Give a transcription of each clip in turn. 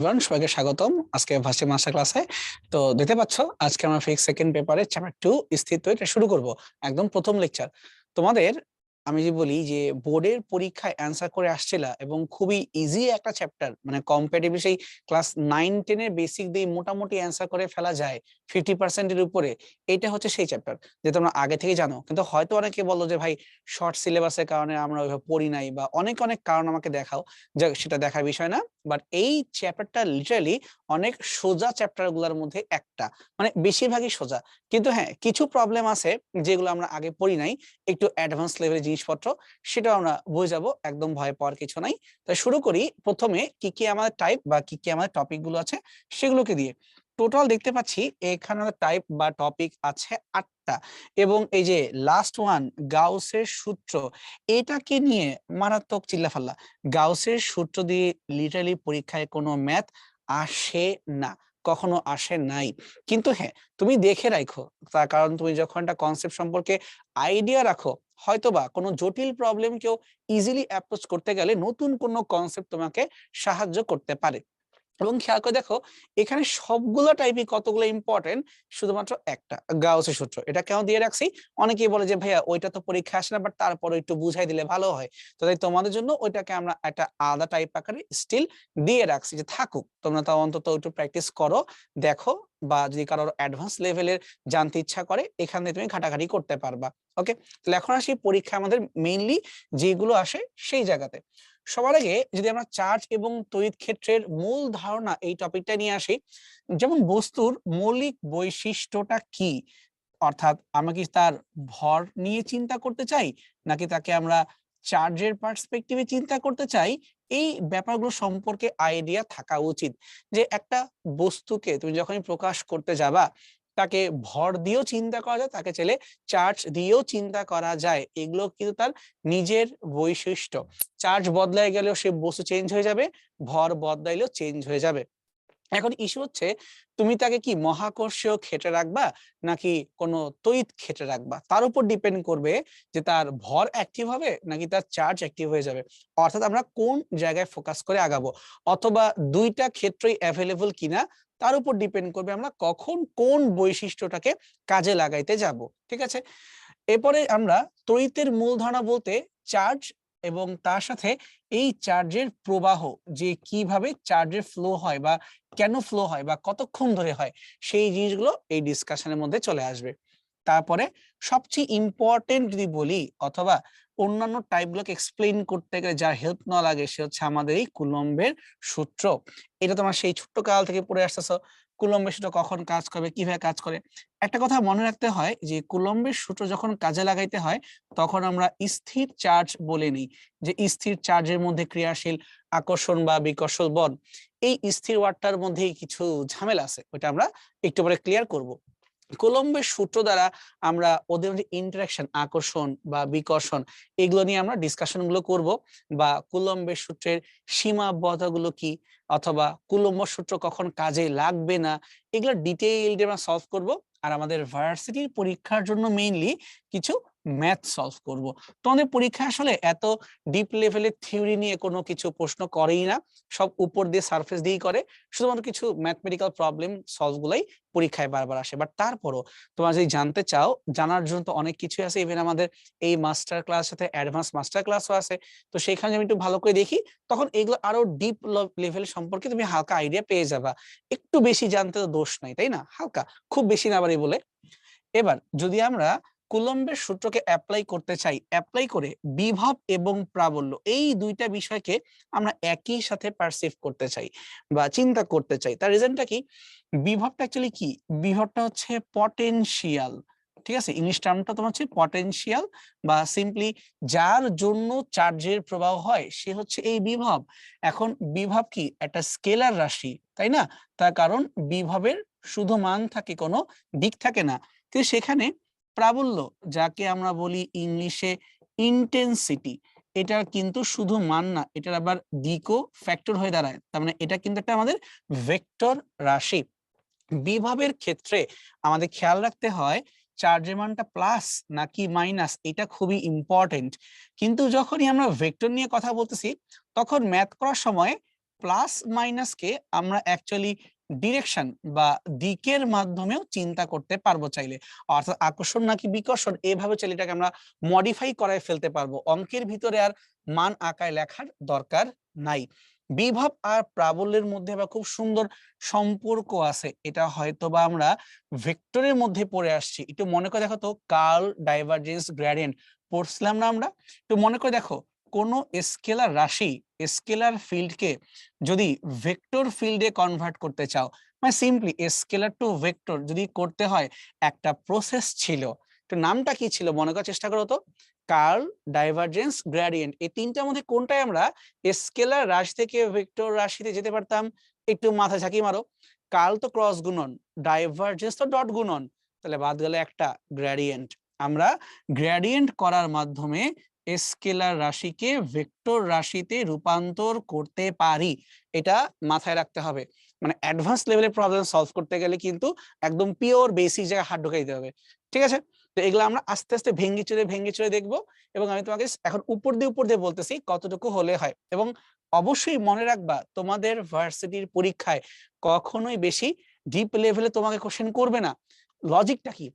Everyone, সবাইকে স্বাগতম আজকে ভার্সিটি মাস্টার ক্লাসে। তো দেখতে পাচ্ছ আজকে আমরা ফিজিক্স সেকেন্ড পেপারে চ্যাপ্টার 2 স্থির তড়িৎ শুরু করব। একদম প্রথম লেকচার তোমাদের। আমি যে বলি যে বোর্ডের পরীক্ষায় অ্যান্সার করে আসছিলা এবং খুবই ইজি একটা চ্যাপ্টার, মানে কম্পারেটিভলি সেই ক্লাস 9-10 এর বেসিক দিয়ে মোটামুটি অ্যান্সার করে ফেলা যায় 50%-এর উপরে। এটা হচ্ছে সেই চ্যাপ্টার যে তোমরা আগে থেকে জানো, কিন্তু হয়তো অনেকে বলো যে ভাই শর্ট সিলেবাসের কারণে আমরা ওইভাবে পড়ি নাই, বা অনেক অনেক কারণ আমাকে দেখাও, যে সেটা দেখার বিষয় না। বাট এই চ্যাপ্টারটা লিটারালি অনেক সোজা চ্যাপ্টার গুলোর মধ্যে একটা, মানে বেশিরভাগই সোজা। কিন্তু হ্যাঁ, কিছু প্রবলেম আছে যেগুলো আমরা আগে পড়ি নাই, একটু অ্যাডভান্স লেভেলের জিনিসপত্র, সেটাও আমরা বুঝে যাবো, একদম ভয় পাওয়ার কিছু নাই। তাই শুরু করি প্রথমে কি কি আমাদের টাইপ বা কি কি আমাদের টপিক গুলো আছে সেগুলোকে দিয়ে। টোটাল দেখতে পাচ্ছি এখানে টাইপ বা টপিক আছে 8টা, এবং এই যে লাস্ট ওয়ান গাউসের সূত্র, এটাকে নিয়ে মারাত্মক চিল্লাফাল্লা। গাউসের সূত্র দিয়ে লিটারালি পরীক্ষায় কোনো ম্যাথ আসে না, কখনো আসে নাই। কিন্তু হ্যাঁ, তুমি দেখে রাখো, তার কারণ তুমি যখন একটা কনসেপ্ট সম্পর্কে আইডিয়া রাখো, হয়তোবা কোনো জটিল প্রবলেম কেউ ইজিলি অ্যাপ্রোচ করতে গেলে নতুন কোনো কনসেপ্ট তোমাকে সাহায্য করতে পারে। এবং খেয়াল করে দেখো, এখানে সবগুলো টাইপই কতগুলো ইম্পর্টেন্ট, শুধুমাত্র একটা গাউসের সূত্র। এটা কেন দিয়ে রাখছি, অনেকেই বলে যে ভাইয়া ওইটা তো পরীক্ষা আসে না, বাট তারপরে একটু বুঝাই দিলে ভালো হয়। তো তাই তোমাদের জন্য ওইটাকে আমরা একটা আলাদা টাইপ আকারে স্টিল দিয়ে রাখছি, যে থাকুক, তোমরা তো অন্তত একটু প্র্যাকটিস করো, দেখো, বা যদি কারোর অ্যাডভান্স লেভেলের জানতে ইচ্ছা করে এখানে তুমি ঘাটাঘাটি করতে পারবা। ওকে, তাহলে এখন আসি পরীক্ষা আমাদের মেইনলি যেগুলো আসে সেই জায়গাতে। সবার আগে যদি আমরা চার্জ এবং তড়িৎ ক্ষেত্রের মূল ধারণা এই টপিকটা নিয়ে আসি, যেমন বস্তুর মৌলিক বৈশিষ্ট্যটা কি, অর্থাৎ আমরা কি তার ভর নিয়ে চিন্তা করতে চাই, নাকি তাকে আমরা চার্জের পার্সপেক্টিভে চিন্তা করতে চাই, এই ব্যাপারগুলো সম্পর্কে আইডিয়া থাকা উচিত। যে একটা বস্তুকে তুমি যখনই প্রকাশ করতে যাবা, তাকে ভর দিয়েও চিন্তা করা যায়, তাকে চাইলে চার্জ দিয়েও চিন্তা করা যায়, এগুলো কিন্তু তার নিজের বৈশিষ্ট্য। চার্জ বদলায় গেলেও সে বস্তু চেঞ্জ হয়ে যাবে, ভর বদলাইলেও চেঞ্জ হয়ে যাবে। এখন ইস্যু হচ্ছে তুমি তাকে কি মহাকর্ষীয় ক্ষেত্রে রাখবা নাকি কোনো তড়িৎ ক্ষেত্রে রাখবা, তার উপর ডিপেন্ড করবে যে তার ভর অ্যাক্টিভ হবে নাকি তার চার্জ অ্যাক্টিভ হয়ে যাবে। অর্থাৎ আমরা কোন জায়গায় ফোকাস করে আগাবো, অথবা দুইটা ক্ষেত্রই অ্যাভেলেবল কিনা, তার উপর ডিপেন্ড করবে আমরা কখন কোন বৈশিষ্ট্যটাকে কাজে লাগাইতে যাব। ঠিক আছে, এরপরে আমরা তড়িতের মূল ধারণা বলতে চার্জ এবং তার সাথে এই চার্জের প্রবাহ, যে কিভাবে চার্জের ফ্লো হয় বা কেন ফ্লো হয় বা কতক্ষণ ধরে হয়, সেই জিনিসগুলো এই ডিসকাশনের মধ্যে চলে আসবে। তারপরে সবচেয়ে ইম্পর্টেন্ট যদি বলি, অথবা অন্যান্য টাইপগুলোকে এক্সপ্লেইন করতে গেলে যার হেল্প না লাগে, সে হচ্ছে আমাদের এই কুলম্বের সূত্র। এটা তোমার সেই ছোট্ট কাল থেকে পড়ে আসতেছো, কুলম্বের সূত্র কখন কাজ করবে, কিভাবে কাজ করে। একটা কথা মনে রাখতে হয় যে কুলম্বের সূত্র যখন কাজে লাগাইতে হয়, তখন আমরা স্থির চার্জ বলে নিই, যে স্থির চার্জের মধ্যে ক্রিয়াশীল আকর্ষণ বা বিকর্ষণ বল, এই স্থির ওয়ার্ডটার মধ্যেই কিছু ঝামেলা আছে, ওইটা আমরা একটু পরে ক্লিয়ার করব। কুলম্বের সূত্র দ্বারা আমরা ওদের মধ্যে ইন্টারাকশন, আকর্ষণ বা বিকর্ষণ, এগুলো নিয়ে আমরা ডিসকাশন গুলো করব, বা কুলম্বের সূত্রের সীমাবদ্ধতাগুলো কি, অথবা কুলম্ব সূত্র কখন কাজে লাগবে না, এগুলো ডিটেইলড আমরা সলভ করব। আর আমাদের ভার্সিটির পরীক্ষার জন্য মেইনলি কিছু ম্যাথ সলভ করব। তোমাদের পরীক্ষা আসলে এত ডিপ লেভেলের থিওরি নিয়ে কোনো কিছু প্রশ্ন করেই না, সব উপর দিয়ে সারফেস দিয়েই করে, শুধুমাত্র কিছু ম্যাথমেটিক্যাল প্রবলেম সলভ গুলাই পরীক্ষায় বারবার আসে। বাট তারপরও তোমরা যদি জানতে চাও, জানার জন্য তো অনেক কিছু আছে, ইভেন আমাদের এই মাস্টার ক্লাস সাথে অ্যাডভান্স মাস্টার ক্লাসও আছে। তো সেখানে আমি একটু ভালো করে দেখি, তখন এগুলো আরো ডিপ লেভেল সম্পর্কে তুমি হালকা আইডিয়া পেয়ে যাবা। একটু বেশি জানতে তো দোষ নাই, তাই না, হালকা, খুব বেশি না বাড়ি বলে। এবার যদি আমরা কুলম্বের সূত্রকে অ্যাপ্লাই করতে চাই, অ্যাপ্লাই করে বিভব এবং প্রাবল্য এই দুইটা বিষয়কে আমরা একই সাথে পারসিভ করতে চাই বা চিন্তা করতে চাই, তার রিজনটা কি? বিভবটা অ্যাকচুয়ালি কি? বিভবটা হচ্ছে পটেনশিয়াল। ঠিক আছে, ইংলিশ টার্মটা তোমার হচ্ছে পটেনশিয়াল, বা সিম্পলি যার জন্য চার্জের প্রবাহ হয় সে হচ্ছে এই বিভব। এখন বিভব কি? একটা স্কেলার রাশি, তাই না? তার কারণ বিভবের শুধু মান থাকে, কোনো দিক থাকে না। কিন্তু সেখানে প্রাবল্য, যাকে আমরা বলি ইংলিশে ইন্টেন্সিটি, এটার কিন্তু শুধু মান না, এটার আবার দিকও ফ্যাক্টর হয়ে দাঁড়ায়। তার মানে এটা কিন্তু একটা আমাদের ভেক্টর রাশি। বিভবের ক্ষেত্রে আমাদের খেয়াল রাখতে হয় চার্জের মানটা প্লাস নাকি মাইনাস, এটা খুবই ইম্পর্টেন্ট। কিন্তু যখনই আমরা ভেক্টর নিয়ে কথা বলতেছি, তখন ম্যাথ করার সময় প্লাস মাইনাসকে আমরা অ্যাকচুয়ালি ডিরেকশন বা দিকের মাধ্যমেও চিন্তা করতে পারবো চাইলে, অর্থাৎ আকর্ষণ নাকি বিকর্ষণ এভাবে চাইলে এটাকে আমরা মডিফাই করায় ফেলতে পারবো। অঙ্কের ভিতরে আর মান আকায় লেখার দরকার নাই। বিভব আর প্রাবল্যের মধ্যে বা খুব সুন্দর সম্পর্ক আছে, এটা হয়তো বা আমরা ভেক্টরের মধ্যে পড়ে আসছি। একটু মনে করে দেখো তো, কার্ল, ডাইভারজেন্স, গ্রেডিয়েন্ট পড়ছিলাম না আমরা? একটু মনে করে দেখো, কোনো স্কেলার রাশি, স্কেলার ফিল্ডকে যদি ভেক্টর ফিল্ডে কনভার্ট করতে চাও, মানে সিম্পলি স্কেলার টু ভেক্টর যদি করতে হয়, একটা প্রসেস ছিল। তো নামটা কি ছিল মনে করার চেষ্টা করো তো। কার্ল, ডাইভারজেন্স, গ্রেডিয়েন্ট, এই তিনটার মধ্যে কোনটায় আমরা স্কেলার রাশি থেকে ভেক্টর রাশিতে যেতে পারতাম? একটু মাথা ঝাঁকি মারো। কার্ল তো ক্রস গুণন, ডাইভারজেন্স তো ডট গুণন, তাহলে বাদ গেল একটা, গ্রেডিয়েন্ট। আমরা গ্রেডিয়েন্ট করার মাধ্যমে স্কেলার রাশিকে ভেক্টর রাশিতে রূপান্তর করতে পারি, এটা মাথায় রাখতে হবে। মানে অ্যাডভান্স লেভেলের প্রবলেম সলভ করতে গেলে কিন্তু একদম পিওর বেসিক জায়গায় হাত ঢুকাই দিতে হবে, ঠিক আছে? তো এগুলো আমরা আস্তে আস্তে ভেঙে চুরে দেখবো, এবং আমি তোমাকে এখন উপর দিয়ে বলতেছি কতটুকু হলে হয়। এবং অবশ্যই মনে রাখবা, তোমাদের ভার্সিটির পরীক্ষায় কখনোই বেশি ডিপ লেভেলে তোমাকে কোশ্চেন করবে না। লজিকটা কি?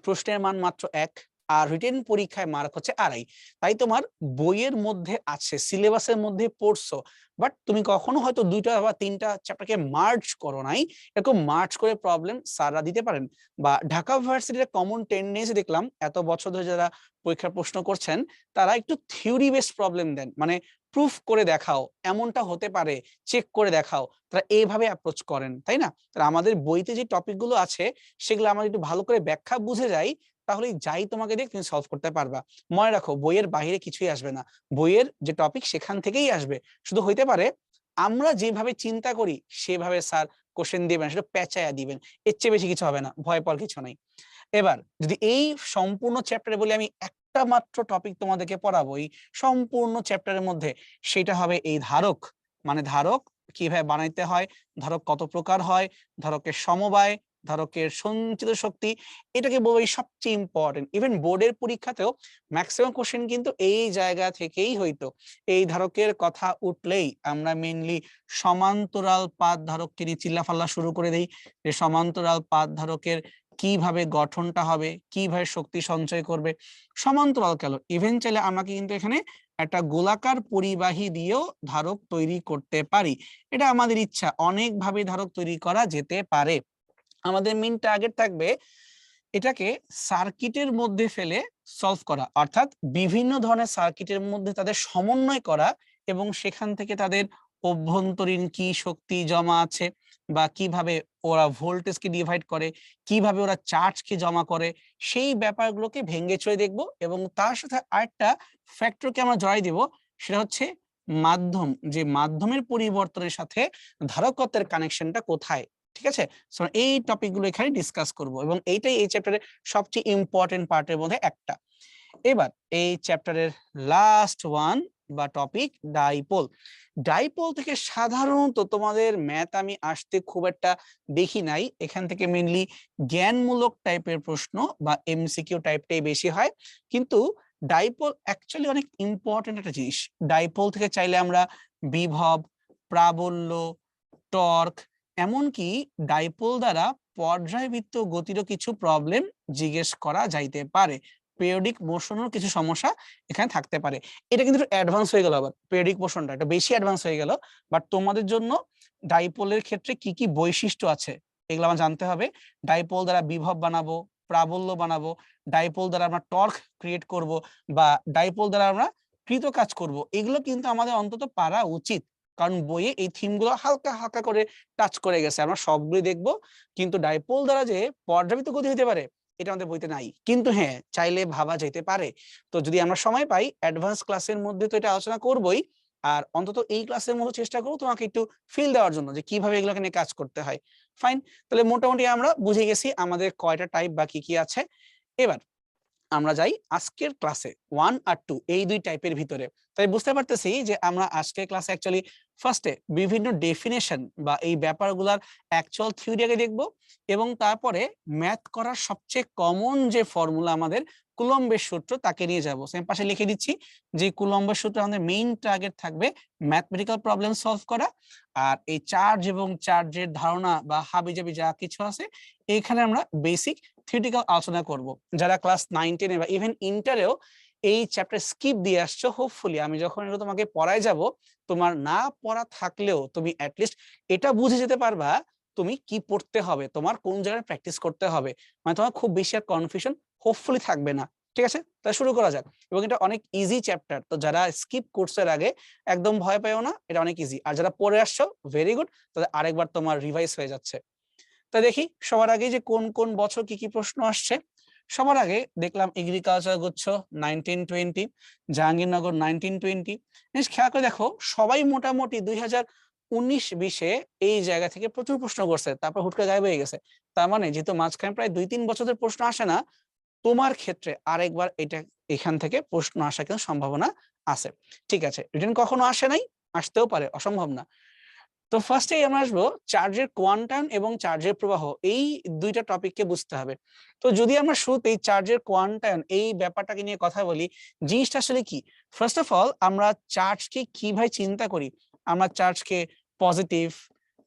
প্রশ্নের মান মাত্র 1, আর রিটেন পরীক্ষায় মার্ক হচ্ছে 2.5। তাই তোমার বইয়ের মধ্যে আছে, সিলেবাসের মধ্যে পড়ছো, বাট তুমি কখনো হয়তো 2টা বা 3টা চ্যাপ্টারকে মার্জ করো নাই। এরকম মার্জ করে প্রবলেম স্যাররা দিতে পারেন। বা ঢাকা ভার্সিটির কমন টেন্ডেন্সি দেখলাম, এত বছর ধরে যারা পরীক্ষার প্রশ্ন করছেন, তারা একটু থিওরি বেসড প্রবলেম দেন, মানে প্রুফ করে দেখাও, এমনটা হতে পারে, চেক করে দেখাও, তারা এইভাবে অ্যাপ্রোচ করেন, তাই না? তাহলে আমাদের বইতে যে টপিকগুলো আছে সেগুলো আমাদের একটু ভালো করে ব্যাখ্যা বুঝে যাই, তাহলে যাই তোমাকে দেখ তুমি সলভ করতে পারবা। মনে রাখো, বইয়ের বাইরে কিছুই আসবে না, বইয়ের যে টপিক সেখান থেকেই আসবে। শুধু হইতে পারে আমরা যেভাবে চিন্তা করি সেভাবে স্যার কোশ্চেন দিবেন, সেটা পেঁচায়া দিবেন, এর চেয়ে বেশি কিছু হবে না, ভয় পাওয়ার কিছু নাই। এবার যদি এই সম্পূর্ণ চ্যাপ্টারে বলি, আমি একটা মাত্র টপিক তোমাদেরকে পড়াবো এই সম্পূর্ণ চ্যাপ্টারের মধ্যে, সেটা হবে এই ধারক। মানে ধারক কিভাবে বানাইতে হয়, ধারক কত প্রকার হয়, ধারকের সমবায়, ধারকের সঞ্চিত শক্তি, এটাকে বলবো সবচেয়ে ইম্পর্টেন্ট। ইভেন বোর্ডের পরীক্ষাতেও ম্যাক্সিমাম কোশ্চেন কিন্তু এই জায়গা থেকেই হইতো। এই ধারকের কথা উঠলেই আমরা মেইনলি সমান্তরাল পাত ধারককে নিয়ে চিল্লাফাল্লা শুরু করে দেই, যে সমান্তরাল পাত ধারকের কিভাবে গঠনটা হবে, কিভাবে শক্তি সঞ্চয় করবে। সমান্তরাল কেন, ইভেনচুয়ালি আমাকে কিন্তু এখানে একটা গোলাকার পরিবাহী দিয়েও ধারক তৈরি করতে পারি। এটা আমাদের ইচ্ছা, অনেকভাবে ধারক তৈরি করা যেতে পারে। আমাদের মেইন টার্গেট থাকবে এটাকে সার্কিটের মধ্যে ফেলে সলভ করা, অর্থাৎ বিভিন্ন ধরনের সার্কিটের মধ্যে তাদের সমন্বয় করা, এবং সেখান থেকে তাদের অভ্যন্তরীণ কি শক্তি জমা আছে, বা কিভাবে ওরা ভোল্টেজকে ডিভাইড করে, কিভাবে ওরা চার্জকে জমা করে, সেই ব্যাপারগুলোকে ভেঙে চুরে দেখবো। এবং তার সাথে আরেকটা ফ্যাক্টরকে আমরা জড়াই দেব, সেটা হচ্ছে মাধ্যম, যে মাধ্যমের পরিবর্তনের সাথে ধারকত্বের কানেকশনটা কোথায়, ঠিক আছে? সো এই টপিকগুলো এখানে ডিসকাস করব, এবং এইটাই এই চ্যাপ্টারের সবচেয়ে ইম্পর্টেন্ট পার্টের মধ্যে একটা। এবার এই চ্যাপ্টারের লাস্ট ওয়ান বা টপিক, ডাইপোল। ডাইপোল থেকে সাধারণত তোমাদের ম্যাথ আমি আসতে খুব একটা দেখি নাই, এখান থেকে মেইনলি জ্ঞানমূলক টাইপের প্রশ্ন বা এমসিকিউ টাইপটাই বেশি হয়। কিন্তু ডাইপোল অ্যাকচুয়ালি অনেক ইম্পর্টেন্ট একটা জিনিস। ডাইপোল থেকে চাইলে আমরা বিভব, প্রাবল্য, টর্ক, এমনকি ডাইপোল দ্বারা পর্যায়বৃত্ত গতিরও কিছু প্রবলেম জিজ্ঞেস করা যাইতে পারে। পিরিয়ডিক মোশনের কিছু সমস্যা এখানে থাকতে পারে। এটা কিন্তু অ্যাডভান্স হয়ে গেল, আবার পিরিয়ডিক মোশনটা এটা বেশি অ্যাডভান্স হয়ে গেল। বাট তোমাদের জন্য ডাইপোলের ক্ষেত্রে কি কি বৈশিষ্ট্য আছে এগুলো আমার জানতে হবে। ডাইপোল দ্বারা বিভব বানাবো, প্রাবল্য বানাবো, ডাইপোল দ্বারা আমরা টর্ক ক্রিয়েট করব, বা ডাইপোল দ্বারা আমরা কৃত কাজ করব, এগুলো কিন্তু আমাদের অন্তত পারা উচিত। কারণ বইয়ে এই থিমগুলো হালকা হালকা করে টাচ করে গেছে, আমরা সবগুলোই দেখবো। কিন্তু ডাইপোল দ্বারা যে পর্যাবৃত্ত গতি হতে পারে এটা আমাদের বইতে নাই, কিন্তু হ্যাঁ চাইলে ভাবা যেতে পারে। তো যদি আমরা সময় পাই অ্যাডভান্স ক্লাসের মধ্যে তো এটা আলোচনা করবোই, আর অন্তত এই ক্লাসের মধ্যে চেষ্টা করবো তোমাকে একটু ফিল দেওয়ার জন্য যে কিভাবে এগুলোকে নিয়ে কাজ করতে হয়। ফাইন, তাহলে মোটামুটি আমরা বুঝে গেছি আমাদের কয়টা টাইপ বা কি কি আছে। এবার আমরা যাই আজকের ক্লাসে 1 আর 2 এই দুই টাইপের ভিতরে। তাই বুঝতে পারতেছি যে আমরা আজকের ক্লাসে অ্যাকচুয়ালি ফার্স্টে বিভিন্ন ডেফিনেশন বা এই ব্যাপারগুলার অ্যাকচুয়াল থিওরি আগে দেখব, এবং তারপরে ম্যাথ করার সবচেয়ে কমন যে ফর্মুলা আমাদের কুলম্বের সূত্র তাকে নিয়ে যাব। সেম পাশে লিখে দিচ্ছি যে কুলম্বের সূত্র আমাদের মেইন টার্গেট থাকবে ম্যাথমেটিক্যাল প্রবলেম সলভ করা, আর এই চার্জ এবং চার্জের ধারণা বা হাবিজাবি যা কিছু আছে এইখানে আমরা বেসিক থিওরিটিক্যাল আলোচনা করব। যারা ক্লাস 9 10 বা ইভেন ইন্টারেও এই চ্যাপ্টার স্কিপ দিয়ে আসছো, হোপফুলি আমি যখন এটা তোমাকে পড়ায় যাব, তোমার না পড়া থাকলেও তুমি অ্যাটলিস্ট এটা বুঝে যেতে পারবা তুমি কি পড়তে হবে, তোমার কোন জায়গায় প্র্যাকটিস করতে হবে, মানে তোমার খুব বেশি আর কনফিউশন হোপফুলি থাকবে না। ঠিক আছে, তাহলে শুরু করা যাক। এবং এটা অনেক ইজি চ্যাপ্টার, তো যারা স্কিপ কোর্সের আগে একদম ভয় পাইও না, এটা অনেক ইজি। আর যারা পড়ে আসছো ভেরি গুড, তাহলে আরেকবার তোমার রিভাইজ হয়ে যাচ্ছে। তা দেখি সবার আগে যে কোন কোন বছর কি কি প্রশ্ন আসছে। সবার আগে দেখলাম এগ্রিকালচার গুচ্ছ 1920, জাহাঙ্গীরনগর 1920। খেয়াল করে দেখো সবাই মোটামুটি 2019-20 এই জায়গা থেকে প্রচুর প্রশ্ন করছে, তারপর হুট করে গায়েব হয়ে গেছে। তার মানে যেহেতু মাঝখানে প্রায় 2-3 বছরের প্রশ্ন আসে না, তোমার ক্ষেত্রে আরেকবার এটা এখান থেকে প্রশ্ন আসার কিন্তু সম্ভাবনা আছে। ঠিক আছে, রিটার্ন কখনো আসে নাই, আসতেও পারে, অসম্ভব না। তো ফার্স্টেই আমরা আসবো চার্জের কোয়ান্টাম এবং চার্জের প্রবাহ, এই দুইটা টপিককে বুঝতে হবে। তো যদি আমরা শুরুতেই চার্জের কোয়ান্টাম এই ব্যাপারটাকে নিয়ে কথা বলি, জিনিসটা আসলে কি। ফার্স্ট অফ অল আমরা চার্জকে কিভাবে চিন্তা করি, আমরা চার্জকে পজিটিভ,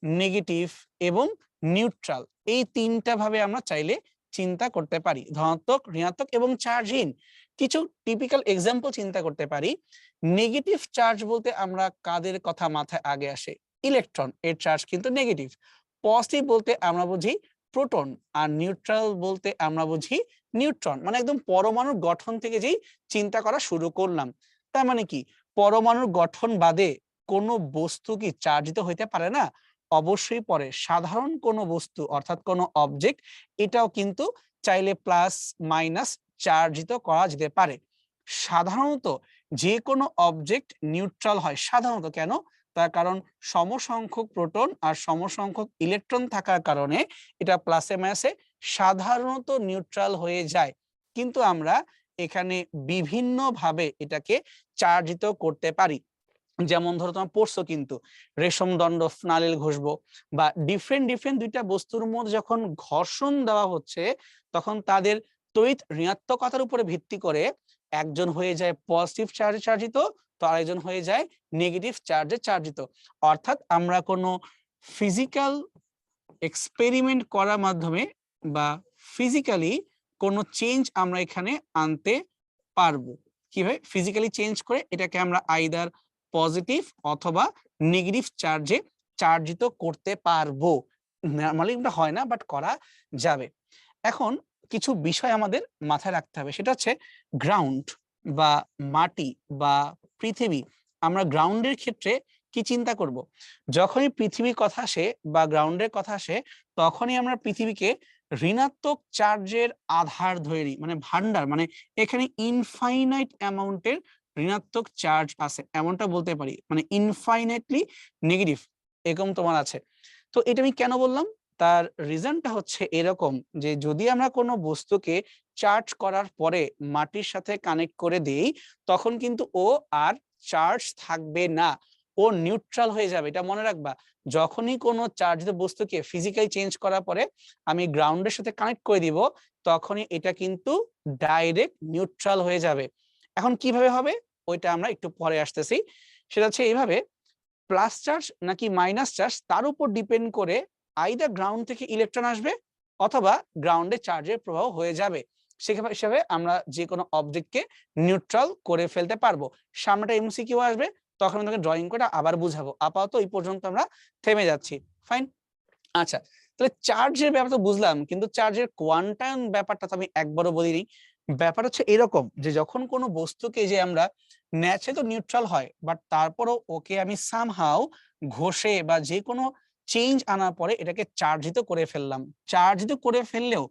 নেগেটিভ এবং নিউট্রাল এই তিনটা ভাবে আমরা চাইলে চিন্তা করতে পারি, ধনাত্মক, ঋণাত্মক এবং চার্জহীন। কিছু টিপিক্যাল এক্সাম্পল চিন্তা করতে পারি। নেগেটিভ চার্জ বলতে আমরা কাদের কথা মাথায় আগে আসে, ইলেকট্রন, এর চার্জ কিন্তু নেগেটিভ। পজিটিভ বলতে আমরা বুঝি প্রোটন, আর নিউট্রাল বলতে আমরা বুঝি নিউট্রন। মানে একদম পরমাণুর গঠন থেকে যেই চিন্তা করা শুরু করলাম, তার মানে কি পরমাণুর গঠন বাদে কোনো বস্তু কি চার্জিত হইতে পারে না? অবশ্যই পরে। সাধারণ কোনো বস্তু অর্থাৎ কোনো অবজেক্ট, এটাও কিন্তু চাইলে প্লাস মাইনাস চার্জিত করা যেতে পারে। সাধারণত যে কোনো অবজেক্ট নিউট্রাল হয়, সাধারণত। কেন? তার কারণ সমসংখ্যক প্রোটন আর সমসংখ্যক ইলেকট্রন থাকার কারণে এটা প্লাসে মাইনাসে সাধারণত নিউট্রাল হয়ে যায়। কিন্তু আমরা এখানে বিভিন্ন ভাবে এটাকে চার্জিত করতে পারি। যেমন ধরো তোমার পড়ছো কিন্তু রেশম দণ্ড স্নালিল ঘষবো, বা ডিফারেন্ট ডিফারেন্ট দুইটা বস্তুর মধ্যে যখন ঘর্ষণ দেওয়া হচ্ছে, তখন তাদের তড়িৎ ঋণাত্মকতার উপরে ভিত্তি করে একজন হয়ে যায় পজিটিভ চার্জে চার্জিত, তো আরেকজন হয়ে যায় নেগেটিভ চার্জে চার্জিত। অর্থাৎ আমরা কোনো ফিজিক্যাল এক্সপেরিমেন্ট করার মাধ্যমে বা ফিজিক্যালি কোনো চেঞ্জ আমরা এখানে আনতে পারবো। কিভাবে ফিজিক্যালি চেঞ্জ করে এটাকে আমরা আইদার পজিটিভ অথবা নেগেটিভ চার্জে চার্জিত করতে পারবো। নরমালি এটা হয় না, বাট করা যাবে। এখন কিছু বিষয় আমাদের মাথায় রাখতে হবে, সেটা হচ্ছে গ্রাউন্ড বা মাটি বা পৃথিবী। আমরা গ্রাউন্ডের ক্ষেত্রে কি চিন্তা করব, যখনই পৃথিবীর কথা আসে বা গ্রাউন্ডের কথা আসে, তখনই আমরা পৃথিবীকে ঋণাত্মক চার্জের আধার ধরে নিই, মানে ভান্ডার, মানে এখানে ইনফাইনাইট অ্যামাউন্টের ঋণাত্মক চার্জ আছে এমনটা বলতে পারি, মানে ইনফাইনাইটলি নেগেটিভ এরকম তোমার আছে। তো এটা আমি কেন বললাম, তার রিজনটা হচ্ছে এরকম যে যদি আমরা কোনো বস্তুকে চার্জ করার পরে মাটির সাথে কানেক্ট করে দেই, তখন কিন্তু ও আর চার্জ থাকবে না, ও নিউট্রাল হয়ে যাবে। এটা মনে রাখবা, যখনই কোনো চার্জিত বস্তুকে ফিজিক্যালি চেঞ্জ করার পরে আমি গ্রাউন্ডের সাথে কানেক্ট করে দিব, তখনই এটা কিন্তু ডাইরেক্ট নিউট্রাল হয়ে যাবে। এখন কিভাবে হবে ওইটা আমরা একটু পরে আসতেছি। সেটা হচ্ছে এইভাবে, প্লাস চার্জ নাকি মাইনাস চার্জ তার উপর ডিপেন্ড করে আইদার গ্রাউন্ড থেকে ইলেকট্রন আসবে অথবা গ্রাউন্ডে চার্জের প্রবাহ হয়ে যাবে। সেখানে হিসাবে আমরা যে কোনো অবজেক্টকে নিউট্রাল করে ফেলতে পারবো। সামনেটা এমসিকিউ আসবে, তখন আমি তোকে ড্রয়িং করে আবার বুঝাবো। আপাতত এই পর্যন্ত আমরা থেমে যাচ্ছি, ফাইন। আচ্ছা, তাহলে চার্জের ব্যাপারটা বুঝলাম, কিন্তু চার্জের কোয়ান্টাম ব্যাপারটা তো আমি একবারও বলিনি। ব্যাপার হচ্ছে এরকম যে যখন কোনো বস্তুকে যে আমরা ন্যাচারালি তো নিউট্রাল হয়, বাট তারপরও ওকে আমি সামহাউ ঘষে বা যে কোনো চেঞ্জ আনার পরে এটাকে চার্জিত করে ফেললাম। চার্জিত করে ফেললেও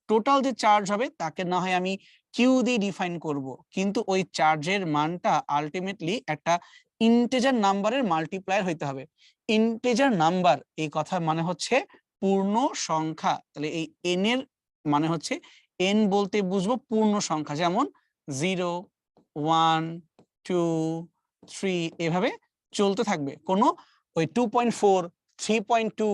টোটাল যে চার্জ হবে তাকে না হয় আমি কিউ দিয়ে ডিফাইন করব, কিন্তু ওই চার্জের মানটা আলটিমেটলি একটা ইন্টিজার নাম্বারের মাল্টিপ্লায়ার হইতে হবে। ইন্টিজার নাম্বার এই কথার মানে হচ্ছে পূর্ণ সংখ্যা, তাহলে এই এন এর মানে হচ্ছে এন বলতে বুঝবো পূর্ণ সংখ্যা, যেমন 0 1 2 3 এভাবে চলতে থাকবে, কোনো ওই 2.4 3.2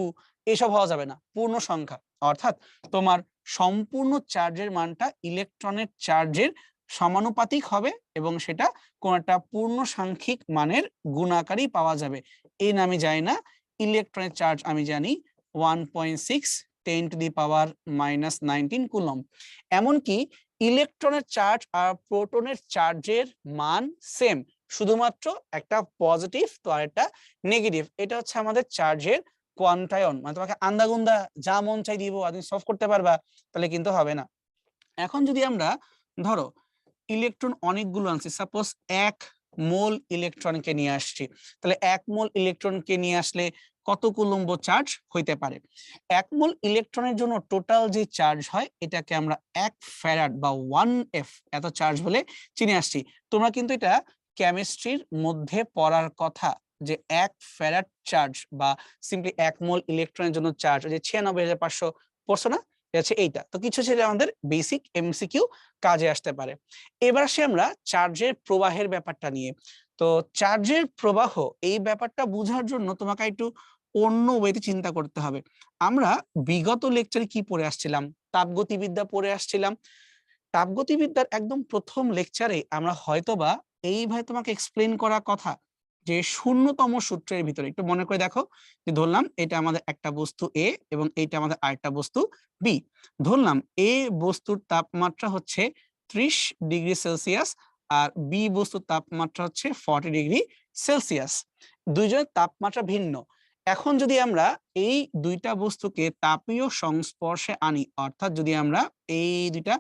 এসব হওয়া যাবে না, পূর্ণ সংখ্যা। অর্থাৎ তোমার সম্পূর্ণ চার্জের মানটা ইলেকট্রনের চার্জের সমানুপাতিক হবে এবং সেটা কোন একটা পূর্ণ সাংখ্যিক মানের গুণাকারই পাওয়া যাবে। এন আমি জানি না, ইলেকট্রনের চার্জ আমি জানি 1.6 10⁻⁻19 কুলম্ব। এমনকি ইলেকট্রনের চার্জ আর প্রোটনের চার্জের মান সেম, শুধুমাত্র একটা পজিটিভ তো আর একটা নেগেটিভ। এটা হচ্ছে আমাদের চার্জের কোয়ান্টায়ন, মানে তোমাকে আন্দাগুন্দা যা মন চাই দিব আর তুমি সলভ করতে পারবা, তাহলে কিন্তু হবে না। এখন যদি আমরা ধরো ইলেকট্রন অনেকগুলো আনছি, সাপোজ 1 মোল ইলেকট্রনকে নিয়ে আসছি, তাহলে 1 মোল ইলেকট্রনকে নিয়ে আসলে কত কুলম্ব চার্জ হইতে পারে? 1 মোল ইলেকট্রনের জন্য টোটাল যে চার্জ হয় এটাকে আমরা 1 ফ্যারাড বা 1F এত চার্জ বলে চিনে আসছি। তোমরা কিন্তু এটা কেমিস্ট্রির মধ্যে পড়ার কথা, যে 1 ফ্যারাড চার্জ বা সিম্পলি 1 মোল ইলেকট্রনের জন্য চার্জ, যে 96,500 পড়ছো না, হচ্ছে এইটা। তো কিছু ছিল আমাদের বেসিক এমসিকিউ কাজে আসতে পারে। এবার আসি আমরা চার্জের প্রবাহের ব্যাপারটা নিয়ে। তো চার্জের প্রবাহ এই ব্যাপারটা বোঝার জন্য তোমাকে একটু অন্য ওয়েতে চিন্তা করতে হবে। আমরা বিগত লেকচারে কি পড়ে আসছিলাম? তাপগতিবিদ্যা পড়ে আসছিলাম। তাপগতিবিদ্যার একদম প্রথম লেকচারে আমরা হয়তোবা এইভাবে তোমাকে এক্সপ্লেন করা কথা, যে শূন্যতম সূত্রের ভিতরে একটু মনে করে দেখো, যে ধরলাম এটা আমাদের একটা বস্তু এ এবং এইটা আমাদের আরেকটা বস্তু বি। ধরলাম এ বস্তুর তাপমাত্রা হচ্ছে 30°C আর বি বস্তুর তাপমাত্রা হচ্ছে 40°C। দুইজনের তাপমাত্রা ভিন্ন। এখন যদি আমরা এই দুইটা বস্তুকে তাপীয় সংস্পর্শে আনি, অর্থাৎ যদি আমরা এই দুইটা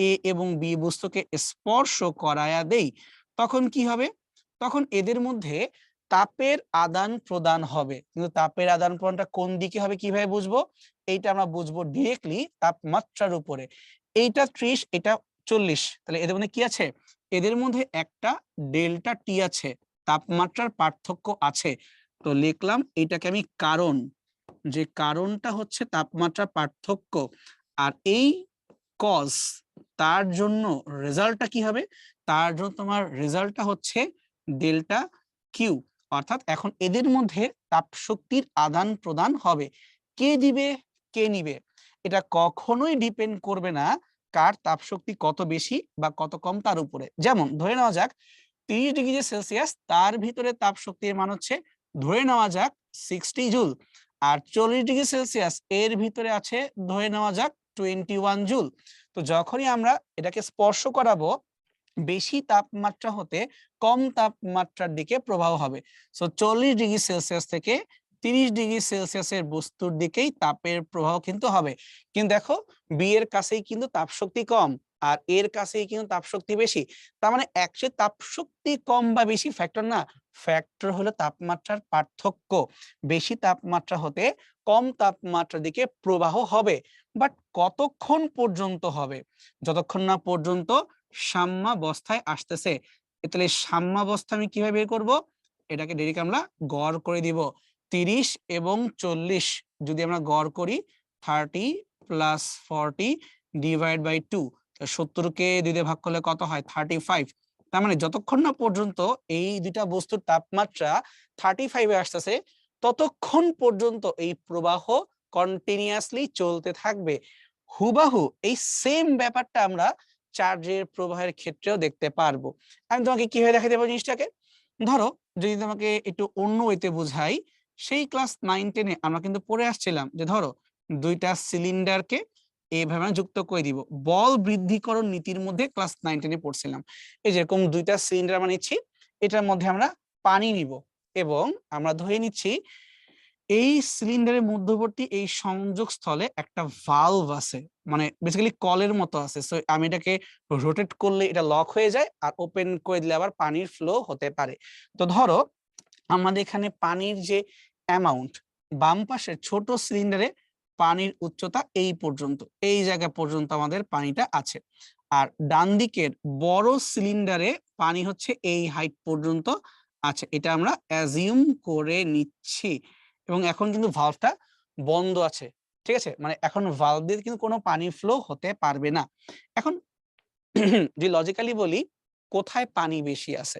এ এবং বি বস্তুকে স্পর্শ করায়া দেই, তখন কি হবে? তখন এদের মধ্যে তাপের আদান প্রদান হবে। কিন্তু তাপের আদান প্রদানটা কোন দিকে হবে কিভাবে বুঝবো? এইটা আমরা বুঝবো ডিরেক্টলি তাপমাত্রার উপরে। এইটা 30, এটা 40, তাহলে এদের মধ্যে কি আছে? এদের মধ্যে একটা ডেল্টা টি আছে, তাপমাত্রার পার্থক্য আছে। তো লিখলাম এটাকে আমি কারণ, যে কারণটা হচ্ছে তাপমাত্রা পার্থক্য, আর এই কজ তার জন্য রেজাল্টটা কি হবে? তার জন্য তোমার রেজাল্টটা হচ্ছে ডেল্টা কিউ। অর্থাৎ এখন এদের মধ্যে তাপ শক্তির আদান প্রদান হবে। কে দিবে কে নিবে এটা কখনোই ডিপেন্ড করবে না কার তাপ শক্তি কত বেশি বা কত কম তার উপরে। যেমন ধরে নেওয়া যাক 30°C, তার ভিতরে তাপ শক্তির মান হচ্ছে ধরে নেওয়া যাক 60 জুল, আর 40°C এর ভিতরে আছে ধরে নেওয়া যাক 21 জুল। তো যখনই আমরা এটাকে স্পর্শ করাবো, বেশি তাপমাত্রা হতে কম তাপমাত্রার দিকে প্রবাহ হবে। সো 40°C থেকে 30°C এর বস্তুর দিকেই তাপের প্রবাহ কিন্তু হবে। কিন্তু দেখো বি এর কাছেই কিন্তু তাপশক্তি কম আর এর কাছেই কিন্তু তাপশক্তি বেশি। তার মানে অ্যাকচুয়ালি তাপশক্তি কম বা বেশি ফ্যাক্টর না, ফ্যাক্টর হলো তাপমাত্রার পার্থক্য। বেশি তাপমাত্রা হতে কম তাপমাত্রার দিকে প্রবাহ হবে, বাট কতক্ষণ পর্যন্ত হবে? যতক্ষণ না পর্যন্ত সাম্যাবস্থায় আসতেছে। তাহলে সাম্যাবস্থা আমি কিভাবে বের করব? এটাকে ডাইরেক্ট আমরা গড় করে দিব। 30 এবং 40 যদি আমরা গড় করি, 30 প্লাস 40 ডিভাইড বাই 2, 70 কে 2 দিয়ে ভাগ করলে কত হয়? 35। তার মানে যতক্ষণ না পর্যন্ত এই দুইটা বস্তুর তাপমাত্রা 35 এ আসতেছে, ততক্ষণ পর্যন্ত এই প্রবাহ কন্টিনিউয়াসলি চলতে থাকবে। হুবাহু এই সেম ব্যাপারটা আমরা চার্জের প্রবাহের ক্ষেত্রেও দেখতে পারবো। আমি তোমাকে কিভাবে দেখাতে পারবো জিনিসটাকে? ধরো যদি তোমাকে একটু অন্য ওয়েতে বুঝাই, সেই ক্লাস 9-10 আমরা কিন্তু পড়ে আসছিলাম যে ধরো দুইটা সিলিন্ডারকে এইভাবে আমরা যুক্ত করে দিব। বল বৃদ্ধিকরণ নীতির মধ্যে ক্লাস 9-10 পড়ছিলাম। এই যেরকম দুইটা সিলিন্ডার আমরা নিচ্ছি, এটার মধ্যে আমরা পানি নিব এবং আমরা ধরে নিচ্ছি এই সিলিন্ডারের মধ্যবর্তী এই সংযোগ স্থলে একটা ভালভ আছে, মানে বেসিক্যালি কলের মতো আছে। সো আমি এটাকে রোটেট করলে এটা লক হয়ে যায় আর ওপেন করে দিলে আবার পানির ফ্লো হতে পারে। তো ধরো আমাদের এখানে পানির যে অ্যামাউন্ট, বাম পাশের ছোট সিলিন্ডারে পানির উচ্চতা এই পর্যন্ত, এই জায়গা পর্যন্ত আমাদের পানিটা আছে, আর ডান দিকের বড় সিলিন্ডারে পানি হচ্ছে এই হাইট পর্যন্ত আছে। এটা আমরা অ্যাজিউম করে নিচ্ছি এবং এখন কিন্তু ভালভটা বন্ধ আছে। ঠিক আছে, মানে এখন ভালভ দিয়ে কিন্তু কোনো পানি ফ্লো হতে পারবে না। এখন যদি লজিক্যালি বলি কোথায় পানি বেশি আছে,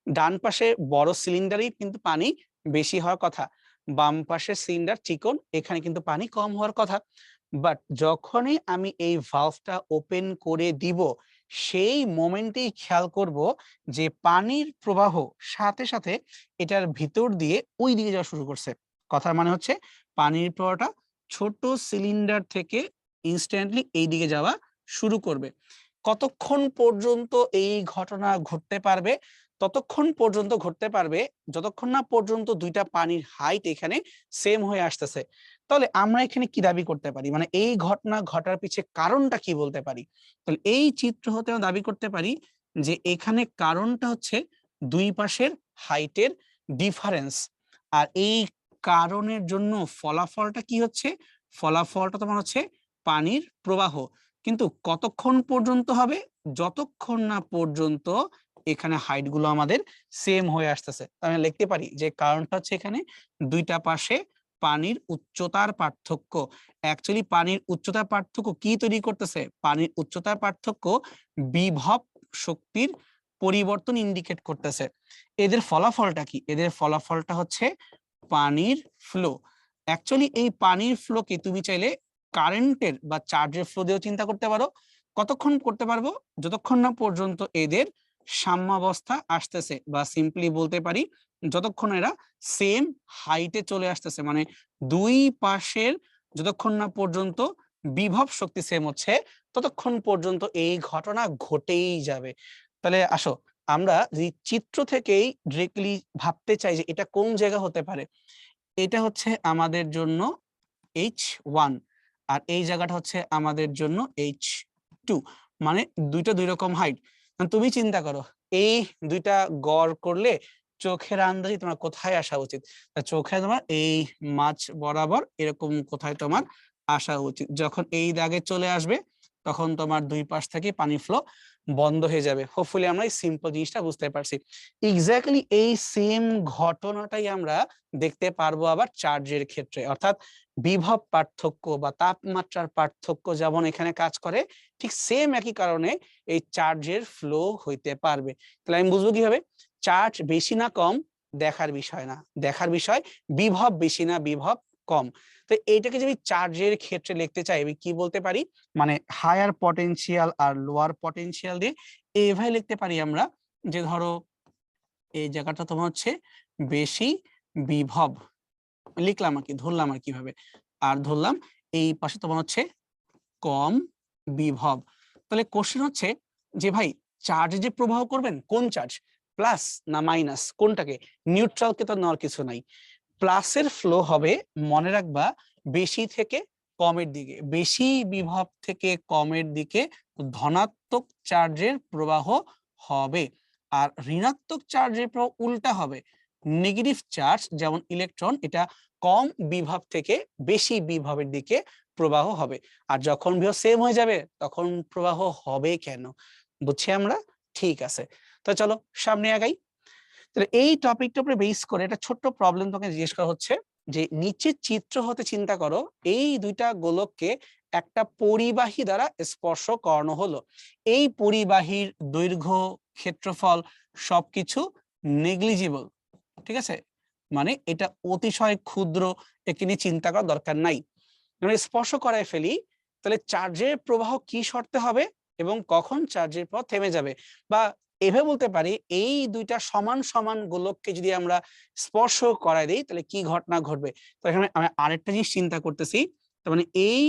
ডান পাশে বড় সিলিন্ডারেই কিন্তু পানি বেশি হওয়ার কথা, বাম পাশের সিলিন্ডার চিকন, এখানে কিন্তু পানি কম হওয়ার কথা। বাট যখনই আমি এই ভালভটা ওপেন করে দিব সেই মোমেন্টেই খেয়াল করব যে পানির প্রবাহ সাথে সাথে এটার ভিতর দিয়ে ওই দিকে যাওয়া শুরু করছে। কথার মানে হচ্ছে পানির প্রবাহটা ছোট সিলিন্ডার থেকে ইনস্ট্যান্টলি এই দিকে যাওয়া শুরু করবে। কতক্ষণ পর্যন্ত এই ঘটনা ঘটতে পারবে? ততক্ষণ পর্যন্ত ঘটতে পারবে যতক্ষণ না পর্যন্ত দুইটা পানির হাইট এখানে সেম হয়ে আসতেছে। তাহলে আমরা এখানে কি দাবি করতে পারি, মানে এই ঘটনা ঘটার পিছে কারণটা কি বলতে পারি? তাহলে এই চিত্র হতে আমরা দাবি করতে পারি যে এখানে কারণটা হচ্ছে দুই পাশের হাইটের ডিফারেন্স। আর এই কারণের জন্য ফলাফলটা কি হচ্ছে? ফলাফলটা তোমার হচ্ছে পানির প্রবাহ। কিন্তু কতক্ষণ পর্যন্ত হবে? যতক্ষণ না পর্যন্ত এখানে হাইট গুলো আমাদের সেম হয়ে আসতেছে। আমি লিখতে পারি যে কারণটা হচ্ছে এখানে দুইটা পাশে পানির উচ্চতার পার্থক্য। অ্যাকচুয়ালি পানির উচ্চতার পার্থক্য কি তৈরি করতেছে? পানির উচ্চতার পার্থক্য বিভব শক্তির পরিবর্তন ইন্ডিকেট করতেছে। এদের ফলাফলটা কি? এদের ফলাফলটা হচ্ছে পানির ফ্লো। অ্যাকচুয়ালি এই পানির ফ্লোকে তুমি চাইলে কারেন্টের বা চার্জের ফ্লো দিয়েও চিন্তা করতে পারো। কতক্ষণ করতে পারবো? যতক্ষণ না পর্যন্ত এদের সাম্যাবস্থা আসতেছে, বা সিম্পলি বলতে পারি যতক্ষণ এরা সেম হাইটে চলে আসতেছে, মানে দুই পাশের যতক্ষণ না পর্যন্ত বিভব শক্তি সেম হচ্ছে ততক্ষণ পর্যন্ত এই ঘটনা ঘটেই যাবে। তাহলে আসো আমরা যদি চিত্র থেকেই ডিরেক্টলি ভাবতে চাই যে এটা কোন জায়গা হতে পারে, এটা হচ্ছে আমাদের জন্য H1 আর এই জায়গাটা হচ্ছে আমাদের জন্য H2, মানে দুইটা দুই রকম হাইট। তুমি চিন্তা করো এই দুইটা গড় করলে চোখের আন্দাজে তোমার কোথায় আসা উচিত? চোখে তোমার এই মাঝ বরাবর এরকম কোথায় তোমার আসা উচিত। যখন এই দাগে চলে আসবে তখন তোমার দুই পাশ থেকে পানি ফ্লো বন্ধ হয়ে যাবে। হোপফুলি আমরা এই সিম্পল জিনিসটা বুঝতে পারছি। এক্স্যাক্টলি এই সেম ঘটনাটাই আমরা দেখতে পারবো আবার চার্জের ক্ষেত্রে, অর্থাৎ বিভব পার্থক্য বা তাপমাত্রার পার্থক্য যেমন এখানে কাজ করে, ঠিক সেম একই কারণে এই চার্জের ফ্লো হইতে পারবে। তাহলে আমি বুঝবো কিভাবে? চার্জ বেশি না কম দেখার বিষয় না, দেখার বিষয় বিভব বেশি না বিভব কম। তো এইটাকে যদি চার্জের ক্ষেত্রে লিখতে চাই আমি কি বলতে পারি, মানে হায়ার পটেনশিয়াল আর লোয়ার পটেনশিয়াল দিয়ে এইভাবে লিখতে পারি আমরা যে ধরো এই জায়গাটা তোমার হচ্ছে বেশি বিভব, লিখলাম আর কি, ধরলাম আর কিভাবে, আর ধরলাম এই পাশে তোমার হচ্ছে কম বিভব। তাহলে কোশ্চেন হচ্ছে যে ভাই চার্জ যে প্রবাহ করবেন কোন চার্জ, প্লাস না মাইনাস, কোনটাকে? নিউট্রালকে তো নেওয়ার কিছু নাই। প্লাসের ফ্লো হবে মনে রাখবা বেশি থেকে কমের দিকে, বেশি বিভব থেকে কমের দিকে ধনাত্মক চার্জের প্রবাহ হবে। আর ঋণাত্মক চার্জের প্রবাহ উল্টা হবে, নেগেটিভ চার্জ যেমন ইলেকট্রন এটা কম বিভব থেকে বেশি বিভবের দিকে প্রবাহ হবে। আর যখন বিভব সেম হয়ে যাবে তখন প্রবাহ হবে কেন? বুঝছি আমরা? ঠিক আছে, তো চলো সামনে আগাই। তাহলে এই টপিকটার উপরে বেস করে একটা ছোট্ট প্রবলেম তোকে জিজ্ঞেস করা হচ্ছে যে নিচের চিত্র হতে চিন্তা করো এই দুইটা গোলককে একটা পরিবাহী দ্বারা স্পর্শ করানো হলো। এই পরিবাহীর দৈর্ঘ্য, ক্ষেত্রফল সবকিছু নেগলিজিবল, ঠিক আছে, মানে এটা অতিশয় ক্ষুদ্র, একে নিয়ে চিন্তা করার দরকার নাই। স্পর্শ করায় ফেলি, তাহলে চার্জের প্রবাহ কি শর্তে হবে এবং কখন চার্জের প্রবাহ থেমে যাবে? বা এভাবে বলতে পারি এই দুইটা সমান সমান গোলককে যদি আমরা স্পর্শ করায় দিই তাহলে কি ঘটনা ঘটবে? তো এখানে আমি আরেকটা জিনিস চিন্তা করতেছি, তার মানে এই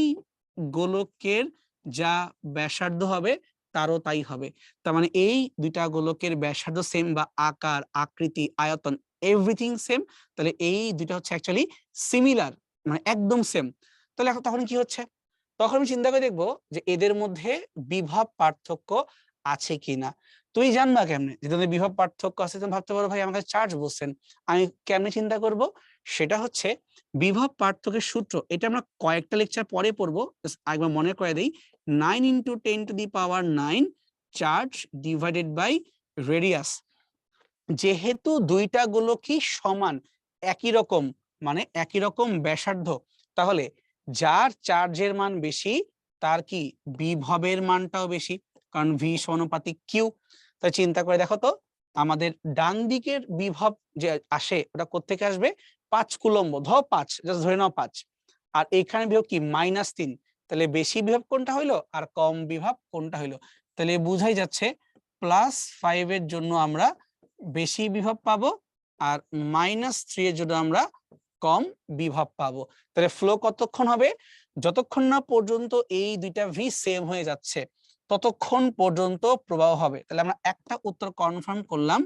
গোলকের যা ব্যাসার্ধ হবে তারও তাই হবে। তার মানে এই দুইটা গোলকের ব্যাসার্ধ সেম, বা আকার, আকৃতি, আয়তন এভরিথিং সেম। তাহলে এই দুইটা হচ্ছে অ্যাকচুয়ালি সিমিলার, মানে একদম সেম। তাহলে এখন তখন কি হচ্ছে? তখন আমি চিন্তা করে দেখবো যে এদের মধ্যে বিভব পার্থক্য আছে কিনা। তুই জানবা কেমনে যে তোদের বিভব পার্থক্য আছে? তুমি ভাবতে পারো ভাই আমাকে চার্জ বলছেন, আমি কেমনে চিন্তা করব? সেটা হচ্ছে বিভব পার্থক্যের সূত্র, এটা আমরা কয়েকটা লেকচার পরে পড়বো, একবার মনে করে দেই। 9 × 10⁹ চার্জ ডিভাইডেড বাই রেডিয়াস। যেহেতু দুইটা গোলকই সমান, একই রকম, মানে একই রকম ব্যাসার্ধ, তাহলে যার চার্জের মান বেশি তার কি বিভবের মানটাও বেশি, কারণ ভি সমানুপাতিক কিউ। তাই চিন্তা করে দেখো তো, আমাদের ডান দিকের বিভব যে আসে ওটা কোত্থেকে আসবে, 5 কুলম্ব, ধরো 5, জাস্ট ধরে নাও 5, আর এখানে বিভব কি -3, তাহলে বেশি বিভব কোনটা হইলো আর কম বিভব কোনটা হইলো, তাহলে বুঝাই যাচ্ছে +5 এর জন্য আমরা বেশি বিভব পাবো আর -3 এর জন্য আমরা কম বিভব পাবো। তাহলে ফ্লো কতক্ষণ হবে, যতক্ষণ না পর্যন্ত এই দুইটা ভি সেম হয়ে যাচ্ছে ততক্ষণ পর্যন্ত প্রবাহ হবে। তাহলে আমরা একটা উত্তর কনফার্ম করলাম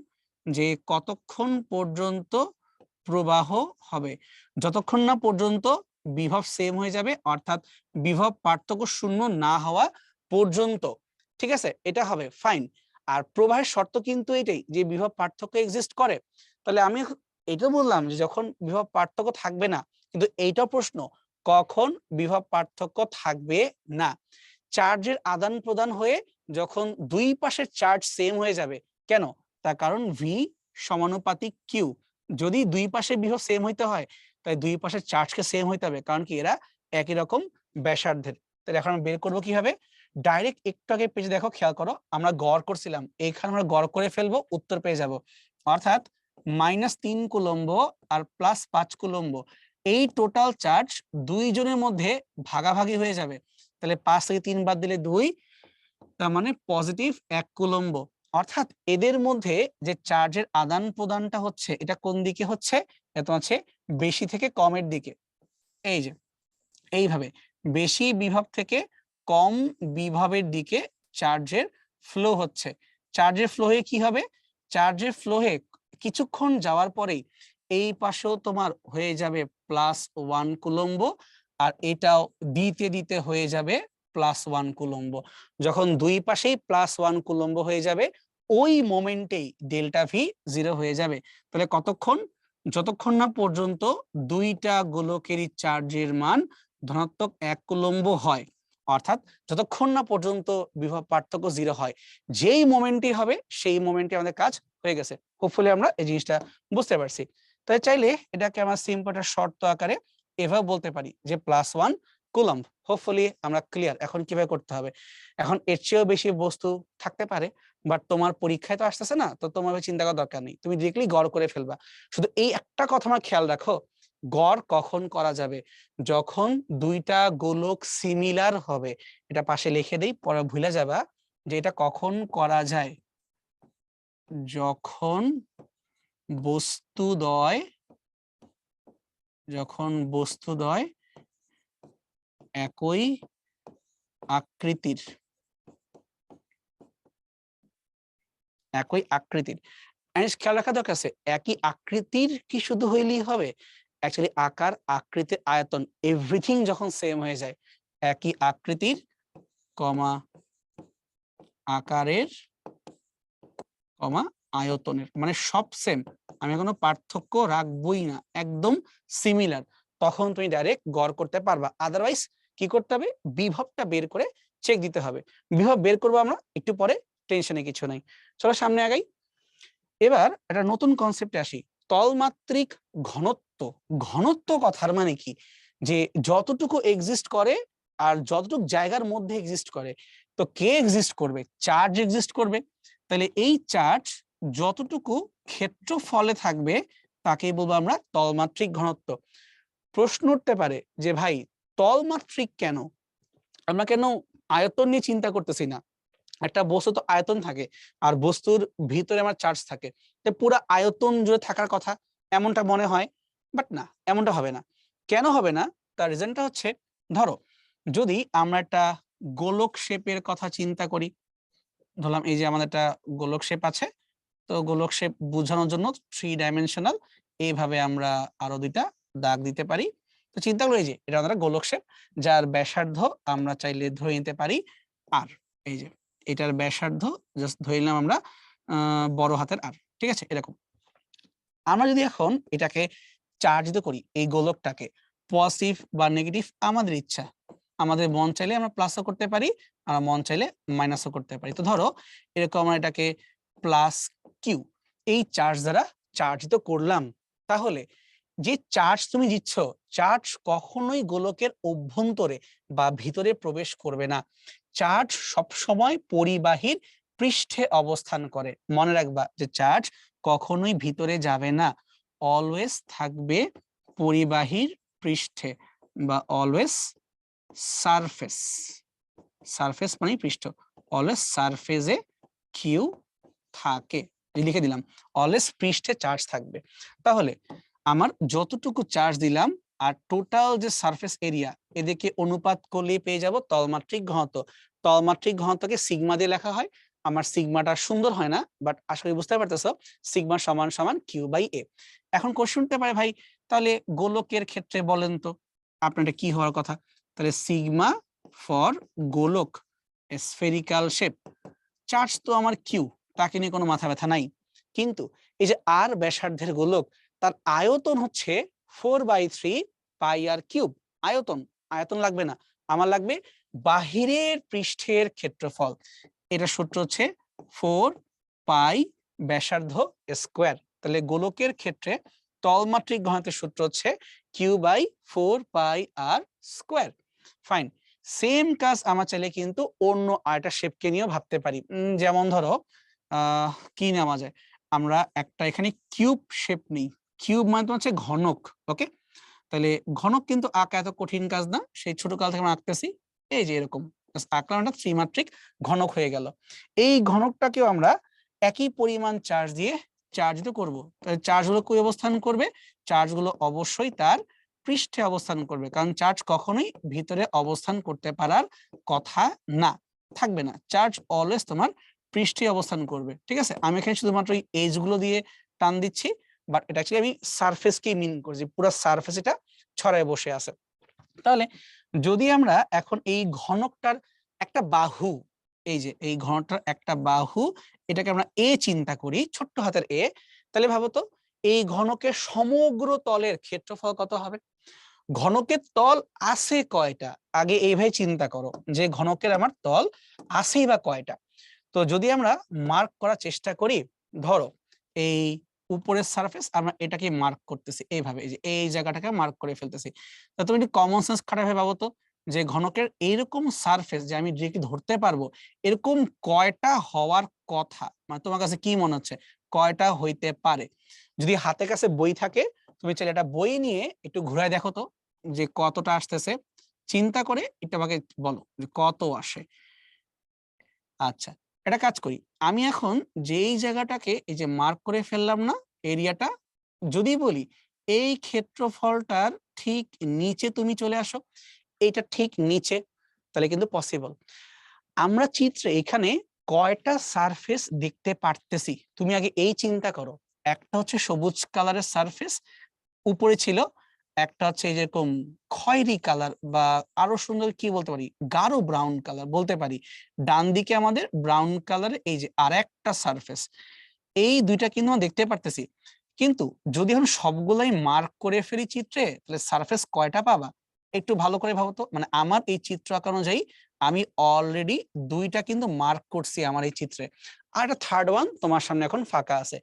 যে কতক্ষণ পর্যন্ত প্রবাহ হবে, যতক্ষণ না পর্যন্ত বিভব সেম হয়ে যাবে, অর্থাৎ বিভব পার্থক্য শূন্য না হওয়া পর্যন্ত। ঠিক আছে, এটা হবে ফাইন। আর প্রবাহের শর্ত কিন্তু এটাই যে বিভব পার্থক্য এক্সিস্ট করে। তাহলে আমি এটা বললাম যে যখন বিভব পার্থক্য থাকবে না, কিন্তু এইটাও প্রশ্ন কখন বিভব পার্থক্য থাকবে না। চার্জের আদান প্রদান হয়ে যখন দুই পাশের চার্জ সেম হয়ে যাবে, কেন, তার কারণ ভি সমানুপাতিক কিউ। যদি দুই পাশে বিভব সেম হইতে হয় তাই দুই পাশের চার্জকে সেম হইতে হবে, কারণ কি এরা একই রকম ব্যাসার্ধের। তাহলে এখন আমরা বের করবো কিভাবে, ডাইরেক্ট একটু আগে পেজে দেখো, খেয়াল করো, আমরা গড় করছিলাম, এইখানে আমরা গড় করে ফেলবো, উত্তর পেয়ে যাব। অর্থাৎ -3 কুলম্ব আর +5 কুলম্ব, এই টোটাল চার্জ দুইজনের মধ্যে ভাগাভাগি হয়ে যাবে। তাহলে 5 থেকে 3 বাদ দিলে 2, তার মানে +1 কুলম্ব। অর্থাৎ এদের মধ্যে যে চার্জের আদান প্রদানটা হচ্ছে এটা কোন দিকে হচ্ছে, এটা হচ্ছে বেশি থেকে কমের দিকে। এই যে এইভাবে বেশি বিভব থেকে কম বিভবের দিকে চার্জের ফ্লো হচ্ছে। চার্জের ফ্লো হয়ে কি হবে, চার্জের ফ্লো হয়ে কিছুক্ষণ যাওয়ার পরেই এই পাশেও তোমার হয়ে যাবে +1 কুলম্ব, আর এটাও দিতে দিতে হয়ে যাবে +1 কুলম্ব। যখন দুই পাশেই +1 কুলম্ব হয়ে যাবে ওই মোমেন্টেই ডেল্টা ভি 0 হয়ে যাবে। তাহলে কতক্ষণ, যতক্ষণ না পর্যন্ত দুইটা গোলকেরই চার্জের মান ধনাত্মক 1 কুলম্ব হয়, অর্থাৎ যতক্ষণ না পর্যন্ত বিভব পার্থক্য 0 হয়, যেই মোমেন্টই হবে সেই মোমেন্টে আমাদের কাজ হয়ে গেছে। হোপফুলি আমরা এই জিনিসটা বুঝতে পারছি। তাই চাইলে এটাকে আমরা সিম্পল একটা শর্ত আকারে এভাবে বলতে পারি যে +1 কুলম্ব। হোপফুলি আমরা ক্লিয়ার এখন কিভাবে করতে হবে। এখন এর চেয়েও বেশি বস্তু থাকতে পারে, বাট তোমার পরীক্ষায় তো আসতেছে না, তো তোমার চিন্তা করার দরকার নেই, তুমি ডিরেক্টলি গড় করে ফেলবা। শুধু এই একটা কথা আমার খেয়াল রাখো, গড় কখন করা যাবে, যখন দুইটা গোলক সিমিলার হবে। এটা পাশে লিখে দেই, পরে ভুলে যাবা যে এটা কখন করা যায়, যখন বস্তুদ্বয় একই আকৃতির খেয়াল রাখা দরকার আছে, একই আকৃতির কি শুধু হইলেই হবে, অ্যাকচুয়ালি আকার, আকৃতির, আয়তন, এভরিথিং যখন সেম হয়ে যায়, একই আকৃতির কমা আকারের কমা আয়তনের, মানে সব সেম, আমি কোনো পার্থক্য রাখবই না, একদম সিমিলার, তখন তুমি ডাইরেক্ট গড় করতে পারবা। আদারওয়াইজ কি করতে হবে, বিভবটা বের করে চেক দিতে হবে। বিভব বের করবো আমরা একটু পরে, টেনশনে কিছু নাই। চলো সামনে আগাই। এবার একটা নতুন কনসেপ্টে আসি, তলমাত্রিক ঘনত্ব। ঘনত্ব কথার মানে কি, যে যতটুকু এক্সিস্ট করে আর যতটুকু জায়গার মধ্যে এক্সিস্ট করে, তো কে এক্সিস্ট করবে, চার্জ এক্সিস্ট করবে। তাহলে এই চার্জ যতটুকু ক্ষেত্রফলে থাকবে তাকেই বলবো আমরা তলমাত্রিক ঘনত্ব। প্রশ্ন উঠতে পারে যে ভাই তলমাত্রিক কেন, আমরা কেন আয়তন নিয়ে চিন্তা করতেছি না, একটা বস্তু তো আয়তন থাকে আর বস্তুর ভিতরে আমার চার্জ থাকে, তো পুরো আয়তন জুড়ে থাকার কথা এমনটা মনে হয়, বাট না, এমনটা হবে না। কেন হবে না, তার রিজনটা হচ্ছে, ধরো যদি আমরা একটা গোলক শেপের কথা চিন্তা করি, ধরলাম এই যে আমাদের একটা গোলক শেপ আছে, তো গোলক শেপ বোঝানোর জন্য 3 ডাইমেনশনাল এইভাবে আমরা আরো দুইটা দাগ দিতে পারি। তো চিন্তা করি যে এটা আমাদের গোলক শেপ, যার ব্যাসার্ধ আমরা চাইলে ধরে নিতে পারি আর, এই যে এটার ব্যাসার্ধ জাস্ট ধরে নিলাম আমরা বড় হাতের আর, ঠিক আছে। এরকম আমরা যদি এখন এটাকে চার্জিত করি, এই গোলকটাকে পজিটিভ বা নেগেটিভ আমাদের ইচ্ছা, আমাদের মন চাইলে আমরা প্লাসও করতে পারি, আমরা মন চাইলে মাইনাসও করতে পারি। তো ধরো এরকম আমরা এটাকে +q এই চার্জ দ্বারা চার্জিত করলাম, তাহলে যে চার্জ তুমি দিচ্ছ, চার্জ কখনোই গোলকের অভ্যন্তরে বা ভিতরে প্রবেশ করবে না। চার্জ সবসময় পরিবাহীর পৃষ্ঠে অবস্থান করে। মনে রাখবা যে চার্জ কখনোই ভিতরে যাবে না, অলওয়েজ থাকবে পরিবাহীর পৃষ্ঠে বা অলওয়েজ সারফেস। সারফেস মানে পৃষ্ঠ, অলওয়েজ সারফেসে কিউ থাকে, লিখে দিলাম অলওয়েজ পৃষ্ঠে চার্জ থাকবে। তাহলে আমার যতটুকু চার্জ দিলাম আর টোটাল যে সারফেস এরিয়া, এদিকে অনুপাত করলে পেয়ে যাব তলমাত্রিক ঘনত্ব। তলমাত্রিক ঘনত্বকে সিগমা দিয়ে লেখা হয়। আমার সিগমাটা সুন্দর হয় না, বাট আশা করি বুঝতে পারতেছো সিগমা সমান সমান কিউ বাই এ। এখন কোশ্চেন হতে পারে ভাই তাহলে গোলকের ক্ষেত্রে বলেন তো আপনার এটা কি হওয়ার কথা? তাহলে সিগমা ফর গোলক স্ফেরিক্যাল শেপ, চার্জ তো আমার কিউ, তাকে নিয়ে কোনো মাথা ব্যথা নাই। কিন্তু এই যে আর ব্যাসার্ধের গোলক, তার আয়তন হচ্ছে 4/3 পাই আর কিউব। আয়তন, আয়তন লাগবে না, আমার লাগবে বাহিরের পৃষ্ঠের ক্ষেত্রফল। এটা সূত্র হচ্ছে 4 পাই ব্যাসার্ধ স্কোয়ার। তাহলে গোলকের ক্ষেত্রে তলমাত্রিক ঘনত্বের সূত্র হচ্ছে Q by 4 pi R square. Fine, same কাজ আমার চাইলে কিন্তু অন্য আরেকটা শেপকে নিয়েও ভাবতে পারি। যেমন ধরো কি নেওয়া যায়, আমরা একটা এখানে কিউব শেপ নেই। কিউব মানে তো হচ্ছে ঘনক। ওকে, তাহলে ঘনক কিন্তু আঁকা এত কঠিন কাজ না, সেই ছোট কাল থেকে আমরা আঁকতেছি। এই যে এরকম আঁকলাম, একটা ত্রিমাত্রিক ঘনক হয়ে গেল। এই ঘনকটাকেও আমরা একই পরিমাণ চার্জ দিয়ে চার্জিত করবো। তাহলে চার্জগুলো কই অবস্থান করবে? চার্জগুলো অবশ্যই তার পৃষ্ঠে অবস্থান করবে, কারণ চার্জ কখনোই ভিতরে অবস্থান করতে পারার কথা না, থাকবে না। চার্জ অলওয়েজ তোমার পৃষ্ঠে অবস্থান করবে। ঠিক আছে, আমি এখানে শুধুমাত্র এই এজ গুলো দিয়ে টান দিচ্ছি, বাট এটা অ্যাকচুয়ালি আমি সারফেসকেই মিন করছি, পুরো সারফেস এটা ছড়ায় বসে আছে। তাহলে যদি আমরা এখন এই ঘনকটার একটা বাহু, এই যে এই ঘনকটার একটা বাহু, এটাকে আমরা এ চিন্তা করি, ছোট্ট হাতের এ, তাহলে ভাবো তো এই ঘনকের সমগ্র তলের ক্ষেত্রফল কত হবে? ঘনকের তল আছে কয়টা, আগে এইভাবে চিন্তা করো যে ঘনকের আমার তল আছেই বা কয়টা। তো যদি আমরা মার্ক করার চেষ্টা করি, ধরো এই উপরের সারফেস আমরা এটাকে মার্ক করতেছি এইভাবে, এই যে এই জায়গাটাকে মার্ক করে ফেলতেছি। তা তুমি একটু কমন সেন্স খাটাবে ভাবো তো, যে ঘনকের এইরকম সারফেস যে আমি ডিরেক্টলি ধরতে পারবো, এরকম কয়টা হওয়ার কথা, মানে তোমার কাছে কি মনে হচ্ছে কয়টা হইতে পারে? যদি হাতে কাছে বই থাকে, তুমি চাইলে একটা বই নিয়ে একটু ঘুরায় দেখো তো যে কতটা আসতেছে, চিন্তা করে এটা আমাকে বলো যে কত আসে। আচ্ছা, এটা কাজ করি, আমি এখন যেই জায়গাটাকে এই যে মার্ক করে ফেললাম না এরিয়াটা, যদি বলি এই ক্ষেত্রফলটার ঠিক নিচে তুমি চলে আসো, এইটা ঠিক নিচে, তাহলে কিন্তু পসিবল। আমরা চিত্রে এখানে কয়টা সারফেস দেখতে পারতেছি তুমি আগে এই চিন্তা করো। একটা হচ্ছে সবুজ কালারের সারফেস উপরে ছিল, একটা হচ্ছে যেরকম খয়েরি কালার বা আরো সুন্দর কি বলতে পারি, গাঢ় ব্রাউন কালার বলতে পারি। ডান দিকে আমাদের ব্রাউন কালারের এই যে আর একটা সারফেস, এই দুইটা কিন্তু আমরা দেখতে পারতেছি। কিন্তু যদি আমি সবগুলাই মার্ক করে ফেলি চিত্রে, তাহলে সারফেস কয়টা পাবা? একটু ভালো করে ভাবো তো, মানে আমার এই চিত্র আঁকা অনুযায়ী আমি অলরেডি দুইটা কিন্তু মার্ক করছি আমার এই চিত্রে, আর একটা থার্ড ওয়ান তোমার সামনে এখন ফাঁকা আছে।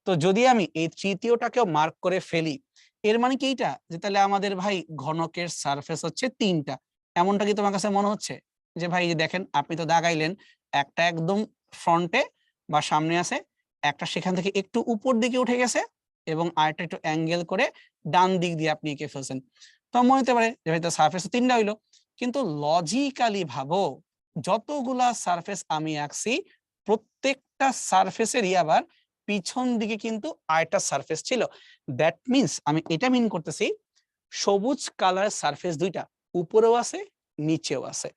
তো যদি আমি এই তৃতীয়টাকেও মার্ক করে ফেলি, এর মানে কি এইটা যে তাহলে আমাদের ভাই ঘনকের সারফেস হচ্ছে তিনটা, এমনটা কি তোমার কাছে মনে হচ্ছে? যে ভাই যে দেখেন আপনি তো দাগাইলেন, একটা একদম ফ্রন্টে বা সামনে আছে, একটা সেখান থেকে একটু উপর দিকে উঠে গেছে, এবং আরেকটা একটু অ্যাঙ্গেল করে ডান দিক দিয়ে আপনি এঁকে ফেলছেন। তো মনে হতে পারে যে হয়তো সারফেস তিনটা হইলো, কিন্তু লজিক্যালি ভাবো, যতগুলা সারফেস আমি আঁকছি প্রত্যেকটা সারফেসেরই আবার পিছন দিকে কিন্তু আরেকটা সারফেস ছিল। দ্যাট মিনস আমি এটা মিন করতেছি সবুজ কালার সারফেস দুইটা, উপরেও আছে নিচেও আছে।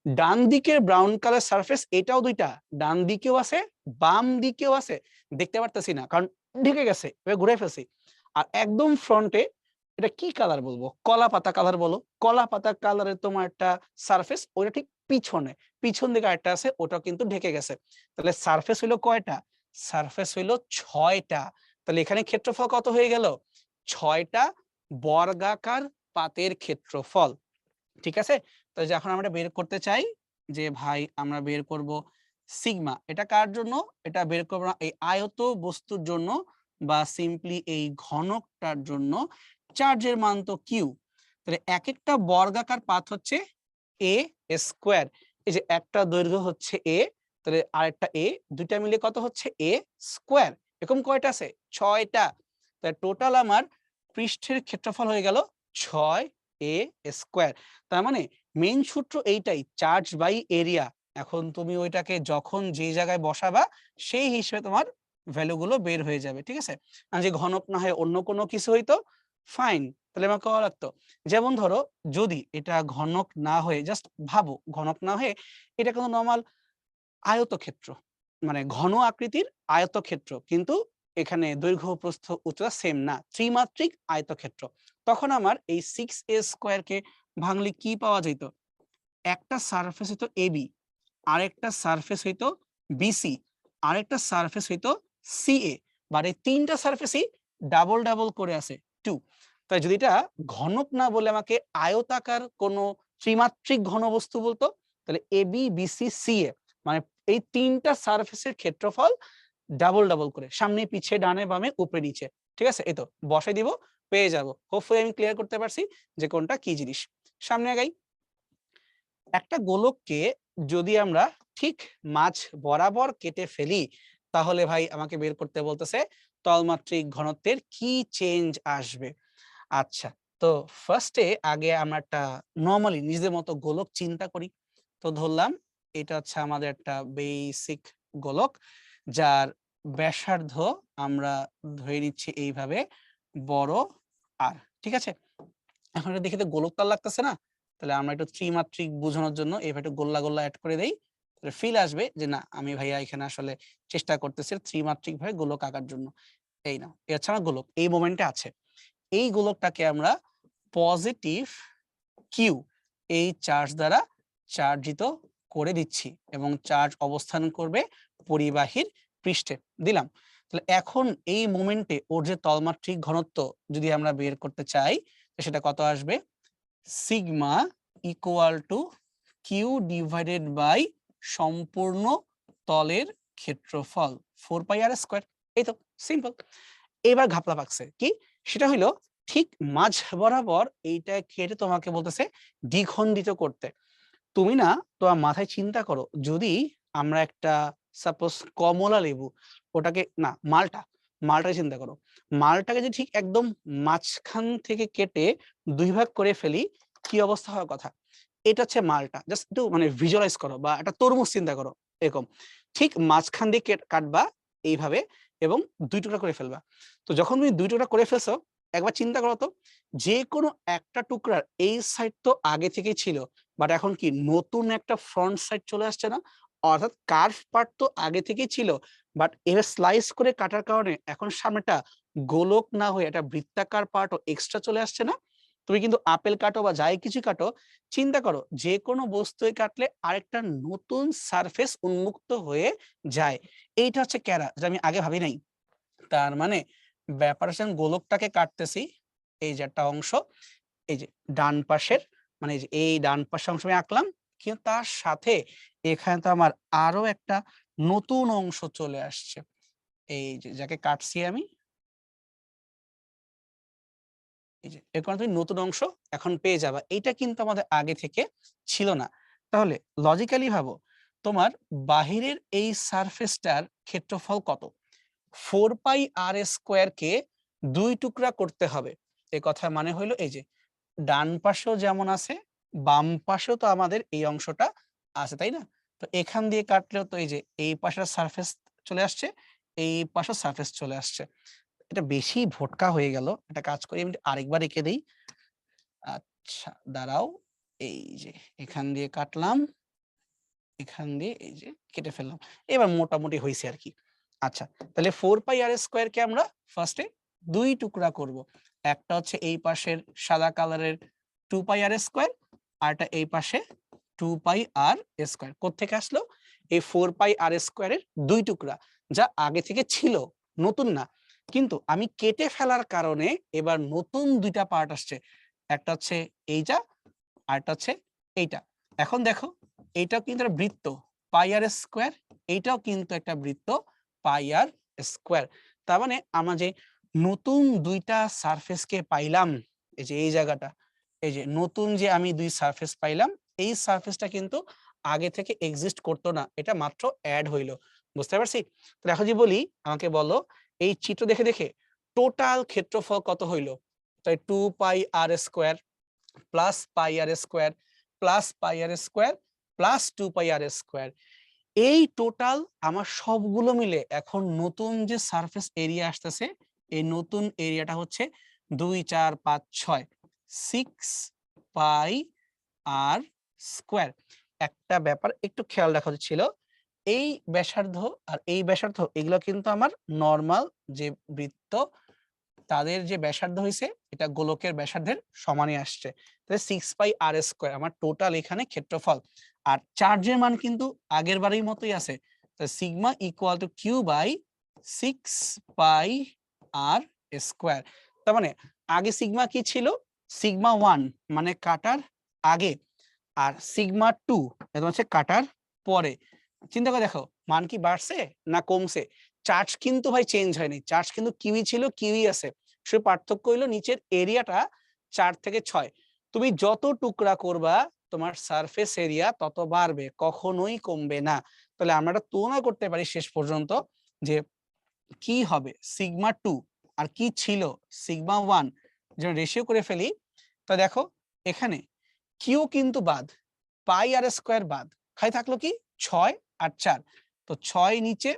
ডান দিকের ব্রাউন কালার সারফেস এটাও দুইটা, ডান দিকেও আছে বাম দিকেও আছে, দেখতে পারতেছি না কারণ ঢেকে গেছে, এবার ঘুরে ফেলছি। আর একদম ফ্রন্টে এটা কি কালার বলবো, কলা পাতা কালার বলো, কলা পাতা কালারের তোমার একটা সারফেস, ওটা ঠিক পিছনে, পিছন দিকে আরেকটা আছে, ওটাও কিন্তু ঢেকে গেছে। তাহলে সারফেস হইলো কয়টা? সারফেস হইলো 6টা। তাহলে এখানে ক্ষেত্রফল কত হয়ে গেল? 6টা বর্গাকার পাতের ক্ষেত্রফল। ঠিক আছে, তো যখন আমরা বের করতে চাই যে ভাই আমরা বের করব সিগমা, এটা কার জন্য? এটা বের করব না এই আয়ত বস্তুর জন্য বা সিম্পলি এই ঘনকটার জন্য, চার্জের মান তো কিউ, তাহলে এক একটা বর্গাকার পাথ হচ্ছে এ স্কোয়ার। এই যে একটা দৈর্ঘ্য হচ্ছে এ, তাহলে আরেকটা এ, দুইটা মিলে কত হচ্ছে এ স্কোয়ার। এরকম কয়টা আছে? 6টা। তাহলে টোটাল আমার পৃষ্ঠের ক্ষেত্রফল হয়ে গেল 6 এ স্কোয়ার। তার মানে মেইন সূত্র এইটাই, চার্জ বাই এরিয়া। এখন তুমি ওইটাকে যখন যে জায়গায় বসাবা সেই হিসেবে তোমার ভ্যালুগুলো বের হয়ে যাবে, ঠিক আছে? আর যে ঘনক না হয় অন্য কোনো কিছু হইতো, ফাইন, তাহলে আমার করা লাগতো। যেমন ধরো যদি এটা ঘনক না হয়ে, জাস্ট ভাবো ঘনক না হয়ে এটা কোনো নরমাল আয়তক্ষেত্র, মানে ঘন আকৃতির আয়তক্ষেত্র, কিন্তু এখানে দৈর্ঘ্য প্রস্থ উচ্চতা সেম না, ত্রিমাত্রিক আয়তক্ষেত্র, তখন আমার এই 6a স্কয়ার কে ভাঙলে কি পাওয়া যেত? একটা সারফেস হইতো এবি, আরেকটা সারফেস হইতো বিসি, আরেকটা সারফেস হইতো সিএ, মানে তিনটা সারফেসই ডাবল ডাবল করে আছে 2। তাই যদি এটা ঘনক না বলে আমাকে আয়তাকার কোনো ত্রিমাত্রিক ঘনবস্তু বলতো, তাহলে এবি বিসি সিএ মানে এই তিনটা সারফেসের ক্ষেত্রফল ডাবল ডাবল করে, সামনে পিছে ডানে বামে উপরে নিচে, ঠিক আছে? এই তো বসাই দিব, পেয়ে যাব। হোপফুলি আমি ক্লিয়ার করতে পারছি যে কোনটা কি জিনিস। সামনে আগাই। একটা গোলককে যদি আমরা ঠিক মাঝ বরাবর কেটে ফেলি, তাহলে ভাই আমাকে বের করতে বলতেছে তলমাত্রিক ঘনত্বের কি চেঞ্জ আসবে। আচ্ছা, তো ফার্স্টে আগে আমরা একটা নরমালি নিজেদের মতো গোলক চিন্তা করি। তো ধরলাম এটা হচ্ছে আমাদের একটা বেসিক গোলক, যার ব্যাসার্ধ আমরা ধরে নিচ্ছি এইভাবে বড় আর, ঠিক আছে? এখন এটা দেখে তো গোলক তার লাগতেছে না, তাহলে আমরা একটু ত্রিমাত্রিক বোঝানোর জন্য এইভাবে একটু গোল্লা গোল্লা অ্যাড করে দেই, তাহলে ফিল আসবে যে না আমি ভাইয়া এখানে আসলে চেষ্টা করতেছি ত্রিমাত্রিক ভাবে গোলক আঁকার জন্য। এই নাও, এ হচ্ছে আমার গোলক, এই মোমেন্টে আছে। এই গোলকটাকে আমরা পজিটিভ কিউ এই চার্জ দ্বারা চার্জিত করে দিচ্ছি এবং চার্জ অবস্থান করবে পরিবাহীর পৃষ্ঠে, দিলাম। তাহলে এখন এই মোমেন্টে ওর যে তলমাত্রিক ঘনত্ব যদি আমরা বের করতে চাই, সেটা কত আসবে? Sigma equal to Q divided by সম্পূর্ণ তলের ক্ষেত্রফল 4πr²। এই তো সিম্পল। এবার ঘাপলা পাকছে কি, সেটা হইলো ঠিক মাঝ বরাবর এইটা কেটে তোমাকে বলতেছে দ্বিখণ্ডিত করতে। তুমি না তোমার মাথায় চিন্তা করো, যদি আমরা একটা সাপোজ কমলা লেবু, ওটাকে না মালটা চিন্তা করো, মালটাকে যে ঠিক একদম মাঝখান থেকে কেটে দুই ভাগ করে ফেলি, কি অবস্থা হওয়ার কথা? এটা হচ্ছে মালটা, জাস্ট একটু মানে ভিজুয়ালাইজ করো, বা একটা তরমুজ চিন্তা করো এরকম, ঠিক মাঝখান দিয়ে কাটবা এইভাবে এবং দুই টুকরা করে ফেলবা। তো যখন তুমি দুই টুকরা করে ফেলছো, একবার চিন্তা করো তো, যে কোনো একটা টুকরার এই সাইড তো আগে থেকেই ছিল, বাট এখন কি নতুন একটা ফ্রন্ট সাইড চলে আসছে না? অর্থাৎ কার্ভ পার্ট তো আগে থেকেই ছিল, বাট এবার স্লাইস করে কাটার কারণে এখন সামনেটা গোলক না হয়ে একটা বৃত্তাকার পার্টও এক্সট্রা চলে আসছে না? তুমি কিন্তু আপেল কাটো বা যাই কিছু কাটো, চিন্তা করো যে কোনো বস্তুই কাটলে আরেকটা নতুন সারফেস উন্মুক্ত হয়ে যায়। এইটা হচ্ছে ক্যারা, যেটা আমি আগে ভাবি নাই। তার মানে ব্যাপার হচ্ছে গোলকটাকে কাটতেছি, এই যে একটা অংশ, এই যে ডান পাশের, মানে এই ডান পাশের অংশ আমি আঁকলাম, কিন্তু তার সাথে এখানে তো আমার আরো একটা নতুন অংশ চলে আসছে, এই যে যাকে কাটছি আমি, এই যে এর কারণে তুমি নতুন অংশ এখন পেয়ে যাবা। এইটা কিন্তু আমাদের আগে থেকে ছিল না। তাহলে লজিক্যালি ভাবো, তোমার বাহিরের এই সারফেসটার ক্ষেত্রফল কত? 4πr² কে দুই টুকরা করতে হবে। এ কথার মানে হইলো এই যে ডান পাশেও যেমন আছে, বাম পাশেও তো আমাদের এই অংশটা আছে, তাই না? তো এখান দিয়ে কাটলেও তো এই যে এই পাশের সারফেস চলে আসছে, এই পাশের সারফেস চলে আসছে। এটা বেশি ভোটকা হয়ে গেল, একটা কাজ করি আমি আরেকবার এঁকে দেই। আচ্ছা দাঁড়াও, এই যে এখান দিয়ে কাটলাম, এখান দিয়ে এই যে কেটে ফেললাম, এবার মোটামুটি হয়েছে আর কি। আচ্ছা, তাহলে 4πr² কে আমরা ফার্স্টে দুই টুকরা করব। একটা হচ্ছে এই পাশের সাদা কালারের 2πr², আরটা এই পাশে 2πr²। কোত্থেকে আসলো? এই 4πr² এর দুই টুকরা, যা আগে থেকে ছিল, নতুন না, কিন্তু আমি কেটে ফেলার কারণে এবার নতুন দুইটা পার্ট আসছে, একটা হচ্ছে এইটা, আরটা হচ্ছে এইটা। এখন দেখো এইটাও কিন্তু একটা বৃত্ত, πr², এইটাও কিন্তু একটা বৃত্ত, πr²। তার মানে আমার যে নতুন দুইটা সারফেসকে পাইলাম, এই যে এই জায়গাটা, এই যে নতুন যে আমি দুই সারফেস পাইলাম, এই সারফেসটা কিন্তু আগে থেকে এক্সিস্ট করতো না, এটা মাত্র অ্যাড হইলো। বুঝতে পারছি? তাহলে এখন যদি বলি, আমাকে বলো এই চিত্র দেখে দেখে টোটাল ক্ষেত্রফল কত হইলো? তাই 2 পাই আর স্কয়ার প্লাস পাই আর স্কয়ার প্লাস পাই আর স্কয়ার প্লাস 2 পাই আর স্কয়ার, এই টোটাল আমার সবগুলো মিলে এখন নতুন যে সারফেস এরিয়া আসতেছে, এই নতুন এরিয়াটা হচ্ছে 2 4 5 6 6 পাই আর স্কয়ার। একটা ব্যাপার একটু খেয়াল রাখা ছিল, এই ব্যাসার্ধ আর এই ব্যাসার্ধ এগুলো কিন্তু আমার নরমাল যে বৃত্ত তাদের যে ব্যাসার্ধ হইছে এটা গোলকের ব্যাসার্ধের সমানই আসছে। তাহলে 6 পাই আর স্কয়ার আমার টোটাল এখানে ক্ষেত্রফল। আর চার্জের মান কিন্তু আগের বারের মতোই আছে। তাহলে sigma equal to Q by 6 pi R square. তার মানে আগে সিগমা কি ছিল? সিগমা 1 মানে কাটার আগে, আর সিগমা 2 এটা হচ্ছে কাটার পরে। চিন্তা করে দেখো মান কি বাড়ছে না কমছে? চার্জ কিন্তু ভাই চেঞ্জ হয়নি, চার্জ কিন্তু কিউই ছিল, কিউই আছে। শুধু পার্থক্য হইলো নিচের এরিয়াটা 4 থেকে 6। তুমি যত টুকরা করবা তোমার সারফেস এরিয়া তত বাড়বে, কখনোই কমবে না। তাহলে আমরা এটা তুলনা করতে পারি শেষ পর্যন্ত যে কি হবে সিগমা 2 আর কি ছিল সিগমা 1, যেন রেশিও করে ফেলি। তো দেখো এখানে কিউ কিন্তু বাদ, পাই আর স্কয়ার বাদ, খাই থাকলো কি 6 আর 4। তো 6 নিচে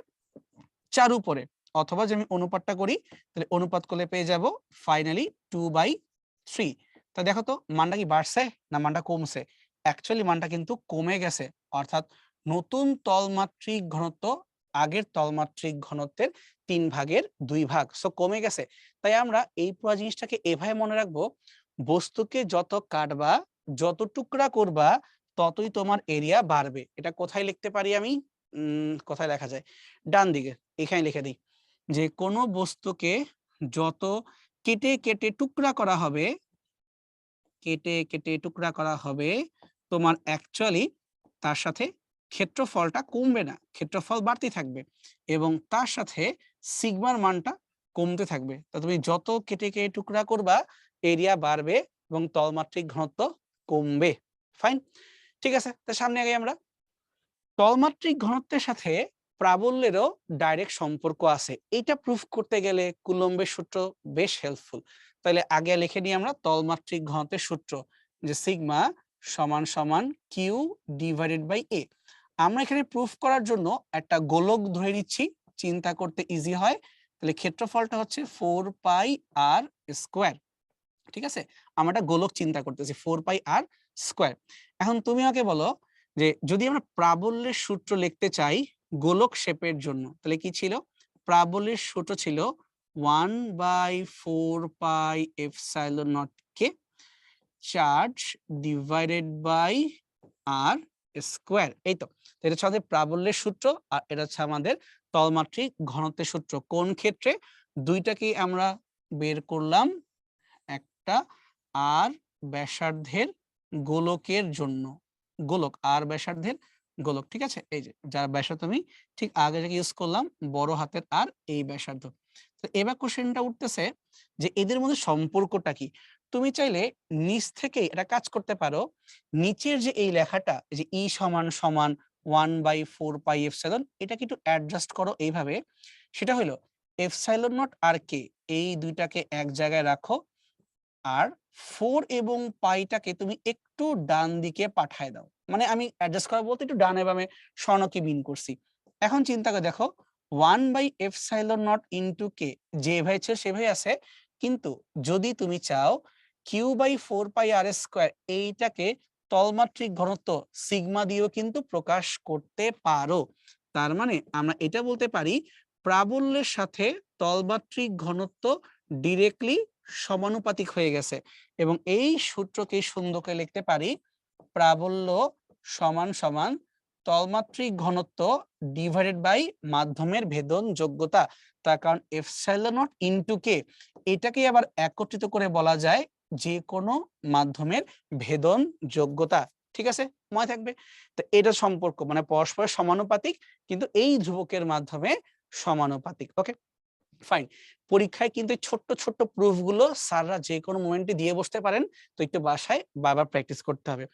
4 উপরে, অথবা যে আমি অনুপাতটা করি তাহলে অনুপাত করলে পেয়ে যাব ফাইনালি 2/3। তা দেখো তো মানটা কি বাড়ছে না মানটা কমছে? অ্যাকচুয়ালি মানটা কিন্তু কমে গেছে, অর্থাৎ নতুন তলমাত্রিক ঘনত্ব আগের তলমাত্রিক ঘনত্বের 3 ভাগের 2 ভাগ, সো কমে গেছে। তাই আমরা এই পুরো জিনিসটাকে এভাবে মনে রাখবো, বস্তুকে যত কাটবা যত টুকরা করবা ততই তোমার এরিয়া বাড়বে। এটা কোথায় লিখতে পারি আমি? কোথায় লেখা যায়? ডান দিকে এখানে লিখে দিই যে কোনো বস্তুকে যত কেটে কেটে টুকরা করা হবে, কেটে কেটে টুকরা করা হবে, তোমার অ্যাকচুয়ালি তার সাথে ক্ষেত্রফলটা কমবে না, ক্ষেত্রফল বাড়তে থাকবে এবং তার সাথে সিগমার মানটা কমতে থাকবে। তো তুমি যত কেটে কেটে টুকরা করবা এরিয়া বাড়বে এবং তলমাত্রিক ঘনত্ব কমবে। ফাইন, ঠিক আছে। তো সামনে আগে আমরা তলমাত্রিক ঘনত্বের সাথে প্রাবল্যেরও ডাইরেক্ট সম্পর্ক আছে, এটা প্রুফ করতে গেলে কুলম্বের সূত্র বেশ হেল্পফুল। তাহলে আগে লিখে নিই আমরা তলমাত্রিক ঘনত্বের সূত্র, যে সিগমা সমান সমান কিউ ডিভাইডেড বাই এ। আমরা এখানে প্রুফ করার জন্য একটা গোলক ধরে নিচ্ছি, চিন্তা করতে ইজি হয়। তাহলে ক্ষেত্রফলটা হচ্ছে 4 পাই আর স্কয়ার। ঠিক আছে, আমরা একটা গোলক চিন্তা করতেছি 4 পাই আর স্কয়ার। এখন তুমি আমাকে বলো যে যদি আমরা প্রাবল্যের সূত্র লিখতে চাই গোলক শেপের জন্য, তাহলে কি ছিল? প্রাবল্যের সূত্র ছিল 1/4 পাই এপসাইলন নট কে charge divided by R square. এই তো, এটা হচ্ছে আমাদের প্রাবল্যের সূত্র আর এটা হচ্ছে আমাদের তলমাত্রিক ঘনত্বের সূত্র। কোন ক্ষেত্রে? দুইটাকে আমরা বের করলাম, একটা আর ব্যাসার্ধের গোলকের জন্য, গোলক আর ব্যাসার্ধের গোলক। ঠিক আছে, এই যে যার ব্যাসার্ধ আমি ঠিক আগে থেকে ইউজ করলাম বড় হাতের আর এই ব্যাসার্ধ। তো এবার কোশ্চেনটা উঠতেছে যে এদের মধ্যে সম্পর্কটা কি? তুমি চাইলে নিচ থেকে এটা কাজ করতে পারো, নিচের যে এই লেখাটা যে ই সমান সমান 1/4 পাই এপসাইলন, এটাকে একটু অ্যাডজাস্ট করো এইভাবে। সেটা হলো এপসাইলন নট আর কে, এই দুইটাকে এক জায়গায় রাখো আর 4 এবং পাইটাকে তুমি একটু ডান দিকে পাঠায় দাও। মানে আমি অ্যাডজাস্ট করা বলতে একটু ডানে বামে স্বর্ণকে করছি। এখন চিন্তা করে দেখো 1/epsilon naught ইনটু কে যেভাবে ছিল সেভাবে আছে, কিন্তু যদি তুমি চাও q/4 পাই আর স্কয়ার এইটাকে তলমাত্রিক ঘনত্ব সিগমা দিয়েও কিন্তু প্রকাশ করতে পারো। তার মানে আমরা এটা বলতে পারি প্রাবল্যের সাথে তলমাত্রিক ঘনত্ব ডিরেক্টলি সমানুপাতিক হয়ে গেছে এবং এই সূত্রকে সুন্দর করে লিখতে পারি প্রাবল্য সমান সমান তলমাত্রিক ঘনত্ব ডিভাইডেড বাই মাধ্যমের ভেদন যোগ্যতা। তার কারণ এপসাইলন নট ইনটু কে, এটাকে আবার একত্রিত করে বলা যায় যে কোনো মাধ্যমের ভেদন যোগ্যতা। ঠিক আছে, মনে থাকবে। তো এটা সম্পর্ক মানে পরস্পর সমানুপাতিক কিন্তু এই ধ্রুবকের মাধ্যমে সমানুপাতিক। ওকে, ফাইন। পরীক্ষায় কিন্তু ছোট্ট ছোট্ট প্রুফ গুলো স্যাররা যে কোনো মোমেন্টে দিয়ে বসতে পারেন, তো একটু বাসায় বারবার প্র্যাকটিস করতে হবে।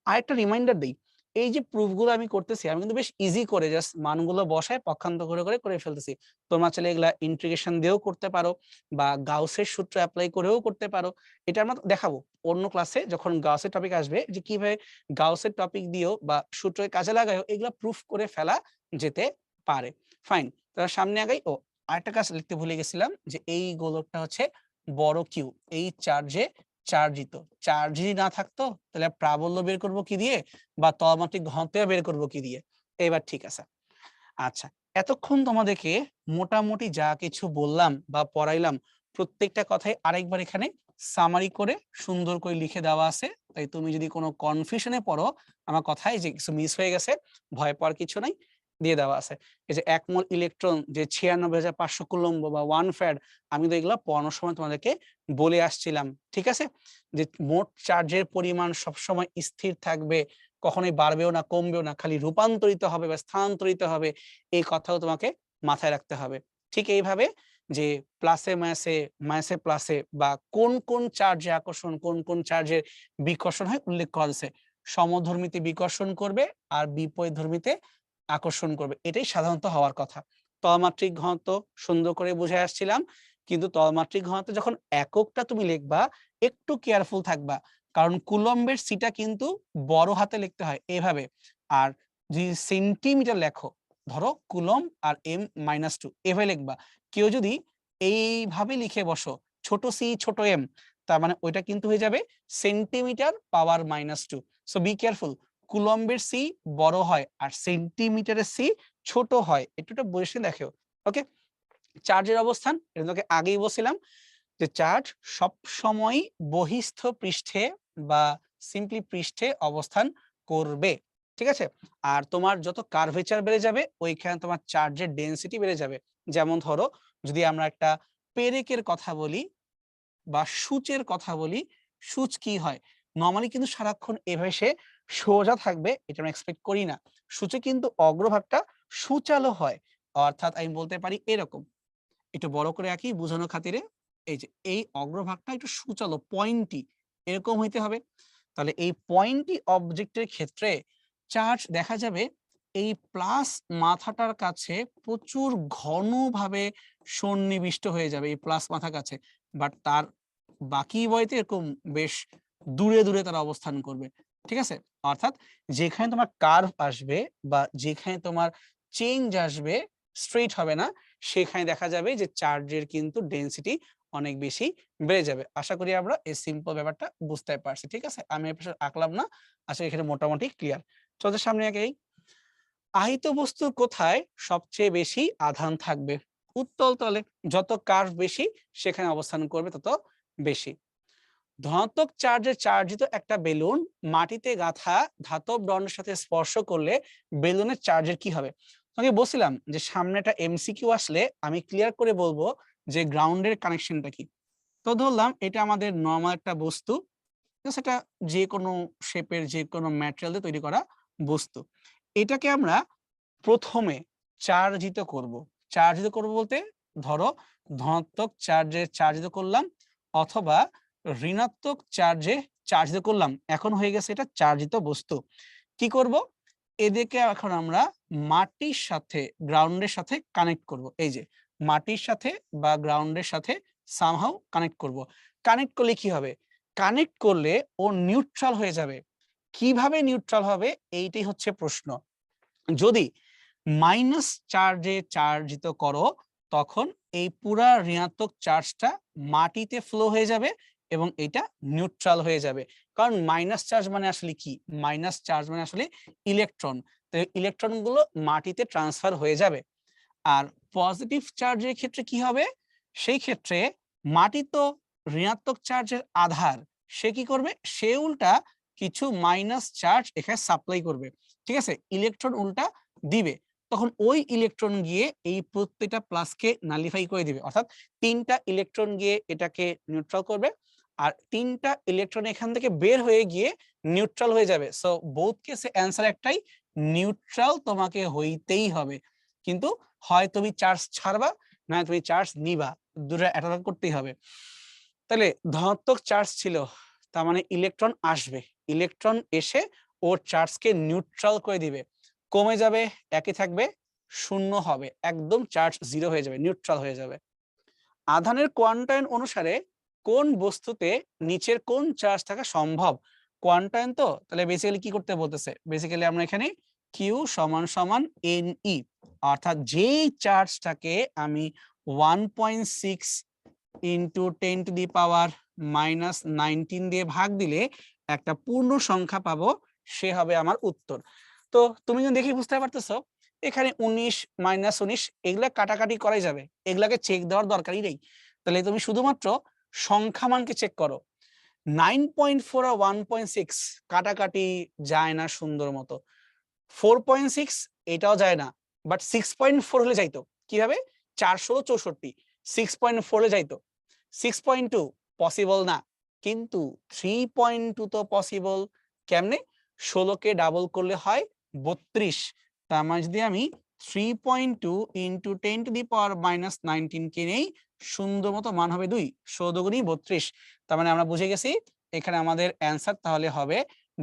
আরেকটা রিমাইন্ডার দেই, এই যে প্রুফ গুলো আমি করতেছি আমি কিন্তু বেশ ইজি করে জাস্ট মানগুলো বসায় পক্ষান্তর করে ফেলতেছি। তোমরা চাইলে এগুলা ইন্টিগ্রেশন দিয়েও করতে পারো বা গাউসের সূত্র অ্যাপ্লাই করেও করতে পারো। এটা আমরা দেখাবো অন্য ক্লাসে যখন গাউসের টপিক আসবে, যে কিভাবে গাউসের টপিক দিয়েও বা সূত্রের কাজে লাগায়ও এগুলা প্রুফ করে ফেলা যেতে পারে। ফাইন, তাহলে সামনে আগাই। আরেকটা কাজ লিখতে ভুলে গেছিলাম, যে এই গোলকটা হচ্ছে বড় কিউ, এই চার্জে চার্জিত। চার্জ যদি না থাকতো তাহলে প্রাবল্য বের করব কি দিয়ে, বা তলমাত্রিক ঘনত্ব বের করব কি দিয়ে? এবার ঠিক আছে। আচ্ছা, এতক্ষণ তোমাদেরকে মোটামুটি যা কিছু বললাম বা পড়াইলাম প্রত্যেকটা কথাই আরেকবার এখানে সামারি করে সুন্দর করে লিখে দেওয়া আছে। তাই তুমি যদি কোনো কনফিউশনে পড়ো আমার কথায় যে কিছু মিস হয়ে গেছে, ভয় পাওয়ার কিছু নাই, দিয়ে দেওয়া আছে। এই যে 1 মোল ইলেকট্রন যে 96,500 কুলম্ব বা 1 ফ্যারাড, আমি তো এগুলো পড়ানোর সময় তোমাদেরকে বলে আসছিলাম। ঠিক আছে? যে মোট চার্জের পরিমাণ সবসময় স্থির থাকবে, কখনোই বাড়বেও না কমবেও না, খালি রূপান্তরিত হবে বা স্থানান্তরিত হবে, এই কথাও তোমাকে মাথায় রাখতে হবে। ঠিক এইভাবে যে প্লাসে মাইনাসে, মাইনাসে প্লাসে বা কোন কোন চার্জে আকর্ষণ, কোন কোন চার্জের বিকর্ষণ হয় উল্লেখ করা আছে। সমধর্মীতে বিকর্ষণ করবে আর বিপরীতধর্মীতে আকর্ষণ করবে, এটাই সাধারণত হওয়ার কথা। তলমাত্রিক ঘনত্ব সুন্দর করে বুঝে আসছিলাম, কিন্তু তলমাত্রিক ঘনত্ব যখন এককটা তুমি লিখবা একটু কেয়ারফুল থাকবা, কারণ কুলম্বের সিটা কিন্তু বড় হাতে লিখতে হয় এভাবে। আর যদি সেন্টিমিটার লেখো, ধরো কুলম আর m-2 এভাবে লিখবা। কেউ যদি এইভাবে লিখে বসো ছোট সি ছোট এম, তার মানে ওইটা কিন্তু হয়ে যাবে centimetre power -2। So be careful, কুলম্বের সি বড় হয় আর সেন্টিমিটারের সি ছোট হয়, একটুটা বসে দেখো। ওকে, চার্জের অবস্থান এটা তোকে আগেই বলছিলাম, যে চার্জ সব সময় বহিস্থ পৃষ্ঠে বা সিম্পলি পৃষ্ঠে অবস্থান করবে। ঠিক আছে? আর তোমার যত কার্ভেচার বেড়ে যাবে ওইখানে তোমার চার্জের ডেনসিটি বেড়ে যাবে। যেমন ধরো যদি আমরা একটা পেরেকের কথা বলি বা সূচের কথা বলি, সূচ কি হয়? নরমালি কিন্তু সারাক্ষণ এভাবে সে সোজা থাকবে এটা আমরা এক্সপেক্ট করি না। সূচে কিন্তু অগ্রভাগটা সূচালো হয়। অর্থাৎ আমি বলতে পারি এরকম। একটু বড় করে আঁকি বোঝানোর খাতিরে। এই যে এই অগ্রভাগটা একটু সূচালো পয়েন্টি এরকম হইতে হবে। তাহলে এই পয়েন্টি অবজেক্টের ক্ষেত্রে চার্জ দেখা যাবে এই প্লাস মাথাটার কাছে প্রচুর ঘনভাবে সন্নিবিষ্ট হয়ে যাবে এই প্লাস মাথার কাছে। বাট তার বাকি বইতে এরকম বেশ দূরে দূরে তারা অবস্থান করবে। ঠিক আছে? অর্থাৎ যেখানে তোমার কার্ভ আসবে বা যেখানে তোমার চেঞ্জ আসবে, স্ট্রেইট হবে না, সেখানে দেখা যাবে যে চার্জের কিন্তু ডেনসিটি অনেক বেশি বেড়ে যাবে। আশা করি আমরা এই সিম্পল ব্যাপারটা বুঝতে পারছি। ঠিক আছে? আমি এর পাশে আঁকলাম না। আশা করি এখানে মোটামুটি ক্লিয়ার। চলো সামনে আগাই। আহিত বস্তুর কোথায় সবচেয়ে বেশি আধান থাকবে? উত্তল তলে। যত কার্ভ বেশি সেখানে অবস্থান করবে তত বেশি। ধনাত্মক চার্জে চার্জিত একটা বেলুন মাটিতে গাঁথা ধাতব দণ্ডের সাথে স্পর্শ করলে বেলুনের চার্জের কি হবে? তোমাকে বলছিলাম যে সামনে একটা এমসিকিউ আসলে আমি ক্লিয়ার করে বলবো যে গ্রাউন্ডের কানেকশনটা কি। তো ধরলাম এটা আমাদের নরমাল একটা বস্তু, সেটা যে কোনো শেপের যে কোনো ম্যাটেরিয়াল দিয়ে তৈরি করা বস্তু। এটাকে আমরা প্রথমে চার্জিত করব। চার্জিত করব বলতে ধরো ধনাত্মক চার্জে চার্জিত করলাম অথবা ঋণাত্মক চার্জে চার্জিত করলাম। এখন হয়ে গেছে এটা চার্জিত বস্তু। কি করব? এদেরকে এখন আমরা মাটির সাথে গ্রাউন্ডের সাথে কানেক্ট করব। এই যে মাটির সাথে বা গ্রাউন্ডের সাথে সামহাউ কানেক্ট করব। কানেক্ট করলে কি হবে? কানেক্ট করলে ও নিউট্রাল হয়ে যাবে। কিভাবে নিউট্রাল হবে এইটাই হচ্ছে প্রশ্ন। যদি মাইনাস চার্জে চার্জিত করো তখন এই পুরা ঋণাত্মক চার্জটা মাটিতে ফ্লো হয়ে যাবে এবং এটা নিউট্রাল হয়ে যাবে। কারণ মাইনাস চার্জ মানে আসলে কি? মাইনাস চার্জ মানে আসলে ইলেকট্রন। তো ইলেকট্রন গুলো মাটিতে ট্রান্সফার হয়ে যাবে। আর পজিটিভ চার্জের ক্ষেত্রে কি হবে? সেই ক্ষেত্রে মাটি তো ঋণাত্মক চার্জের আধার, সে কি করবে? সে উল্টা কিছু মাইনাস চার্জ এখানে সাপ্লাই করবে। ঠিক আছে? ইলেকট্রন উল্টা দিবে। তখন ওই ইলেকট্রন গিয়ে এই প্রত্যেকটা প্লাসকে নালিফাই করে দিবে। অর্থাৎ ৩ টা ইলেকট্রন গিয়ে এটাকে নিউট্রাল করবে। আর ৩ টা ইলেকট্রন এখান থেকে বের হয়ে গিয়ে নিউট্রাল হয়ে যাবে। সো বোথ কেসে অ্যান্সার একটাই, নিউট্রাল তোমাকে হইতেই হবে। কিন্তু হয় তুমি চার্জ ছাড়বা না তুমি চার্জ নিবা, দুটো অ্যাটাক করতেই হবে। তাহলে ধনাত্মক চার্জ ছিল, তার মানে ইলেকট্রন আসবে, ইলেকট্রন এসে ওর চার্জকে নিউট্রাল করে দিবে, কমে যাবে, একই থাকবে, শূন্য হবে, একদম চার্জ জিরো হয়ে যাবে, নিউট্রাল হয়ে যাবে। আধানের কোয়ান্টাইন অনুসারে কোন বস্তুতে নিচের কোন চার্জ থাকা সম্ভব? কোয়ান্টাইন তো, তাহলে বেসিক্যালি কি করতে বলতেছে, বেসিক্যালি আমরা এখানে কিউ সমান সমান এন ই, অর্থাৎ যেই চার্জটাকে আমি 1.6 ইন্টু 10⁻⁻19 দিয়ে ভাগ দিলে একটা পূর্ণ সংখ্যা পাবো, সে হবে আমার উত্তর। তো তুমি যদি দেখে বুঝতে পারতেছো এখানে 19 -19 এগুলা কাটাকাটি করাই যাবে, এগুলাকে চেক দেওয়ার দরকারই নেই। তাহলে তুমি শুধুমাত্র সংখ্যা মানকে চেক করো। 9.4 আর 1.6 কাটাকাটি যায় না সুন্দর মতো, 4.6 এটাও যায় না, বাট 6.4 হলে যাইতো। কিভাবে? 464, 6.4 হলে যাইতো। 6.2 পসিবল না, কিন্তু 3.2 তো পসিবল। কেমনে? 16কে ডাবল করলে হয় 32, তার মানে যদি আমি 3.2 ইন্টু 10⁻⁻19 কে নেই, সুন্দর মতো মান হবে 2, 16 গুণী 32। তার মানে আমরা বুঝে গেছি এখানে আমাদের অ্যান্সার তাহলে হবে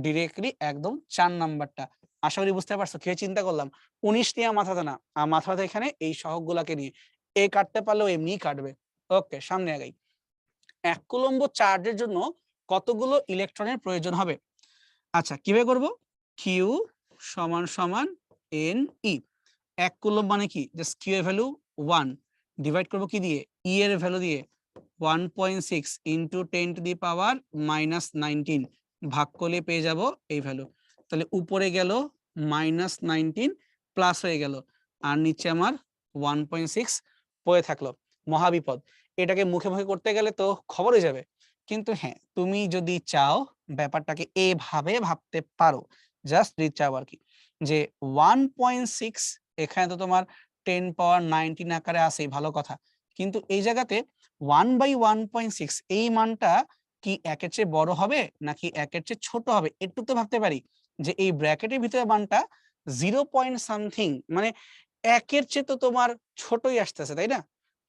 ডিরেক্টলি একদম 4 নাম্বারটা। আশা করি বুঝতে পারছো কি চিন্তা করলাম। 19 নিয়ে মাথাতে না, আর মাথাতে এখানে এই সহগগুলাকে নিয়ে, এ কাটতে পারলেও এমনিই কাটবে। ওকে, সামনে আগাই। 1 কুলম্ব চার্জের জন্য কতগুলো ইলেকট্রনের প্রয়োজন হবে? আচ্ছা, কিভাবে করব? কিউ সমান সমান এন ই। 1 কুলম্ব মানে কি? জাস্ট কিউ এর ভ্যালু 1, ডিভাইড করব কি দিয়ে? ই এর ভ্যালু দিয়ে, 1.6 ইন্টু 10⁻⁻19 ভাগ করলে পেয়ে যাব এই ভ্যালু। তাহলে উপরে গেল -19 প্লাস হয়ে গেল, আর নিচে আমার 1.6 পড়ে থাকলো। মহাবিপদ, এটাকে মুখে মুখে করতে গেলে তো খবর হয়ে যাবে। কিন্তু হ্যাঁ, তুমি যদি চাও ব্যাপারটাকে এভাবে ভাবতে পারো, জাস্ট যদি চাও আর কি, যে 1.6 এখানে তো তোমার 10⁻19 আকারে আসেই, ভালো কথা, কিন্তু এই জায়গাতে 1/1.6 এই মানটা কি 1 এর চেয়ে বড় হবে নাকি 1 এর চেয়ে ছোট হবে? একটু তো ভাবতে পারি যে এই ব্র্যাকেটের ভিতরে মানটা 0 পয়েন্ট সামথিং, মানে 1 এর চেয়ে তো তোমার ছোটই আসতেছে, তাই না?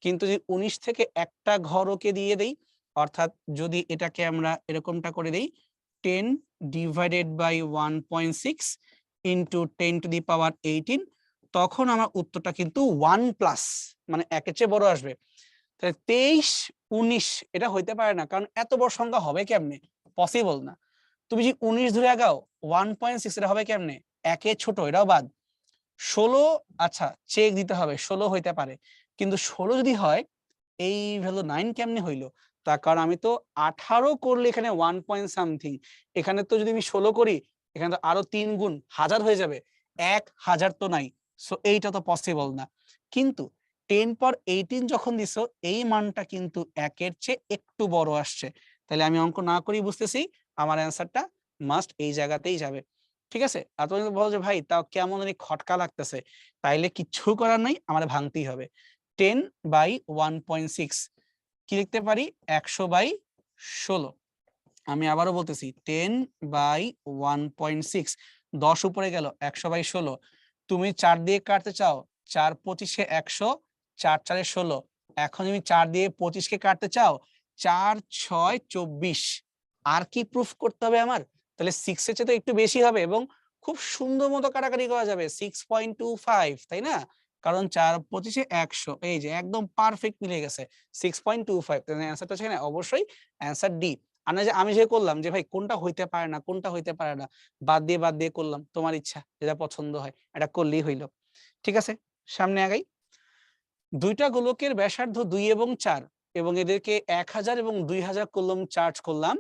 কিন্তু যদি 19 থেকে একটা ঘর ওকে দিয়ে দেই, অর্থাৎ যদি এটাকে আমরা এরকমটা করে দেই 10 ডিভাইডেড বাই 1.6 ইন্টু 10⁻18, তখন আমার উত্তরটা কিন্তু 1 প্লাস, মানে 1 এর চেয়ে বড় আসবে। তাহলে 23, 19 এটা হইতে পারে না, কারণ এত বড় সংখ্যা হবে কেমনে? পসিবল না। তুমি যদি 19 ধরে আগাও, 1.6 এটা হবে কেমনে? 1 এর ছোট, এটাও বাদ। 16, আচ্ছা চেক দিতে হবে, 16 হইতে পারে, কিন্তু 16 যদি হয় এই ভ্যালু 9 কেমনে হইলো? তার কারণ আমি তো 18 করলে এখানে 1 পয়েন্ট সামথিং, এখানে তো যদি আমি 16 করি এখানে তো আরো 3 গুণ 1000 হয়ে যাবে, 1000 তো নাই। সো এইটা তো পসিবল না। কিন্তু 10⁻18 যখন দিছো এই মানটা কিন্তু 1 এর চেয়ে একটু বড় আসছে, তাহলে আমি অঙ্ক না করেই বুঝতেছি আমার অ্যান্সারটা মাস্ট এই জায়গাতেই যাবে। ঠিক আছে? আর তুমি বলো যে ভাই তাও কেমন জানি খটকা লাগতেছে, তাইলে কিচ্ছু করার নাই, আমার ভাঙতেই হবে। 10/1.6 কি লিখতে পারি? 100/16। আমি আবারও বলতেছি 10/1.6, 10 উপরে গেল 100/16। তুমি 4 দিয়ে কাটতে চাও, 4 25 100, 4 4 16। এখন তুমি 4 দিয়ে 25 কে কাটতে চাও, 4 6 24। আর কি প্রুফ করতে হবে আমার? তাহলে 6 এর চেয়ে তো একটু বেশি হবে এবং খুব সুন্দর মতো কাটাকাটি করা যাবে, 6.25, তাই না? কারণ 4 25 100, এই যে একদম পারফেক্ট মিলে গেছে 6.25। তাহলে অ্যান্সারটা হচ্ছে অবশ্যই অ্যান্সার ডি। আর না যে আমি যে করলাম যে ভাই কোনটা হইতে পারে না, কোনটা হইতে পারে না, বাদ দিয়ে করলাম, তোমার ইচ্ছা, যেটা পছন্দ হয় এটা করলেই হইলো। ঠিক আছে, সামনে আগাই। দুইটা গোলকের ব্যাসার্ধ 2 এবং 4 এবং এদেরকে 1000 এবং 2000 কুলম্ব চার্জ করলাম,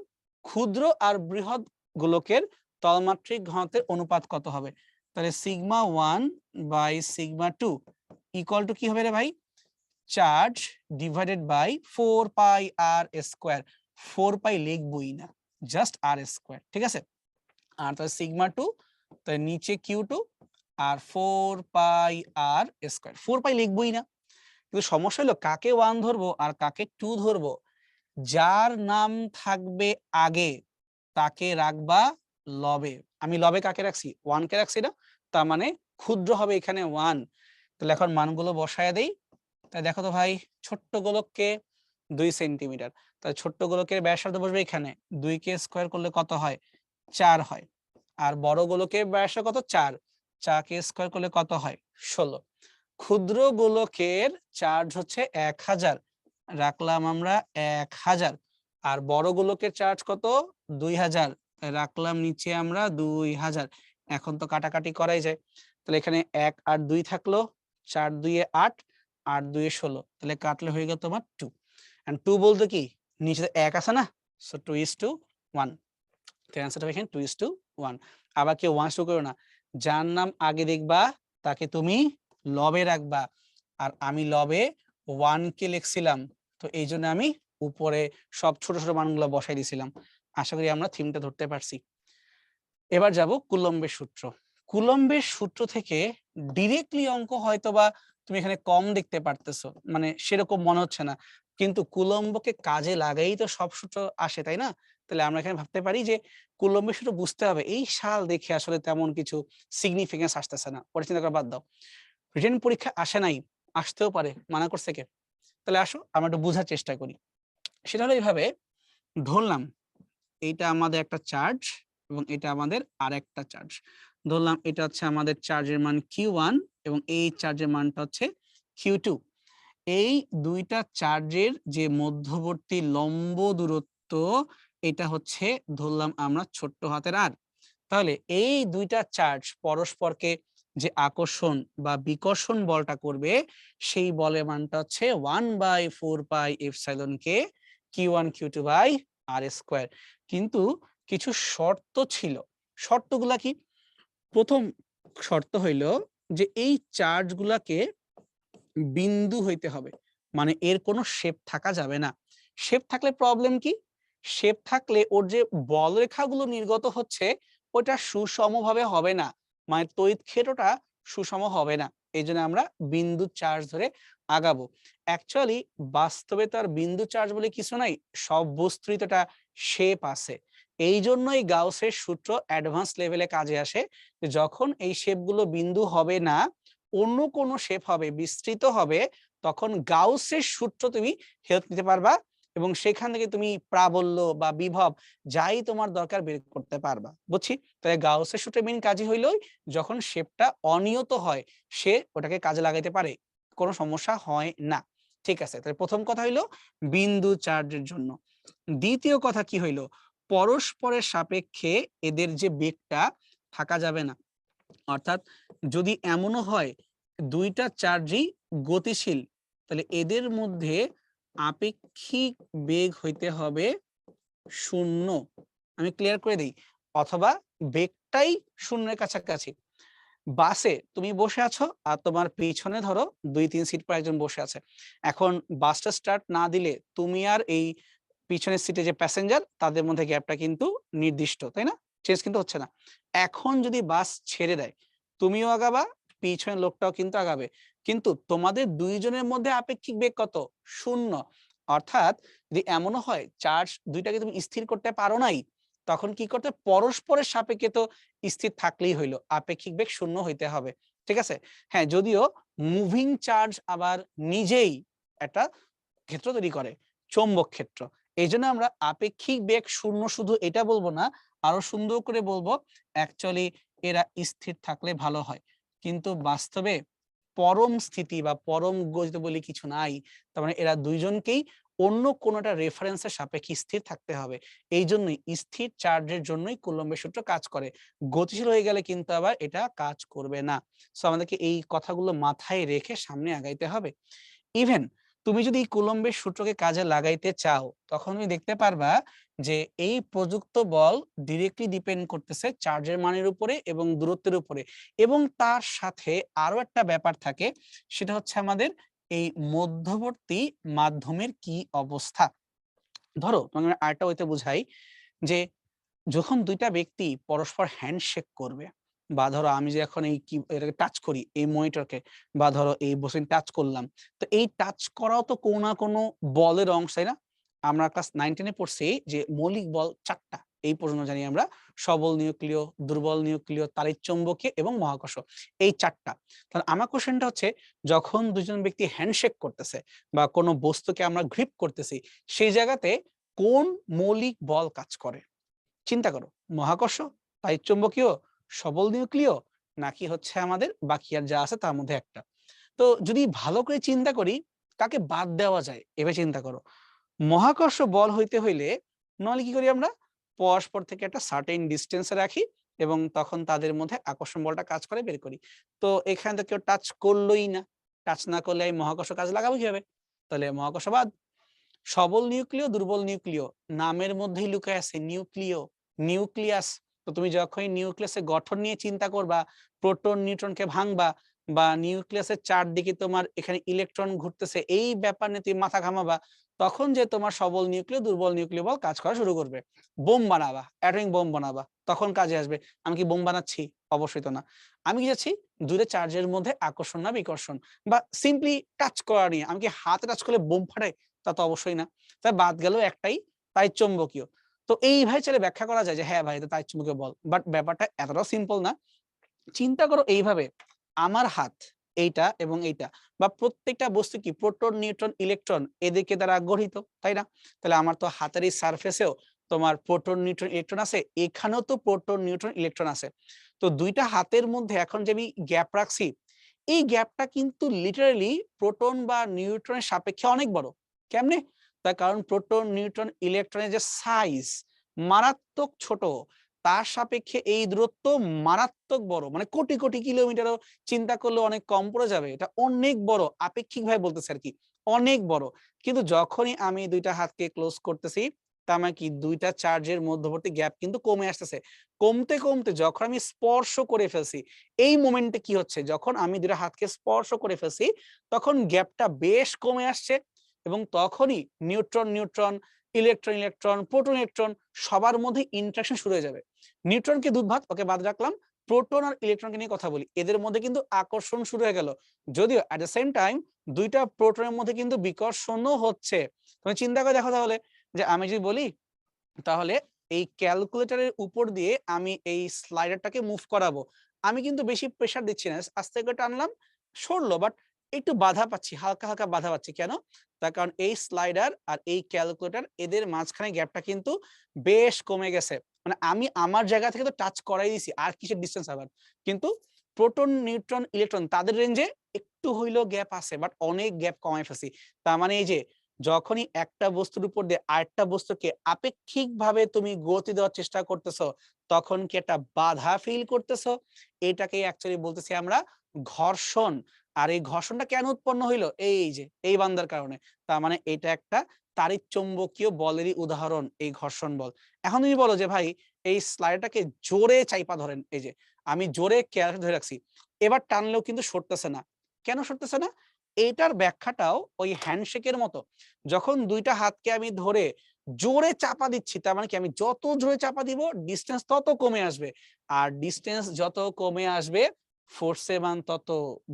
ক্ষুদ্র আর বৃহৎ গোলকের তলমাত্রিক ঘনত্বের অনুপাত কত হবে? তাহলে sigma 1 by sigma 2 equal to কি হবে রে ভাই? Charge divided by 4 pi R square. 4 pi লিখবই না, জাস্ট আর স্কয়ার, ঠিক আছে? আর তাহলে সিগমা 2, তাহলে নিচে Q2 আর 4 পাই আর স্কয়ার। 4 পাই লিখবই না, কিন্তু সমস্যা হলো কাকে 1 ধরবো আর কাকে 2 ধরবো। যার নাম থাকবে আগে তাকে রাখবা লবে। আমি লবে কাকে রাখছি? 1 কে রাখছি না, তার মানে ক্ষুদ্র হবে এখানে 1। তাহলে এখন মানগুলো বসায় দেই। তাই দেখো তো ভাই, ছোট্ট গোলককে 2 সেন্টিমিটার, তাহলে ছোট্ট গোলকের ব্যাসার্ধ বসবে এখানে, 2 কে স্কোয়ার করলে কত হয়? 4 হয়। আর বড় গোলকের ব্যাসার্ধ কত? 4, 4 কে স্কোয়ার করলে কত হয়? 16। ক্ষুদ্র গোলকের চার্জ হচ্ছে 1000, রাখলাম আমরা 1000। আর বড় গোলকের চার্জ কত? 2000, রাখলাম নিচে আমরা 2000। এখন তো কাটাকাটি করাই যায়, তাহলে এখানে 1 আর 2 থাকলো, 4 2 এ 8, 8 2 এ 16, তাহলে কাটলে হয়ে গেল তোমার 2। এন্ড 2 বলতে কি, নিচে 1 আছে না, সো 2:1। তো অ্যান্সারটা এখানে 2:1। আবার কেউ 1:2 করো না, যার নাম আগে দেখবা তাকে তুমি লবে রাখবা। আর আমি লবে 1 কে লিখছিলাম, তো এই জন্য আমি উপরে সব ছোট ছোট মানগুলো বসাই দিয়েছিলাম। আশা করি আমরা থিমটা ধরতে পারছি। এবার যাব কুলম্বের সূত্র। কুলম্বের সূত্র থেকে ডিরেক্টলি অঙ্ক হয়তোবা তুমি এখানে কম দেখতে পারতেছো, মানে সেরকম মনে হচ্ছে না, কিন্তু কুলম্বকে কাজে লাগাই তো সব সূত্র আসে, তাই না? তাহলে আমরা এখানে ভাবতে পারি যে কুলম্বের সূত্র বুঝতে হবে, এই সাল দেখে আসলে তেমন কিছু সিগনিফিকেন্স আসতেছে না, পরে চিন্তা করে বাদ দাও। রিটেন পরীক্ষা আসে নাই, আসতেও পারে, মানা করছে কে? তাহলে আসো আমরা একটু বোঝার চেষ্টা করি। সেটা হলো এইভাবে, ধরলাম এইটা আমাদের একটা চার্জ এবং এটা আমাদের আরেকটা চার্জ। ধরলাম এটা হচ্ছে আমাদের চার্জের মান Q1 এবং এই চার্জের মানটা হচ্ছে Q2। এই দুইটা চার্জের যে মধ্যবর্তী লম্ব দূরত্ব, এটা হচ্ছে ধরলাম আমরা ছোট্ট হাতের আর। তাহলে এই দুইটা চার্জ পরস্পরকে যে আকর্ষণ বা বিকর্ষণ বলটা করবে, সেই বলের মানটা হচ্ছে 1/4πε Q1 Q2 R স্কোয়ার। কিন্তু কিছু শর্ত ছিল, শর্তগুলা কি? প্রথম শর্ত হইল যে এই চার্জ গুলাকে বিন্দু হইতে হবে, মানে এর কোনো শেপ থাকা যাবে না। শেপ থাকলে প্রবলেম কি? শেপ থাকলে ওর যে বলরেখাগুলো নির্গত হচ্ছে ওটা সুষমভাবে হবে না, মানে তড়িৎ ক্ষেত্রটা সুষম হবে না। এই জন্য আমরা বিন্দু চার্জ ধরে আগাবো। অ্যাকচুয়ালি বাস্তবে তো আর বিন্দু চার্জ বলে কিছু নাই, সব বস্তুরই তো একটা শেপ আছে। এই জন্যই গাউসের সূত্র অ্যাডভান্স লেভেলে কাজে আসে, যে যখন এই শেপগুলো বিন্দু হবে না, অন্য কোনো শেপ হবে, বিস্তৃত হবে, তখন গাউসের সূত্র তুমি হেল্প নিতে পারবা এবং সেখান থেকে তুমি প্রাবল্য বা বিভব যাই তোমার দরকার বের করতে পারবা। বুঝছি? তাহলে গাউসের সূত্রের মেইন কাজই হইল যখন শেপটা অনিয়ত হয় সে ওটাকে কাজে লাগাইতে পারে, কোনো সমস্যা হয় না। ঠিক আছে, তাহলে প্রথম কথা হইলো বিন্দু চার্জের জন্য। দ্বিতীয় কথা কি হইলো, পরস্পরের সাপেক্ষে এদের যে বেগটা থাকা যাবে না। অর্থাৎ যদি এমনও হয় দুইটা চার্জই গতিশীল, তাহলে এদের মধ্যে আপেক্ষিক বেগ হইতে হবে 0। আমি ক্লিয়ার করে দিই, অথবা বেগটাই 0-এর কাছাকাছি। বাসে তুমি বসে আছো আর তোমার পিছনে ধরো 2-3 সিট পর একজন বসে আছে। এখন বাসটা স্টার্ট না দিলে তুমি আর এই পিছনের সিটে যে প্যাসেঞ্জার তাদের মধ্যে গ্যাপটা কিন্তু নির্দিষ্ট, তাই না? চেঞ্জ কিন্তু হচ্ছে না। এখন যদি বাস ছেড়ে দেয়, তুমিও আগাবা, পিছনের লোকটাও কিন্তু আগাবে, কিন্তু তোমাদের দুইজনের মধ্যে আপেক্ষিক বেগ কত? 0। অর্থাৎ যদি এমনও হয় চার্জ দুইটাকে তুমি স্থির করতে পারো নাই, তখন কি করতে? পরস্পরের সাপেক্ষে তো স্থির থাকলেই হইলো, আপেক্ষিক বেগ 0 হইতে হবে। ঠিক আছে? হ্যাঁ, যদিও মুভিং চার্জ আবার নিজেই একটা ক্ষেত্র তৈরি করে, চৌম্বক ক্ষেত্র। এই জন্য আমরা আপেক্ষিক বেগ 0 শুধু এটা বলবো না, আরো সুন্দর করে বলবো অ্যাকচুয়ালি এরা স্থির থাকলে ভালো হয়। কিন্তু বাস্তবে পরম স্থিতি বা পরম গতি বলে কিছু নাই। তার মানে এরা দুইজনকেই অন্য কোনোটা রেফারেন্সের সাপেক্ষে স্থির থাকতে হবে। এই জন্যই স্থির চার্জের জন্যই কুলম্বের সূত্র কাজ করে। গতিশীল হয়ে গেলে কিন্তু আবার এটা কাজ করবে না। সো আমাদেরকে এই কথাগুলো মাথায় রেখে সামনে আগাইতে হবে। ইভেন তুমি যদি কুলম্বের সূত্রকে কাজে লাগাইতে চাও, তখন তুমি দেখতে পারবা যে এই প্রযুক্ত বল ডিরেক্টলি ডিপেন্ড করতেছে চার্জের মানের উপরে এবং দূরত্বের উপরে, এবং তার সাথে আরো একটা ব্যাপার থাকে, সেটা হচ্ছে আমাদের এই মধ্যবর্তী মাধ্যমের কি অবস্থা। ধরো তোমাকে আরেকটা ওইতে বুঝাই, যে যখন দুইটা ব্যক্তি পরস্পর হ্যান্ডশেক করবে, বা ধরো আমি যে এখন এই কি এটাকে টাচ করি এই মনিটরকে, বা ধরো এই বসে টাচ করলাম, তো এই টাচ করাও তো কোনো না কোনো বলের অংশ, তাই না? আমরা ক্লাস 9-10-এ পড়ছি যে মৌলিক বল 4টা। এই পর্যন্ত জানি আমরা সবল নিউক্লিয়, দুর্বল নিউক্লিয়, তাড়িৎচুম্বকীয় এবং মহাকর্ষ, এই 4টা। তাহলে আমার কোশ্চেনটা হচ্ছে, যখন দুজন ব্যক্তি হ্যান্ডশেক করতেছে বা কোনো বস্তুকে আমরা গ্রিপ করতেছি, সেই জায়গাতে কোন মৌলিক বল কাজ করে? চিন্তা করো, মহাকর্ষ, তাড়িৎচুম্বকীয়, সবল নিউক্লিয়, নাকি হচ্ছে আমাদের বাকি আর যা আছে তার মধ্যে একটা। তো যদি ভালো করে চিন্তা করি, কাকে বাদ দেওয়া যায় এভাবে চিন্তা করো। মহাকর্ষ বল হইতে হইলে নইলে কি করি আমরা, পরস্পর থেকে একটা সার্টেন ডিস্টেন্সে রাখি এবং তখন তাদের মধ্যে আকর্ষণ বলটা কাজ করে বের করি। তো এখানে তো কেউ টাচ করলোই না, টাচ না করলে এই মহাকর্ষ কাজ লাগাবো কিভাবে? তাহলে মহাকর্ষ বাদ। সবল নিউক্লিয়, দুর্বল নিউক্লিয়, নামের মধ্যেই লুকায় আছে নিউক্লিয়, নিউক্লিয়াস। তো তুমি যখনই নিউক্লিয়াসের গঠন নিয়ে চিন্তা করবা, প্রোটন নিউট্রনকে ভাঙবা বা নিউক্লিয়াসের চারদিকে তোমার এখানে ইলেকট্রন ঘুরতেছে, এই ব্যাপার নিয়ে তুমি মাথা ঘামাবা, তখন যে তোমার সবল নিউক্লিয়, দুর্বল নিউক্লিয় বল কাজ করা শুরু করবে। বোম বানাবা, অ্যাটমিক বোম বানাবা, তখন কাজে আসবে। আমি কি বোম বানাচ্ছি? অবশ্যই তো না। আমি কি যাচ্ছি, দূরে চার্জের মধ্যে আকর্ষণ না বিকর্ষণ, বা সিম্পলি টাচ করা নিয়ে। আমি কি হাতে টাচ করলে বোম ফাটাই? তা তো অবশ্যই না। তাই বাদ গেল একটাই, তাড়িৎচুম্বকীয়। তো এইভাবে চাইলে ব্যাখ্যা করা যায় যে হ্যাঁ ভাই, এটা তাড়িৎচুম্বকীয় বল, বাট ব্যাপারটা এতটাও সিম্পল না। চিন্তা করো এইভাবে, আমার হাত এইটা এবং এইটা, বা প্রত্যেকটা বস্তু কি প্রোটন, নিউট্রন, ইলেকট্রন এদেরকে দ্বারা গঠিত, তাই না? তাহলে আমার তো হাতের এই সারফেসেও তোমার প্রোটন, নিউট্রন, ইলেকট্রন আছে, এখানেও তো প্রোটন, নিউট্রন, ইলেকট্রন আছে। তো দুইটা হাতের মধ্যে এখন যে আমি গ্যাপ রাখছি, এই গ্যাপটা কিন্তু লিটারালি প্রোটন বা নিউট্রনের সাপেক্ষে অনেক বড়। কেমনে? তার কারণ প্রোটন, নিউট্রন, ইলেকট্রনের যে সাইজ মারাত্মক ছোট, তার সাপেক্ষে এই দূরত্ব মারাত্মক বড়, মানে কোটি কোটি কিলোমিটারও চিন্তা করলে অনেক কম পড়ে যাবে। এটা অনেক বড়, আপেক্ষিকভাবে বলতেছে আর কি, অনেক বড়। কিন্তু যখনই আমি দুইটা হাতকে ক্লোজ করতেছি, তার মানে কি দুইটা চার্জের মধ্যবর্তী গ্যাপ কিন্তু কমে আসতেছে। কমতে কমতে যখন আমি স্পর্শ করে ফেলছি, এই মোমেন্টে কি হচ্ছে, যখন আমি দুইটা হাতকে স্পর্শ করে ফেলছি, তখন গ্যাপটা বেশ কমে আসছে এবং তখনই neutron, neutron, electron, electron, proton, electron সবার মধ্যে ইন্টারঅ্যাকশন শুরু হয়ে যাবে। নিউট্রনকে দুধ ভাত, ওকে বাদ রাখলাম। প্রোটন আর ইলেকট্রনকে নিয়ে কথা বলি, এদের মধ্যে কিন্তু আকর্ষণ শুরু হয়ে গেল। যদিও এট দ্য সেম টাইম দুইটা প্রোটনের মধ্যে কিন্তু বিকর্ষণও হচ্ছে। তুমি চিন্তা করে দেখো তাহলে, যে আমি যদি বলি, তাহলে এই ক্যালকুলেটরের উপর দিয়ে আমি এই স্লাইডারটাকে মুভ করাবো, আমি কিন্তু বেশি প্রেসার দিচ্ছি না, আস্তে করে টানলাম, সরলো, বাট একটু বাধা পাচ্ছি, হালকা হালকা বাধা পাচ্ছি। কেন? তার কারণ এই স্লাইডার আর এই ক্যালকুলেটর, এদের মাঝখানে গ্যাপটা কিন্তু বেশ কমে গেছে। মানে আমি আমার জায়গা থেকে তো টাচ করাই দিছি, আর কিসের ডিস্টেন্স আবার। কিন্তু প্রোটন, নিউট্রন, ইলেকট্রন তাদের রেঞ্জে একটু হইলেও গ্যাপ আছে, বাট অনেক গ্যাপ কমাই ফেলছি। তার মানে এই যে যখনই একটা বস্তুর উপর দিয়ে আরেকটা বস্তুকে আপেক্ষিকভাবে তুমি গতি দেওয়ার চেষ্টা করতেছো, তখন কি একটা বাধা ফিল করতেছো, এটাকে অ্যাকচুয়ালি বলতেছি আমরা ঘর্ষণ। আর এই ঘর্ষণটা কেন উৎপন্ন হইলো? এই যে এই বান্দার কারণে। তার মানে এটা একটা তাড়িৎচুম্বকীয় বলেরই উদাহরণ, এই ঘর্ষণ বল। এখন তুমি বলো যে ভাই, এই স্লাইডটাকে জোরে চাইপা ধরেন, এই যে আমি জোরে ধরে রাখছি, এবার টানলেও কিন্তু সরতেছে না। কেন সরতেছে না? এইটার ব্যাখ্যাটাও ওই হ্যান্ডশেকের মতো। যখন দুইটা হাতকে আমি ধরে জোরে চাপা দিচ্ছি, তার মানে কি আমি যত জোরে চাপা দিব ডিস্টেন্স তত কমে আসবে, আর ডিস্টেন্স যত কমে আসবে ফোর্সের মান তত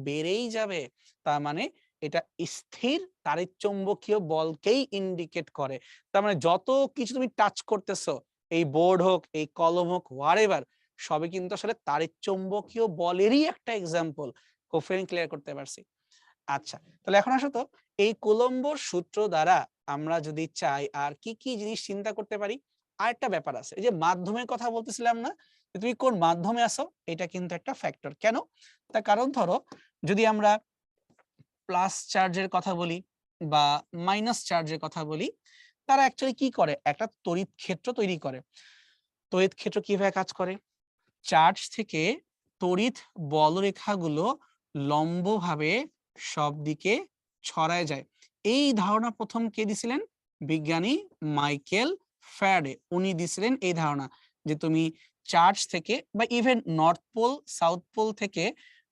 বেড়েই যাবে। তার মানে এটা স্থির তাড়িৎচুম্বকীয় বলকেই ইন্ডিকেট করে। তার মানে যত কিছু তুমি টাচ করতেছো, এই বোর্ড হোক, এই কলম হোক, হোয়ারএভার, সবই কিন্তু আসলে তাড়িৎচুম্বকীয় বলেরই একটা এক্সাম্পল। হোপফুলি ক্লিয়ার করতে পারছি। আচ্ছা, তাহলে এখন আসো তো, এই কুলম্বর সূত্র দ্বারা আমরা যদি চাই আর কি কি জিনিস চিন্তা করতে পারি। আরেকটা ব্যাপার আছে, এই যে মাধ্যমের কথা বলতেছিলাম না, যে তুমি কোন মাধ্যমে আছো, এটা কিন্তু একটা ফ্যাক্টর। কেন? তার কারণ ধরো, যদি আমরা প্লাস চার্জের কথা বলি বা মাইনাস চার্জের কথা বলি, তারা অ্যাকচুয়ালি কি করে, একটা তড়িৎ ক্ষেত্র তৈরি করে। তড়িৎ ক্ষেত্র কিভাবে কাজ করে? চার্জ থেকে তড়িৎ বলরেখাগুলো লম্বভাবে সব দিকে ছড়ায় যায়। এই ধারণা প্রথম কে দিছিলেন? বিজ্ঞানী মাইকেল ফ্যারাডে। উনি দিছিলেন এই ধারণা, যে তুমি চার্জ থেকে বা even north pole, south pole থেকে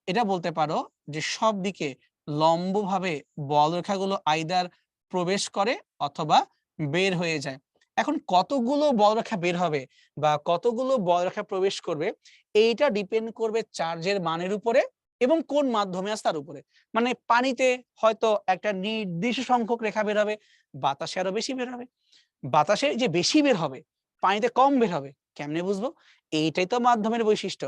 এটা বলতে পারো যে সব দিকে লম্বভাবে বলরেখাগুলো আইদার প্রবেশ করে অথবা বের হয়ে যায়। এখন কতগুলো বলরেখা বের হবে বা কতগুলো বলরেখা প্রবেশ করবে, এইটা ডিপেন্ড করবে চার্জের মানের উপরে এবং কোন মাধ্যমে আছে তার উপরে। মানে পানিতে হয়তো একটা নির্দিষ্ট সংখ্যক রেখা বের হবে, বাতাসে আরো বেশি বের হবে। বাতাসে যে বেশি বের হবে, পানিতে কম বের হবে। কেমনে বুঝবো? এইটাই তো মাধ্যমের বৈশিষ্ট্য।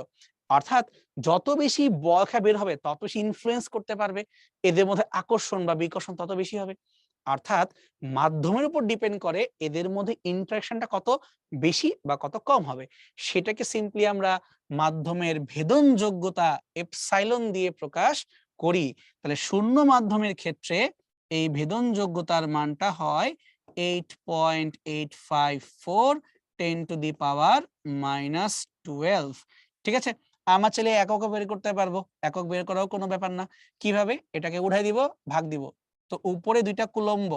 অর্থাৎ যত বেশি বলখা বের হবে তত বেশি ইনফ্লুয়েন্স করতে পারবে, এদের মধ্যে আকর্ষণ বা বিকর্ষণ তত বেশি হবে। অর্থাৎ মাধ্যমের উপর ডিপেন্ড করে এদের মধ্যে ইন্টারেকশনটা কত বেশি বা কত কম হবে। সেটাকে সিম্পলি আমরা মাধ্যমের ভেদন যোগ্যতা এপসাইলন দিয়ে প্রকাশ করি। তাহলে শূন্য মাধ্যমের ক্ষেত্রে এই ভেদন যোগ্যতার মানটা হয় 8.854 10⁻⁻12। ঠিক আছে, আমার ছেলে এককও বের করতে পারবো, একক বের করাও কোনো ব্যাপার না। কিভাবে? এটাকে উঠাই দিব, ভাগ দিব। তো উপরে দুইটা কুলম্ব,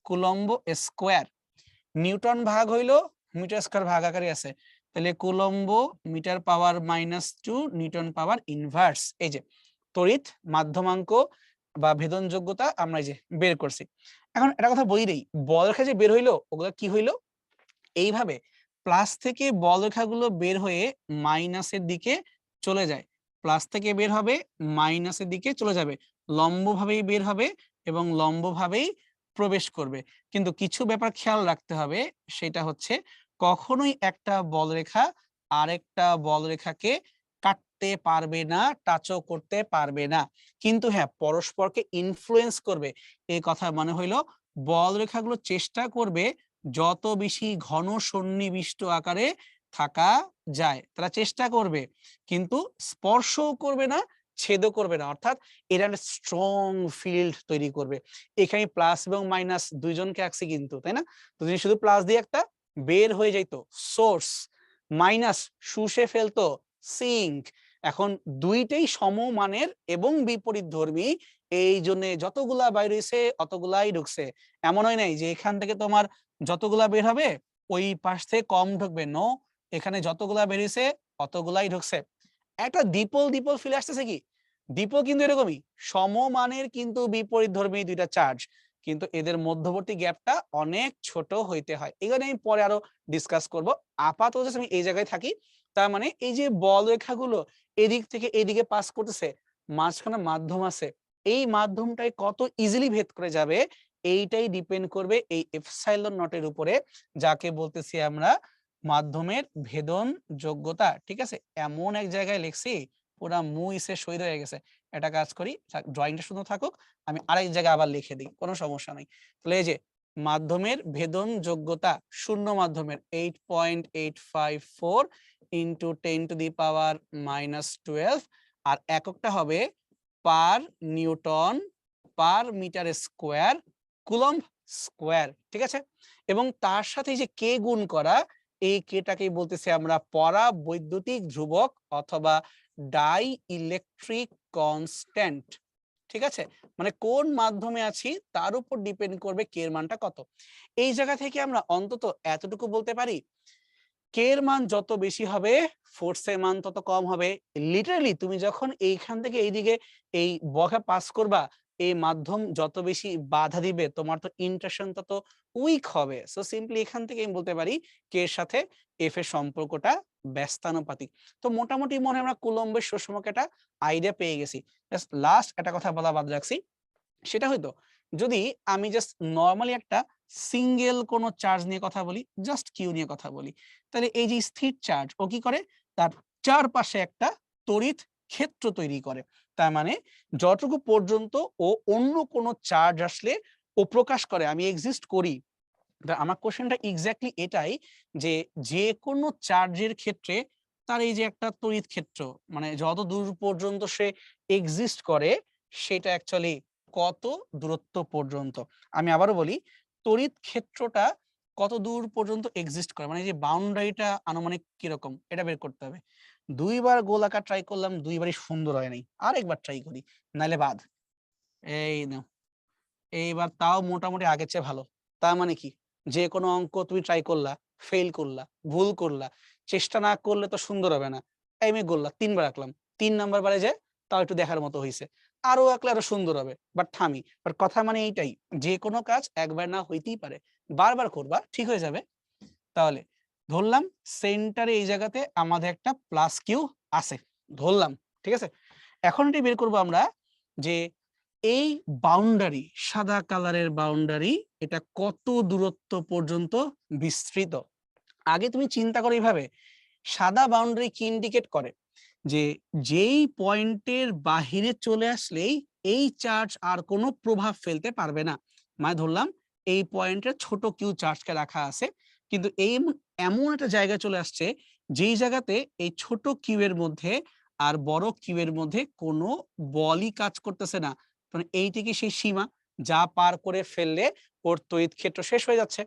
কুলম্ব স্কোয়ার, নিউটন ভাগ হইলো মিটার স্কোয়ার ভাগ আকারে আছে, তাহলে কুলম্ব মিটার পাওয়ার -2 নিউটন পাওয়ার ইনভার্স। এই যে তড়িৎ মাধ্যমাঙ্ক বা ভেদন যোগ্যতা আমরা এই যে বের করছি। এখন একটা কথা বলি দেই, বলরেখা যে বের হইলো ওগুলা কি হইলো? এইভাবে প্লাস থেকে বলরেখাগুলো বের হয়ে মাইনাসের দিকে চলে যায়। প্লাস থেকে বের হবে, মাইনাসের দিকে চলে যাবে, লম্বভাবেই বের হবে এবং লম্বভাবেই প্রবেশ করবে। কিন্তু কিছু ব্যাপার খেয়াল রাখতে হবে, সেটা হচ্ছে কখনোই একটা বলরেখা আরেকটা বলরেখাকে কাটতে পারবে না, টাচও করতে পারবে না। কিন্তু হ্যাঁ, পরস্পরকে ইনফ্লুয়েন্স করবে। এই কথা মানে হইলো বলরেখাগুলো চেষ্টা করবে যত বেশি ঘন সন্নিবিষ্ট আকারে থাকা যায় তারা চেষ্টা করবে, কিন্তু স্পর্শও করবে না, ছেদও করবে না। অর্থাৎ এরা একটা স্ট্রং ফিল্ড তৈরি করবে। এখানে প্লাস এবং মাইনাস দুইজনকে আঁকছি কিন্তু, তাই না? তো যদি শুধু প্লাস দিয়ে একটা বের হয়ে যাইতো সোর্স, মাইনাস শুষে ফেলতো সিঙ্ক। এখন দুইটাই সমমানের এবং বিপরীত ধর্মী, এই জন্য যতগুলা বাইর হইছে অতগুলাই ঢুকছে। এমন হয় নাই যে এখান থেকে তোমার যতগুলা বের হবে ওই পাশ থেকে কম ঢুকবে, নো, এখানে যতগুলা বেরিয়েছে অতগুলাই ঢুকছে। একটা দ্বিপল দ্বিপল ফিরে আসতেছে কি? দ্বিপল কিন্তু এরকমই সমমানের কিন্তু বিপরীত ধর্মী দুইটা চার্জ, কিন্তু এদের মধ্যবর্তী গ্যাপটা অনেক ছোট হইতে হয়। এখানে আমি পরে আরো ডিসকাস করব। আপাতত আমি এই জায়গায় থাকি। তার মানে এই যে বল রেখাগুলো এদিক থেকে এদিকে পাস করতেছে, মাঝখানে মাধ্যম আছে, এই মাধ্যমটাই কত ইজিলি ভেদ করে যাবে এইটাই ডিপেন্ড করবে এই এপসাইলন নটের উপরে, যাকে বলতেছি আমরা মাধ্যমের ভেদন যোগ্যতা। ঠিক আছে, এমন এক জায়গায় লিখছি পুরা মুইসে শহীদ হয়ে গেছে। একটা কাজ করি, ড্রয়িংটা শুধু থাকুক, আমি আরেক জায়গায় আবার লিখে দিই, কোনো সমস্যা নাই। তাহলে এই যে মাধ্যমের ভেদন যোগ্যতা শূন্য মাধ্যমের 8.854 ইন্টু 10⁻⁻12, আর এককটা হবে per newton per metre square coulomb square. ঠিক আছে, এবং তার সাথে যে কে গুণ করা, এই কেটাকেই বলতেছি আমরা পরাবৈদ্যুতিক ধ্রুবক অথবা ডাই ইলেকট্রিক কনস্ট্যান্ট। ঠিক আছে, মানে কোন মাধ্যমে আছি তার উপর ডিপেন্ড করবে কে এর মানটা কত। এই জায়গা থেকে আমরা অন্তত এতটুকু বলতে পারি, কে এর মান যত বেশি হবে ফোর্সের মান তত কম হবে। লিটারালি তুমি যখন এইখান থেকে এইদিকে এই বকা পাস করবা, এই মাধ্যম যত বেশি বাধা দিবে তোমার তো ইন্টারশন তত উইক হবে। সো সিম্পলি এখান থেকে আমি বলতে পারি কে এর সাথে এফ এর সম্পর্কটা ব্যস্তানুপাতিক। তো মোটামুটি মনে হয় আমরা কুলম্বের সুষমকে একটা আইডিয়া পেয়ে গেছি। জাস্ট লাস্ট একটা কথা বলা বাদ রাখছি, সেটা হয়তো যদি আমি জাস্ট নরমালি একটা সিঙ্গেল কোন চার্জ নিয়ে কথা বলি, জাস্ট কিউ নিয়ে কথা বলি, তাহলে এই যে স্থির চার্জ ও কি করে, তার চারপাশে একটা তড়িৎ ক্ষেত্র তৈরি করে। তার মানে যতটুকু পর্যন্ত ও অন্য কোন চার্জ আসলে ও প্রকাশ করে আমি এক্সিস্ট করি। আমার কোশ্চেনটা এক্স্যাক্টলি এটাই, যে যে কোনো চার্জের ক্ষেত্রে তার এই যে একটা তড়িৎ ক্ষেত্র, মানে যত দূর পর্যন্ত সে এক্সিস্ট করে সেটা অ্যাকচুয়ালি কত দূরত্ব পর্যন্ত। আমি আবারও বলি, তড়িৎ ক্ষেত্রটা কত দূর পর্যন্ত এক্সিস্ট করে, মানে এই যে বাউন্ডারিটা আনুমানিক কিরকম এটা বের করতে হবে। দুইবার গোলাকার ট্রাই করলাম, দুইবারই সুন্দর হয় নাই, আরেকবার ট্রাই করি, নাইলে বাদ। এই নাও, এইবার তাও মোটামুটি আগের চেয়ে ভালো। তার মানে কি, যে কোনো অঙ্ক তুমি ট্রাই করলা, ফেইল করলা, ভুল করলা, চেষ্টা না করলে তো সুন্দর হবে না। এই আমি করলাম ৩ বার আঁকলাম, ৩ নাম্বার বারে যায় তাও একটু দেখার মতো হইছে। আরো আঁকলে আরো সুন্দর হবে। বাট থামি। বাট কথা মানে এইটাই, যে কোনো কাজ একবার না হইতেই পারে। বারবার করবা, ঠিক হয়ে যাবে। তাহলে ধরলাম সেন্টারে এই জায়গাতে আমাদের একটা প্লাস কিউ আছে। ধরলাম, ঠিক আছে? এখন এটি বের করব আমরা যে এই বাউন্ডারি, সাদা কালারের বাউন্ডারি, এটা কত দূরত্ব পর্যন্ত বিস্তৃত। আগে তুমি চিন্তা করো এইভাবে, সাদা বাউন্ডারি কি ইন্ডিকেট করে, যে যেই পয়েন্টের বাহিরে চলে আসলেই এই চার্জ আর কোনো প্রভাব ফেলতে পারবে না। মানে ধরলাম এই পয়েন্টের ছোট কিউ চার্জকে রাখা আছে, কিন্তু এই এমন একটা জায়গায় চলে আসছে যেই জায়গাতে এই ছোট কিউ এর মধ্যে আর বড় কিউ এর মধ্যে কোনো বলই কাজ করতেছে না। মানে এইটি কি সেই সীমা যা পার করে ফেললে ওর তড়িৎ ক্ষেত্র শেষ হয়ে যাচ্ছে?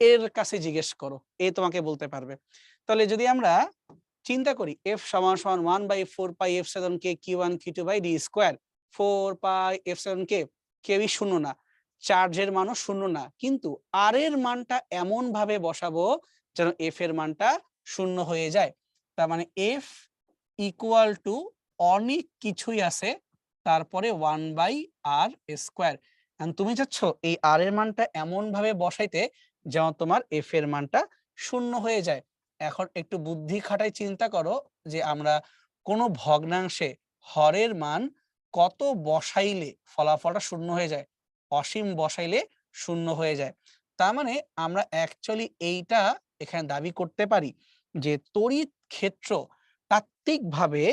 এর কাছে জিজ্ঞেস করো, এ তোমাকে বলতে পারবে। তাহলে যদি আমরা চিন্তা করি এফ সমান সমান 1/4 পাই এপসিলন কে Q1 Q2 by D square, 4 pi epsilon কে, কেউই শূন্য না, চার্জের মানও শূন্য না, কিন্তু আর এর মানটা এমন ভাবে বসাবো যেন এফ এর মানটা শূন্য হয়ে যায়। তার মানে এফ ইকুয়াল টু অনেক কিছুই আছে, তারপরে 1/r স্কয়ার। তুমি চাচ্ছ এই আর এর মানটা এমন ভাবে বসাইতে যেন তোমার এফ এর মানটা শূন্য হয়ে যায়। এখন একটু বুদ্ধি খাটাই চিন্তা করো যে আমরা কোনো ভগ্নাংশে হরের মান কত বসাইলে ফলাফলটা শূন্য হয়ে যায়? অসীম বসাইলে শূন্য হয়ে যায়। তার মানে আমরা অ্যাকচুয়ালি এইটা এখানে দাবি করতে পারি যে তড়িৎ ক্ষেত্র তাত্ত্বিকভাবে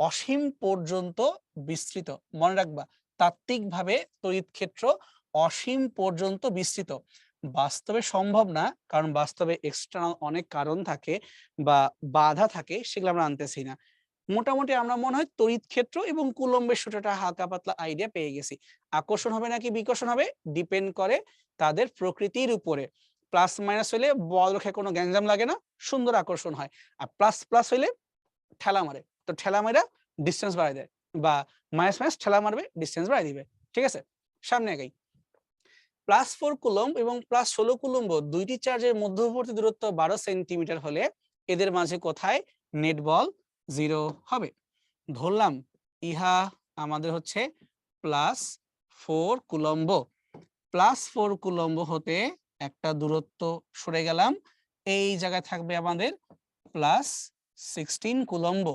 অসীম পর্যন্ত বিস্তৃত। মনে রাখবা, তাত্ত্বিকভাবে তড়িৎ ক্ষেত্র অসীম পর্যন্ত বিস্তৃত। বাস্তবে সম্ভব না, কারণ বাস্তবে এক্সটার্নাল অনেক কারণ থাকে বা বাধা থাকে, সেগুলো আমরা আনতেছি না। মোটামুটি আমরা মনে হয় তড়িৎ ক্ষেত্র এবং কুলম্বের সূত্রটা হালকা পাতলা আইডিয়া পেয়ে গেছি। আকর্ষণ হবে নাকি বিকর্ষণ হবে ডিপেন্ড করে তাদের প্রকৃতির উপরে। প্লাস মাইনাস হইলে বল রেখে কোনো গ্যাঞ্জাম লাগে না, সুন্দর আকর্ষণ হয়। আর প্লাস প্লাস হইলে ঠেলা মারে, তো ঠেলা মারা ডিস্টেন্স বাড়ায় দেয়, বা মাইনাস মাইনাস ঠেলা মারবে ডিস্টেন্স বাড়ায় দিবে। ঠিক আছে, সামনে আগাই। +4 কুলম্ব এবং +16 কুলম্ব দুইটি চার্জের মধ্যবর্তী দূরত্ব 12 সেন্টিমিটার হলে এদের মাঝে কোথায় নেট বল 0 হবে? ধরলাম ইহা আমাদের হচ্ছে +4 কুলম্ব। +4 কুলম্ব হতে একটা দূরত্ব সরে গেলাম, এই জায়গায় থাকবে আমাদের +16 কুলম্ব।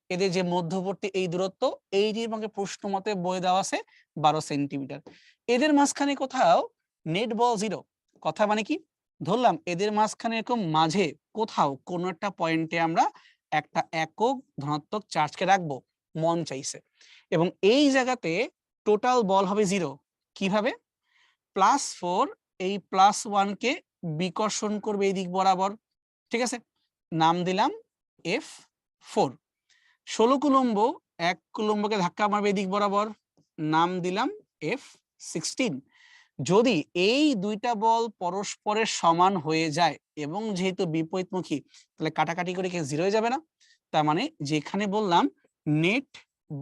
এদের যে মধ্যবর্তী এই দূরত্ব, এইটির আমাকে প্রশ্ন মতে বলে দেওয়া আছে 12 সেন্টিমিটার। এদের মাঝখানে কোথাও নেট বল 0। কথা মানে কি? ধরলাম এদের মাঝখানে এরকম মাঝে কোথাও কোনো একটা পয়েন্টে আমরা একটা একক ধনাত্মক চার্জকে রাখবো, মন চাইছে, এবং এই জায়গাতে টোটাল বল হবে 0। কিভাবে? +4 এই +1 কে বিকর্ষণ করবে এই দিক বরাবর। ঠিক আছে, নাম দিলাম F4। 16 কুলম্ব 1 কুলম্বকে ধাক্কা মারবে এদিক বরাবর, নাম দিলাম F16। যদি এই দুইটা বল পরস্পরের সমান হয়ে যায় এবং যেহেতু বিপরীতমুখী, তাহলে কাটাকাটি করে কি 0 হয়ে যাবে না? তার মানে যেখানে বললাম net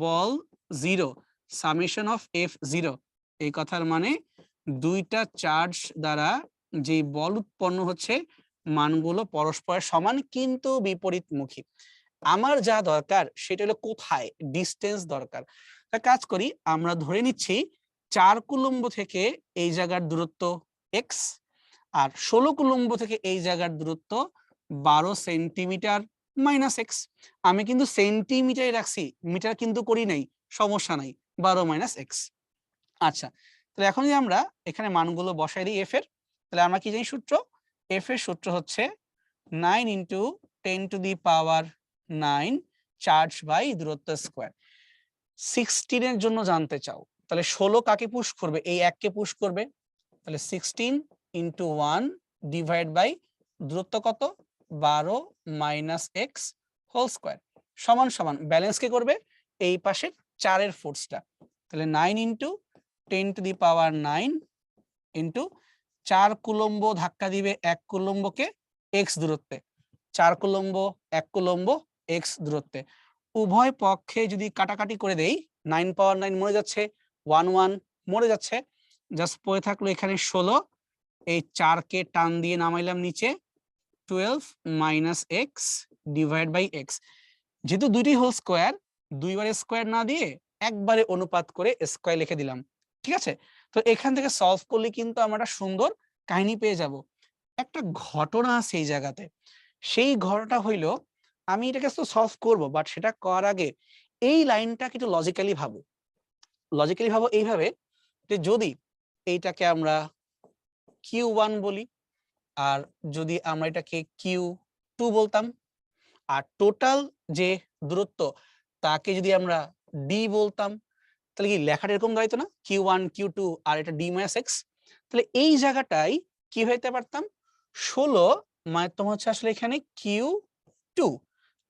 ball 0 summation of F0, এই কথার মানে দুইটা চার্জ দ্বারা যে বল উৎপন্ন হচ্ছে মানগুলো পরস্পরের সমান কিন্তু বিপরীতমুখী। আমার যা দরকার সেটা হলো কোথায় ডিস্টেন্স দরকার। তা কাজ করি, আমরা ধরে নিচ্ছি 4 কুলম্ব থেকে এই জায়গার দূরত্ব x, আর 16 কুলম্ব থেকে এই জায়গার দূরত্ব 12 সেন্টিমিটার মাইনাস x। আমি কিন্তু সেন্টিমিটারে রাখছি, মিটার কিন্তু করি নাই, সমস্যা নাই, 12 মাইনাস x। আচ্ছা, তাহলে এখন যদি আমরা এখানে মানগুলো বসাই দিই f এর, তাহলে আমরা কি জানি সূত্র? f এর সূত্র হচ্ছে 9 × 10⁻9 চার্জ বাই দূরত্ব স্কয়ার। 16 এর জন্য জানতে চাও, তাহলে 16 কাকে পুশ করবে? এই 1 কে পুশ করবে, তাহলে 16 × 1 ডিভাইড বাই দূরত্ব কত? 12 মাইনাস x হোল স্কয়ার সমান সমান ব্যালেন্স কে করবে? এই পাশের 4 এর ফোর্সটা। তাহলে 9 × 10⁻9 ইন্টু 4 কুলম্ব ধাক্কা দিবে 1 কুলম্বকে x দূরত্বে, 4 কুলম্ব 1 কুলম্ব x দূরত্বে। উভয় পক্ষে যদি কাটাকাটি করে দেই, 9 মরে যাচ্ছে, 1 মরে যাচ্ছে, জাস্ট পড়ে থাকলো এখানে 16। এই 4 কে টান দিয়ে নামাইলাম নিচে, 12 minus x divide by x। যেহেতু দুইটি হোল স্কয়ার, দুইবারে স্কয়ার না দিয়ে একবারে অনুপাত করে স্কয়ার লিখে দিলাম। ঠিক আছে, তো এখান থেকে সলভ করলে কিন্তু আমরা একটা সুন্দর কাহিনী পেয়ে যাব। একটা ঘটনা আছে এই জায়গাতে, সেই ঘটনাটা হইলো, আমি এটাকে তো সলভ করব, বাট সেটা করার আগে এই লাইনটা একটু লজিক্যালি ভাবো। লজিক্যালি ভাবো এইভাবে যে যদি এইটাকে আমরা Q1 বলি, আর যদি আমরা এটাকে Q2 বলতাম, আর টোটাল যে দূরত্ব তাকে যদি আমরা D বলতাম, তাহলে কি লেখাটা এরকম দাঁড়াইতো না, Q1 Q2 আর এটা D - x। তাহলে এই জায়গাটাই কি হইতে পারতাম, 16 মানে তোমার হচ্ছে আসলে এখানে Q2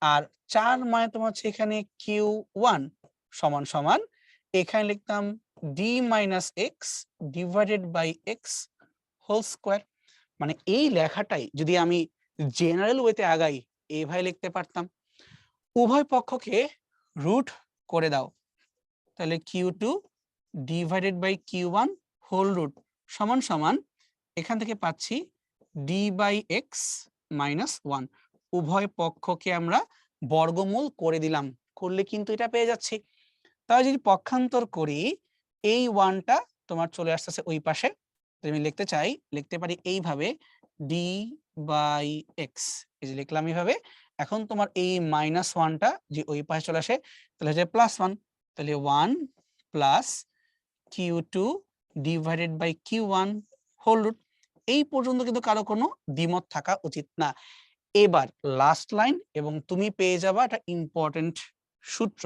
আর 4 মানে তোমার হচ্ছে এখানে Q1 সমান সমান এখানে লিখতাম D - x divided by x whole square. মানে এই লেখাটাই যদি আমি জেনারেল ওয়েতে আগাই এইভাবে লিখতে পারতাম। উভয় পক্ষকে রুট করে দাও, তাহলে Q2 divided by Q1 whole root সমান সমান এখান থেকে পাচ্ছি D বাই x মাইনাস 1। উভয় পক্ষকে আমরা বর্গমূল করে দিলাম, করলে কিন্তু এটা পেয়ে যাচ্ছি। তাহলে যদি পক্ষান্তর করি এই 1টা তোমার চলে আসতেছে ওই পাশে, আমি লিখতে চাই, লিখতে পারি এইভাবে D বাই x, এই যে লিখলাম এইভাবে। এখন তোমার এই -1টা যে ওই পাশে চলে আসে, তাহলে হচ্ছে +1, তাহলে 1 plus Q2 divided by Q1 whole root. এই পর্যন্ত কিন্তু কারো কোনো দ্বিমত থাকা উচিত না। এবার লাস্ট লাইন এবং তুমি পেয়ে যাবা একটা ইম্পর্টেন্ট সূত্র।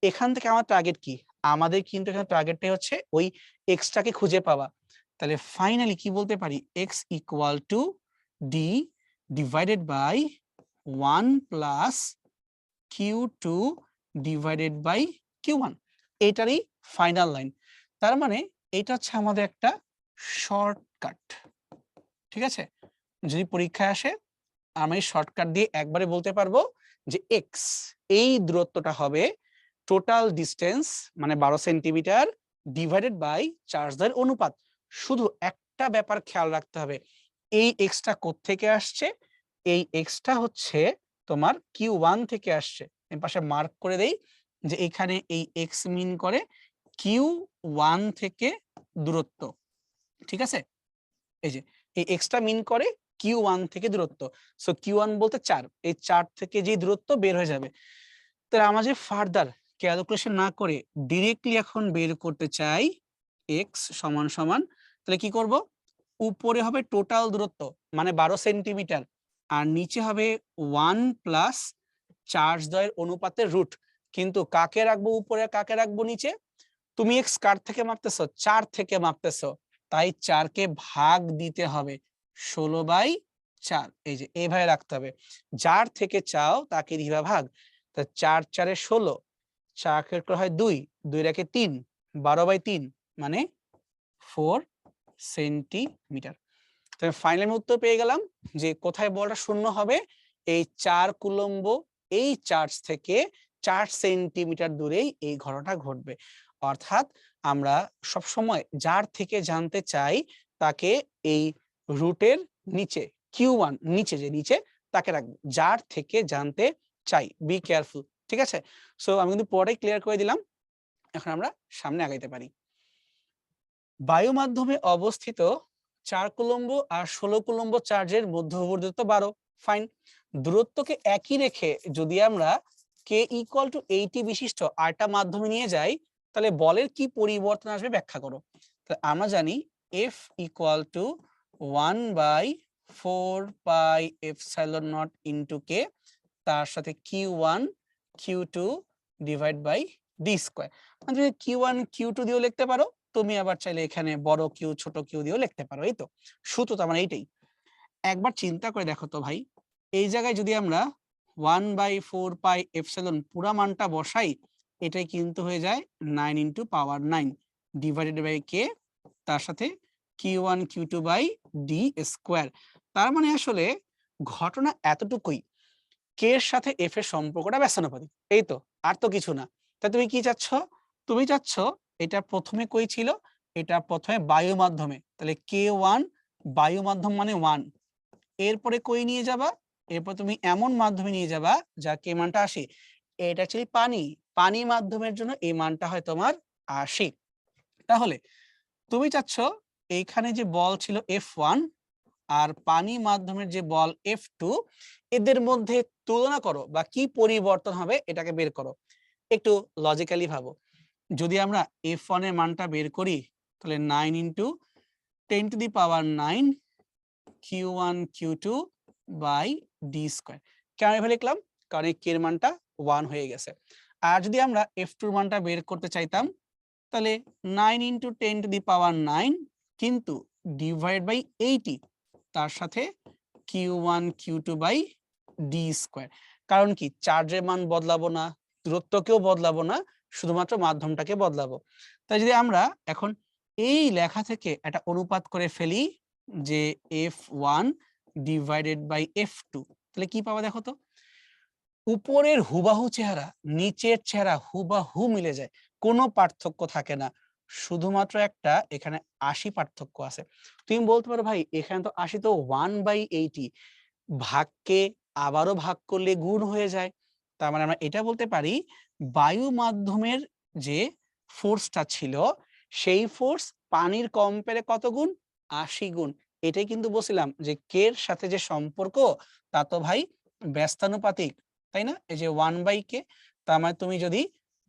এখান থেকে আমার টার্গেট কি, আমাদের কিন্তু এখানে টার্গেটটাই হচ্ছে ওই এক্সটাকে খুঁজে পাওয়া। তাহলে ফাইনালি কি বলতে পারি, x equal to d divided by 1 plus Q2 divided by Q1, এটারই ফাইনাল লাইন। তার মানে এটা হচ্ছে আমাদের একটা শর্টকাট। ঠিক আছে, যদি পরীক্ষায় আসে আমি শর্টকাট দিয়ে একবারে বলতে পারবো যে x এই দূরত্বটা হবে টোটাল ডিস্টেন্স মানে 12 সেন্টিমিটার ডিভাইডেড বাই চার্জের অনুপাত। শুধু একটা ব্যাপার খেয়াল রাখতে হবে, এই এক্সটা কোত্থেকে আসছে, এই এক্সটা হচ্ছে তোমার Q1 থেকে আসছে। এর পাশে মার্ক করে দেই যে এখানে এই এক্স মিন করে Q1 থেকে দূরত্ব। ঠিক আছে, এই যে এই এক্সটা মিন করে Q1 থেকে দূরত্ব। সো Q1 বলতে 4, এই 4 থেকে যে দূরত্ব বের হয়ে যাবে। তাহলে আমরা যে ফার্দার ক্যালকুলেশন না করে ডিরেক্টলি এখন বের করতে চাই x সমান সমান, তাহলে কি করব, উপরে হবে টোটাল দূরত্ব মানে 12 সেন্টিমিটার আর নিচে হবে 1 প্লাস চার্জ দ্বয়ের অনুপাতের রুট। কিন্তু কাকে রাখবো উপরে কাকে রাখবো নিচে, তুমি x কার থেকে মাপতেছো, 4 থেকে মাপতেছো, তাই 4 কে ভাগ দিতে হবে 16/4, এই যে এইভাবে রাখতে হবে। যার থেকে চাও তাকে দিবা ভাগ, তা 4 4 এ 16, 4 কে হয় 2, 2 রাখে 3, 12/3 মানে 4 সেন্টিমিটার। তবে ফাইনাল উত্তর পেয়ে গেলাম যে কোথায় বলটা শূন্য হবে, এই 4 কুলম্ব এই চার্জ থেকে 4 সেন্টিমিটার দূরেই এই ঘটনাটা ঘটবে। অর্থাৎ আমরা সব সময় যার থেকে জানতে চাই তাকে এই রুটের নিচে Q1 নিচে যে নিচে তাকে রাখবো, যার থেকে জানতে চাই, বি কেয়ারফুল। ঠিক আছে, সো আমি কিন্তু পরে ক্লিয়ার করে দিলাম, এখন আমরা সামনে আগাইতে পারি। বায়ু মাধ্যমে অবস্থিত 4 কুলম্ব আর 16 কুলম্ব চার্জের মধ্যবর্তী দূরত্ব 12, ফাইন। দূরত্বকে একই রেখে যদি আমরা k ইকুয়াল টু 80 বিশিষ্ট আরেকটা মাধ্যমে নিয়ে যাই তাহলে বলের কি পরিবর্তন আসবে ব্যাখ্যা করো। তাহলে আমরা জানি F equal two 1/4 pi epsilon not into k, তার সাথে Q1 Q2 divide by d square. মানে তুমি Q1 Q2 দিয়েও লিখতে পারো, তুমি আবার চাইলে এখানে বড় কিউ ছোট কিউ দিয়েও লিখতে পারো। এই তো সূত্র তো আমার এইটাই। একবার চিন্তা করে দেখো তো ভাই, এই জায়গায় যদি আমরা 1/4 পাই এপসাইলন পুরা মানটা বসাই, এটাই কিন্তু হয়ে যায় 9 ইন্টু পাওয়ার 9 ডিভাইডেড বাই কে, তার সাথে Q1 Q2 by D square. তার মানে আসলে ঘটনা এতটুকুই, কে এর সাথে এফ এর সম্পর্কটা ব্যস্তানুপাতিক, এই তো, আর তো কিছু না। তা তুমি কি চাচ্ছ, তুমি চাচ্ছ এটা প্রথমে কই ছিল, এটা প্রথমে বায়ু মাধ্যমে, তাহলে K1 বায়ু মাধ্যম মানে 1, এরপরে কই নিয়ে যাবা, এরপর তুমি এমন মাধ্যমে নিয়ে যাবা যা কে মানটা 80, এটা অ্যাকচুয়ালি পানি, পানি মাধ্যমের জন্য এই মানটা হয় তোমার 80। তাহলে তুমি চাচ্ছ এইখানে যে বল ছিল F1 আর পানি মাধ্যমের যে বল F2, এদের মধ্যে তুলনা করো বা কি পরিবর্তন হবে এটাকে বের করো। একটু লজিক্যালি ভাবো, যদি আমরা F1 এর মানটা বের করি তাহলে 9 into 10 to the power 9 Q1 Q2 by D square. কেন এভাবে লিখলাম? কারণ এই কে এর মানটা 1 হয়ে গেছে। আর যদি আমরা F2 এর মানটা বের করতে চাইতাম তাহলে 9 ইনটু 10 টু দি পাওয়ার 9 কিন্তু ডিভাইড বাই 80 তার সাথে Q1 Q2 by D square. কারণ কি চার্জের মান বদলাবো না, দূরত্বকেও বদলাবো না, শুধুমাত্র মাধ্যমটাকে বদলাবো। তাই যদি আমরা এখন এই লেখা থেকে একটা অনুপাত করে ফেলি যে F1 ডিভাইডেড বাই F2 তাহলে কি পাবো দেখো তো? উপরের হুবাহু চেহারা নিচের চেহারা হুবাহু মিলে যায়, কোনো পার্থক্য থাকে না, শুধুমাত্র একটা এখানে 80 পার্থক্য আছে। তুমি বলতে পারো ভাই এখানে তো 80 তো 1/80, ভাগকে আবারও ভাগ করলে গুণ হয়ে যায়। তার মানে আমরা এটা বলতে পারি বায়ু মাধ্যমের যে ফোর্সটা ছিল সেই ফোর্স পানির কম্পেয়ারে কত গুণ? 80 গুণ। এটাই কিন্তু বলছিলাম যে কে এর সাথে যে সম্পর্ক তা তো ভাই ব্যস্তানুপাতিক, তাই না? এই যে 1/k, তার মানে তুমি যদি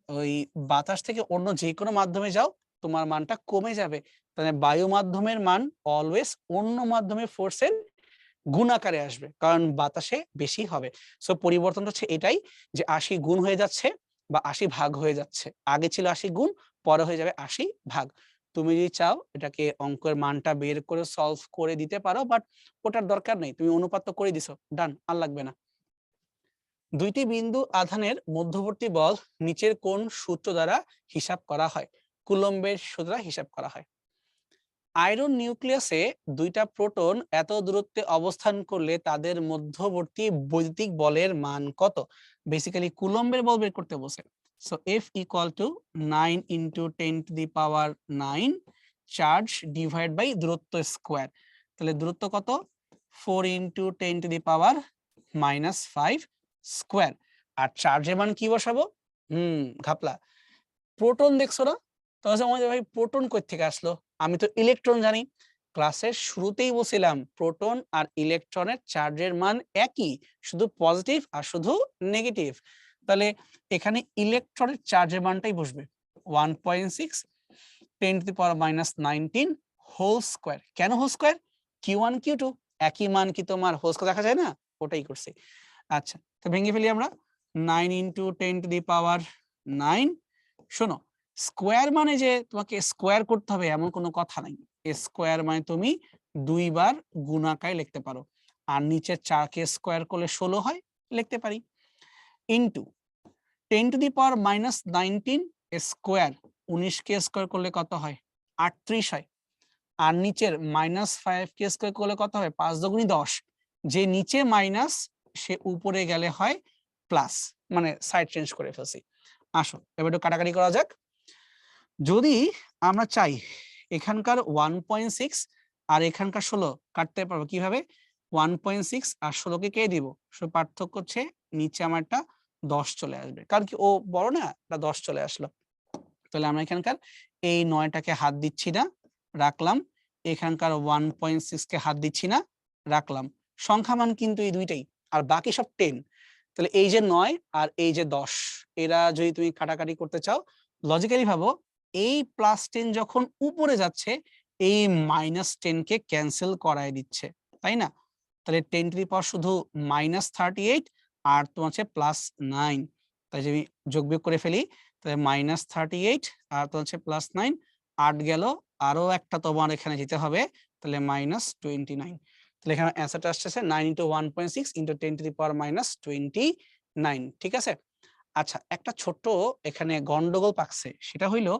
ওই বাতাস থেকে অন্য যে কোনো মাধ্যমে যাও তোমার মানটা কমে যাবে। তাহলে বায়ু মাধ্যমের মান অলওয়েজ অন্য মাধ্যমের ফোর্সের গুণ আকারে আসবে, কারণ বাতাসে বেশি হবে। সো পরিবর্তনটা হচ্ছে এটাই যে 80 গুণ হয়ে যাচ্ছে বা 80 ভাগ হয়ে যাচ্ছে। আগে ছিল 80 গুণ, পরে হয়ে যাবে 80 ভাগ। তুমি যদি চাও এটাকে অঙ্কের মানটা বের করে সলভ করে দিতে পারো, বাট ওটার দরকার নেই, তুমি অনুপাত তো করে দিছো, ডান, আর লাগবে না। দুইটি বিন্দু আধানের মধ্যবর্তী বল নিচের কোন সূত্র দ্বারা হিসাব করা হয়? কুলম্বের সূত্র দ্বারা হিসাব করা হয়। আয়রন নিউক্লিয়াসে দুইটা প্রোটন এত দূরত্বে অবস্থান করলে তাদের মধ্যবর্তী বৈদ্যুতিক বলের মান কত? বেসিক্যালি কুলম্বের বল বের করতে বলছে। So F equal to 9 into 10 to the power 9 charge divide by দূরত্ব স্কোয়ার। তাহলে দূরত্ব কত? 4 into 10 to the power -5 square. আর চার্জের মান কি বসাবো? ঘাপলা, প্রোটন দেখছো না? তাহলে আমাদের ভাই প্রোটন কই থেকে আসলো? আমি তো ইলেকট্রন জানি। ক্লাসের শুরুতেই বলছিলাম প্রোটন আর ইলেকট্রনের চার্জের মান একই, শুধু পজিটিভ আর শুধু নেগেটিভ। তাহলে এখানে ইলেকট্রনের চার্জের মানটাই বসবে 1.6 10 to the power -19 whole square. কেন হোল স্কয়ার? Q1 Q2 একই মান কি তোমার হোল স্কয়ার দেখা যায় না? ওটাই করছি। আচ্ছা, তো ভেঙে ফেলি আমরা। 9 ইনটু 10 টু দি পাওয়ার 9। শোনো, স্কোয়ার মানে যে তোমাকে স্কোয়ার করতে হবে এমন কোনো কথা নাই। স্কোয়ার মানে তুমি 2 বার গুণ আকারে লিখতে পারো। আর নিচের 4 কে স্কোয়ার করলে 16 হয়, লিখতে পারি। Into 10 to the power -19 square, 19 K square করলে কত হয়? 38 হয়। আর নিচের -5 কে স্কোয়ার করলে কত হয়? 5 দুগুণী 10। যে নিচে মাইনাস সে উপরে গেলে হয় প্লাস, মানে সাইড চেঞ্জ করে ফেলছি। আসো এবার একটু কাটাকাটি করা যাক। যদি আমরা চাই এখানকার 1.6 আর এখানকার 16 কাটতে পারবো কিভাবে? 1.6 আর 16 কে কে দিব? শুধু পার্থক্য হচ্ছে নিচে আমার একটা 10 চলে আসবে, কারণ কি ও বড় না, একটা 10 চলে আসলো। তাহলে আমরা এখানকার এই 9টাকে হাত দিচ্ছি না, রাখলাম। এখানকার 1.6 কে হাত দিচ্ছি না, রাখলাম। সংখ্যা মান কিন্তু এই দুইটাই, আর বাকি সব 10। তাহলে এই যে 9 আর এই যে 10, এরা যদি তুমি কাটাকাটি করতে চাও লজিক্যালি ভাবো, এই +10 যখন উপরে যাচ্ছে এই -10 কে ক্যান্সেল করায় দিচ্ছে, তাই না? তাহলে 10 টু দি পাওয়ার শুধু -38 আর তোমার হচ্ছে +9। তাই যদি যোগ বিয়োগ করে ফেলি তাহলে -38 আর তো হচ্ছে +9, 8 গেল, আরো একটা তোমার এখানে যেতে হবে, তাহলে -29। তাহলে এখানে অ্যান্সারটা আসছে 9 ইনটু 1.6 ইনটু 10 টু দি পাওয়ার -29। ঠিক আছে? আচ্ছা, একটা ছোট্ট এখানে গন্ডগোল পাকছে, সেটা হইলো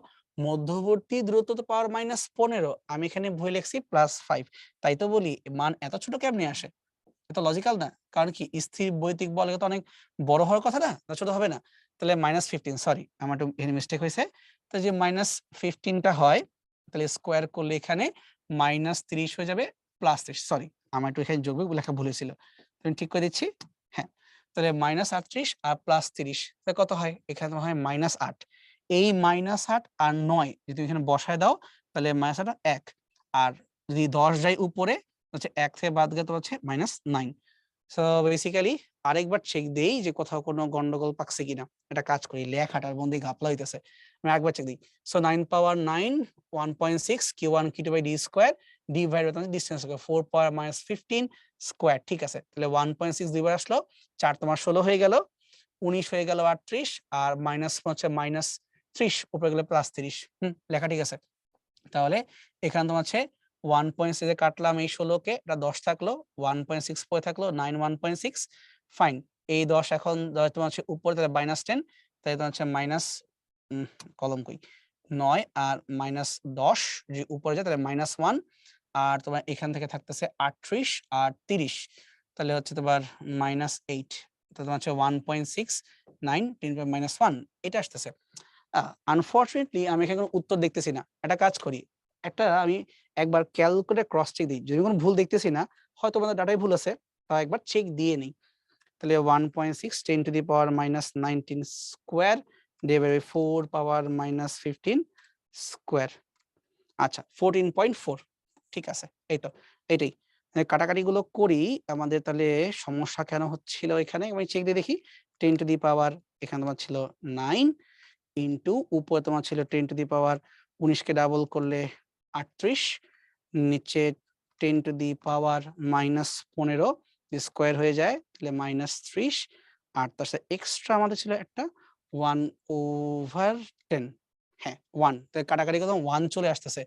মধ্যবর্তী দূরত্ব তো পাওয়ার -15, আমি এখানে ভুল লিখছি +5। তাই তো বলি মান এত ছোট কেমনে আসে? এটা লজিক্যাল না। কারণ কি স্থির বৈদিক বলে তো অনেক বড় হওয়ার কথা না, ছোট হবে না। তাহলে -15, সরি আমার একটু এখানে মিস্টেক হয়েছে। তো যে -15 টা হয় তাহলে স্কোয়ার করলে এখানে -30 হয়ে যাবে, +30, সরি আমার একটু এখানে যোগ বিয়োগ লেখা ভুল হয়েছিল। আমি ঠিক করে দিচ্ছি। হ্যাঁ, তাহলে -38 আর +30 তাহলে কত হয়? এখানে হয় -8। এই -8 আর 9 যদি তুমি এখানে বসায় দাও তাহলে -8 1, আর যদি 10 যায় উপরে হচ্ছে 1 থেকে বাদ গেলে তো হচ্ছে -9। সো বেসিক্যালি আরেকবার চেক দেই যে কোথাও কোনো গন্ডগোল পাকছে কিনা। একটা কাজ করি, লেখাটার মধ্যে ঘাপলা হইতেছে। আমি একবার চেক দিই। So 9 power 9 1.6 Q1 Q2 by D square divide by distance square 4 power -15 square. ঠিক আছে, তাহলে 1.6 দুইবার আসলো, 4 তোমার 16 হয়ে গেল, 19 হয়ে গেল 38, আর মাইনাস হচ্ছে -30 উপরে গেলে +30। লেখা ঠিক আছে। তাহলে এখানে তোমার হচ্ছে 1.6 এ কাটলাম এই 16 কে, এটা 10 থাকলো, 1.6 পরে থাকলো 9 1.6, ফাইন। এই 10 এখন তোমার হচ্ছে উপরে, তাহলে -10, তাই তোমার হচ্ছে মাইনাস কলম কই 9 আর -10 যে উপরে যায় তাহলে -1, আর তোমার এখান থেকে থাকতেছে 38 আর 30, তাহলে হচ্ছে তোমার -8, তো তোমার হচ্ছে 1.69 10 - 1 এটা আসতেছে। আনফরচুনেটলি আমি এখানে কোনো উত্তর দেখতেছি না। একটা কাজ করি, আমি একবার ক্যালকুলেটর ক্রস চেক দিই। যদি কোনো ভুল দেখতেছি না, হয়তো আমাদের ডাটায় ভুল আছে, তাও একবার চেক দিয়ে নেই। তাহলে 1.6 10 to the power -19 square divide by 4 power -15 square. আচ্ছা 14.4, ঠিক আছে। এই তো এটাই। কাটাকাটিগুলো করি, আমাদের তাহলে সমস্যা কেন হচ্ছিল এখানে আমি চেক দিয়ে দেখি। 10 টু দি পাওয়ার এখানে তোমার ছিল 9 ইনটু উপরে তোমার ছিল 10 to the power 19 K double করলে 38, নিচে 10 টু দি পাওয়ার -15 স্কয়ার হয়ে যায়, তাহলে -30, আর তার সাথে এক্সট্রা আমাদের ছিল একটা 1/10। হ্যাঁ 1, তাই কাটাকাটি করলাম 1 চলে আসতেছে।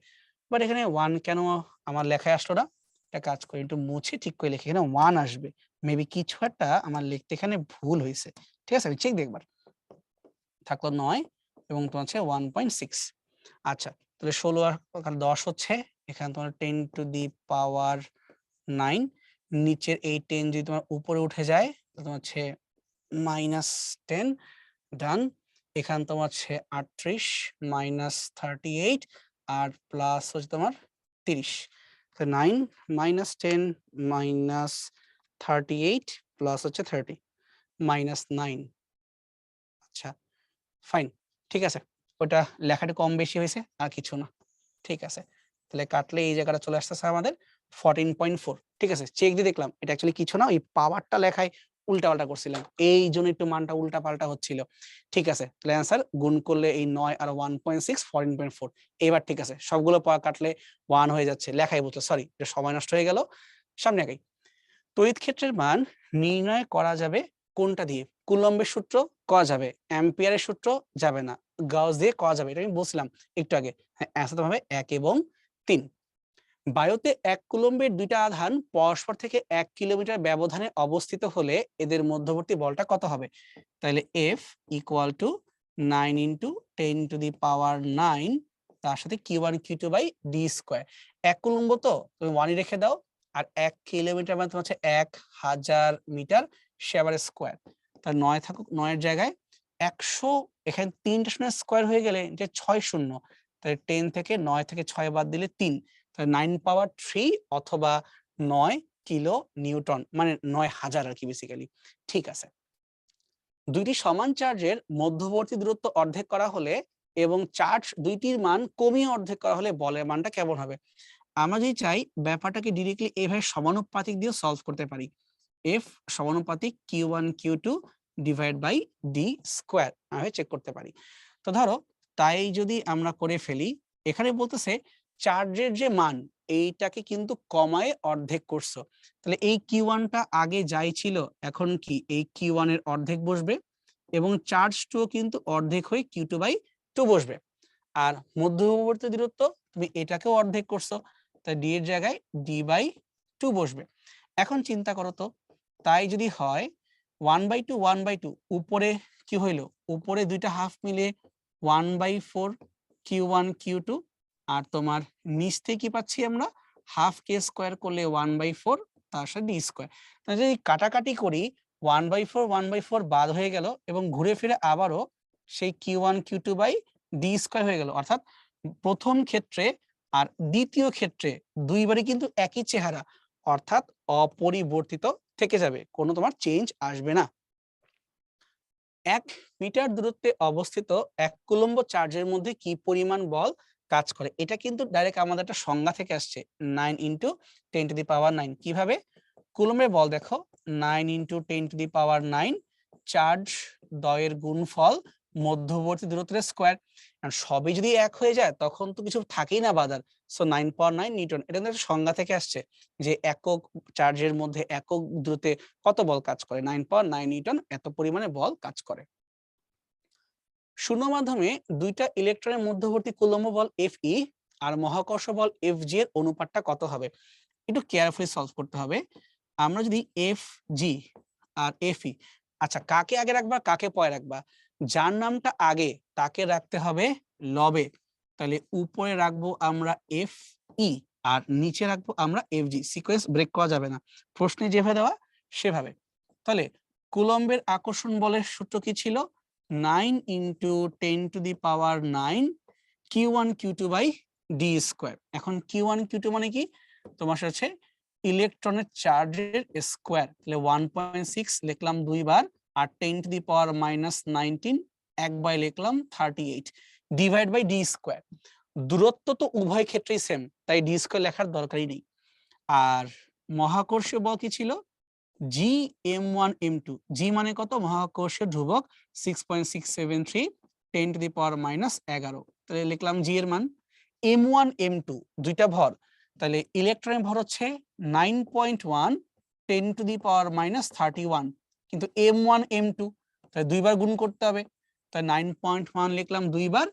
বাট এখানে 1 কেন আমার লেখায় আসলো না? একটা কাজ করি, একটু মুছে ঠিক করে লিখি, এখানে 1 আসবে। মেবি কিছু একটা আমার লিখতে এখানে ভুল হইছে। ঠিক আছে, আমি চেক দিই একবার। থাকলো 9 এবং তোমার হচ্ছে 1.6। আচ্ছা, তাহলে 16 আর ওখানে 10 হচ্ছে, এখানে তোমার 10 টু দি পাওয়ার 9, নিচের এই 10 যদি তোমার উপরে উঠে যায় তাহলে তোমার হচ্ছে -10, ডান। এখানে তোমার হচ্ছে 38 -38 আর প্লাস হচ্ছে তোমার 30, তো 9 -10 -38 প্লাস হচ্ছে 30 -9। আচ্ছা ফাইন, ঠিক আছে। ওটা লেখাটা কম বেশি হইছে, আর কিছু না। ঠিক আছে। তাহলে কাটলে এই জায়গাটা চলে আসতেছে আমাদের 14.4। ঠিক আছে? চেক দিয়ে দেখলাম এটা অ্যাকচুয়ালি কিছু না, ওই পাওয়ারটা লেখায় উল্টাপাল্টা করছিলাম। এইজন্য একটু মানটা উল্টাপাল্টা হচ্ছিল। ঠিক আছে। তাহলে অ্যান্সার গুণ করলে এই 9 আর 1.6 14.4। এবার ঠিক আছে। সবগুলো পাওয়ার কাটলে 1 হয়ে যাচ্ছে। লেখাই বুঝছো, সরি, এটা সময় নষ্ট হয়ে গেল। সামনে আগাই। তড়িৎ ক্ষেত্রের মান নির্ণয় করা যাবে কোনটা দিয়ে? কুলম্বের সূত্র করা যাবে, অ্যাম্পিয়ারের সূত্র যাবে না, গাউস দিয়ে করা যাবে। এটা আমি বলছিলাম একটু আগে। হ্যাঁ, অ্যান্সার তো হবে 1 এবং 3। বায়ুতে 1 কুলম্বের 2টা আধান পরস্পর থেকে 1 কিলোমিটার ব্যবধানে অবস্থিত হলে এদের মধ্যবর্তী বলটা কত হবে? তাহলে F = 9 × 10 টু দি পাওয়ার 9, তার সাথে Q1 Q2 by D square. 1 coulomb তো তুমি 1ই রেখে দাও, আর 1 কিলোমিটার মানে তোমার হচ্ছে 1000 মিটার, সে আবার স্কয়ার। তাহলে 9 থাকুক, 9 এর জায়গায় 100, এখানে 3টা শূন্য স্কয়ার হয়ে গেলে এটা 6 শূন্য। তাহলে 10 থেকে 9 থেকে 6 বাদ দিলে 3, তাহলে 9 পাওয়ার 3 অথবা 9 কিলো নিউটন, মানে 9000 আর কি বেসিক্যালি। ঠিক আছে। দুইটি সমান চার্জের মধ্যবর্তী দূরত্ব অর্ধেক করা হলে এবং চার্জ দুইটির মান কমিয়ে অর্ধেক করা হলে বলের মানটা কেমন হবে? আমরা যদি চাই ব্যাপারটাকে ডিরেক্টলি এভাবে সমানুপাতিক দিয়ে সলভ করতে পারি। F সমানুপাতিক Q1 Q2 divide by D square আমি চেক করতে পারি। তো ধরো তাই যদি আমরা করে ফেলি, এখানে বলতেছে চার্জের যে মান এইটাকে কিন্তু কমায় অর্ধেক করছো। তাহলে এই Q1 টা আগে যাই ছিল, এখন কি এই Q1 এর অর্ধেক বসবে, এবং চার্জ 2 কিন্তু অর্ধেক হয়ে Q2 বাই 2 বসবে। আর মধ্যবর্তী দূরত্ব তুমি এটাকেও অর্ধেক করছো, তাই D এর জায়গায় D বাই 2 বসবে। এখন চিন্তা করো তো, তাই যদি হয় 1/2 1/2, উপরে কি হইলো? উপরে দুইটা হাফ মিলে 1/4 Q1 Q2, আর তোমার নিচ থেকে কি পাচ্ছি আমরা? হাফ কে স্কয়ার করলে 1/4 তার সাথে D স্কয়ার। তাহলে যদি কাটাকাটি করি 1/4 1/4 বাদ হয়ে গেল, এবং ঘুরে ফিরে আবারও সেই Q1 Q2 by D square হয়ে গেল। অর্থাৎ প্রথম ক্ষেত্রে আর দ্বিতীয় ক্ষেত্রে দুইবারই কিন্তু একই চেহারা, অর্থাৎ অপরিবর্তিত থেকে যাবে, কোনো তোমার চেঞ্জ আসবে না। 1 মিটার দূরত্বে অবস্থিত 1 কুলম্ব চার্জের মধ্যে কি পরিমাণ বল কাজ করে? এটা কিন্তু ডাইরেক্ট আমাদের একটা সংজ্ঞা থেকে আসছে, 9 × 10 টু দি পাওয়ার 9। কিভাবে? কুলম্বের বল দেখো 9 × 10⁻৯ চার্জ দ্বয়ের গুণফল মধ্যবর্তী দূরত্বের স্কয়ার। আর সবই যদি এক হয়ে যায় তখন তো কিছু থাকেই না বাধার। So 9.9 Newton. এটা কিন্তু একটা সংজ্ঞা থেকে আসছে যে একক চার্জের মধ্যে একক দূরত্বে কত বল কাজ করে, 9.9 নিউটন এত পরিমাণে বল কাজ করে। শূন্য মাধ্যমে দুইটা ইলেকট্রনের মধ্যবর্তী কুলম্ব বল Fe আর মহাকর্ষ বল Fg এর অনুপাতটা কত হবে? একটু কেয়ারফুলি সলভ করতে হবে। আমরা যদি Fg আর Fe, আচ্ছা কাকে আগে রাখবা কাকে পরে রাখবা? যার নামটা আগে তাকে রাখতে হবে লবে। তাহলে উপরে রাখবো আমরা Fe আর নিচে রাখবো আমরা Fg। সিকোয়েন্স ব্রেক করা যাবে না, প্রশ্নে যেভাবে দেওয়া সেভাবে। তাহলে কুলম্বের আকর্ষণ বলের সূত্র কি ছিল? 9 × 10⁻৯ Q1 Q2 by d square. এখন Q1 Q2 মানে কি? তোমার সাথে ইলেকট্রনের চার্জের স্কয়ার, তাহলে 1.6 লিখলাম দুইবার, আর 10⁻⁻19 একবার লিখলাম 38 ডিভাইড বাই d স্কয়ার। দূরত্ব তো উভয় ক্ষেত্রেই সেম, তাই d স্কয়ার লেখার দরকারই নেই। আর মহাকর্ষীয় বল কি ছিল? G m1 m2। G মানে কত? মহাকর্ষীয় ধ্রুবক 6.673 10⁻⁻11। তাহলে লিখলাম G এর মান। m1 m2 দুইটা ভর, তাহলে ইলেকট্রনের ভর হচ্ছে 9.1 10⁻31, কিন্তু m1 m2 তাহলে দুইবার গুণ করতে হবে। তাই 9.1 লিখলাম দুইবার,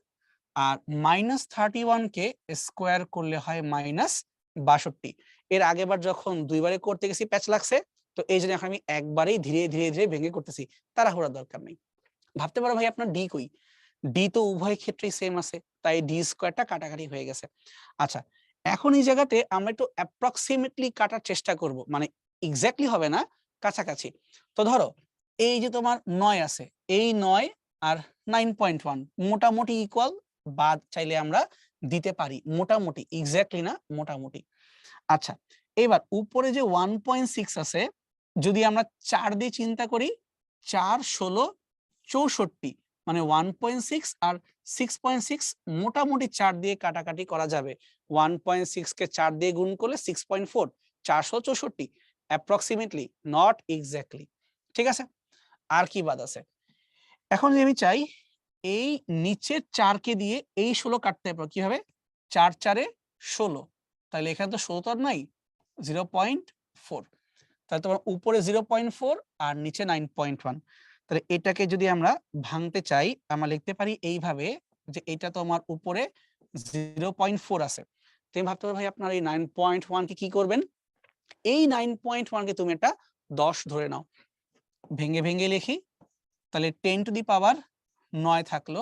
আর -31 কে স্কয়ার করলে হয় -62। এর আগেবার যখন দুইবারে করতে গেছি প্যাচ লাগছে, তো এই জন্য এখন আমি একবারেই ধীরে ধীরে ধীরে ভেঙে করতেছি, তাড়াহুড়ার দরকার নেই। ভাবতে পারো ভাই আপনার ডি কই? ডি তো উভয় ক্ষেত্রেই সেম আছে, তাই ডি স্কয়ারটা কাটাকাটি হয়ে গেছে। আচ্ছা, এখন এই জায়গাতে আমরা একটু অ্যাপ্রক্সিমেটলি কাটার চেষ্টা করব, মানে এক্স্যাক্টলি হবে না, কাছাকাছি। তো ধরো এই যে তোমার 9 আছে, এই 9 আর 9.1 মোটামুটি ইকুয়াল, বাদ চাইলে আমরা দিতে পারি, মোটামুটি, এক্স্যাক্টলি না, মোটামুটি। আচ্ছা, এবার উপরে যে 1.6 আছে, যদি আমরা 4 দিয়ে চিন্তা করি, 4 16 64, মানে 1.6 আর 6.6 মোটামুটি 4 দিয়ে কাটাকাটি করা যাবে। 1.6 কে 4 দিয়ে গুণ করলে 6.4, 464 অ্যাপ্রক্সিমেটলি, নট এক্স্যাক্টলি। ঠিক আছে, আর কি বাদ আছে? এখন যদি আমি চাই এই নিচের 4 কে দিয়ে এই 16 কাটতে পারো কিভাবে? 4 4 16, তাহলে এখানে তো 16 তো আর নাই, 0.4, তাহলে তোমার উপরে 0.4 আর নিচে 9.1। তাহলে এটাকে যদি আমরা ভাঙতে চাই, আমরা লিখতে পারি এইভাবে যে এটা তোমার উপরে 0.4 আছে। তুমি ভাবতে পারো ভাই আপনার এই 9.1 কে কি করবেন? এই 9.1 কে তুমি একটা 10 ধরে নাও, ভেঙে ভেঙে লিখি, তাহলে 10⁻৯ থাকলো,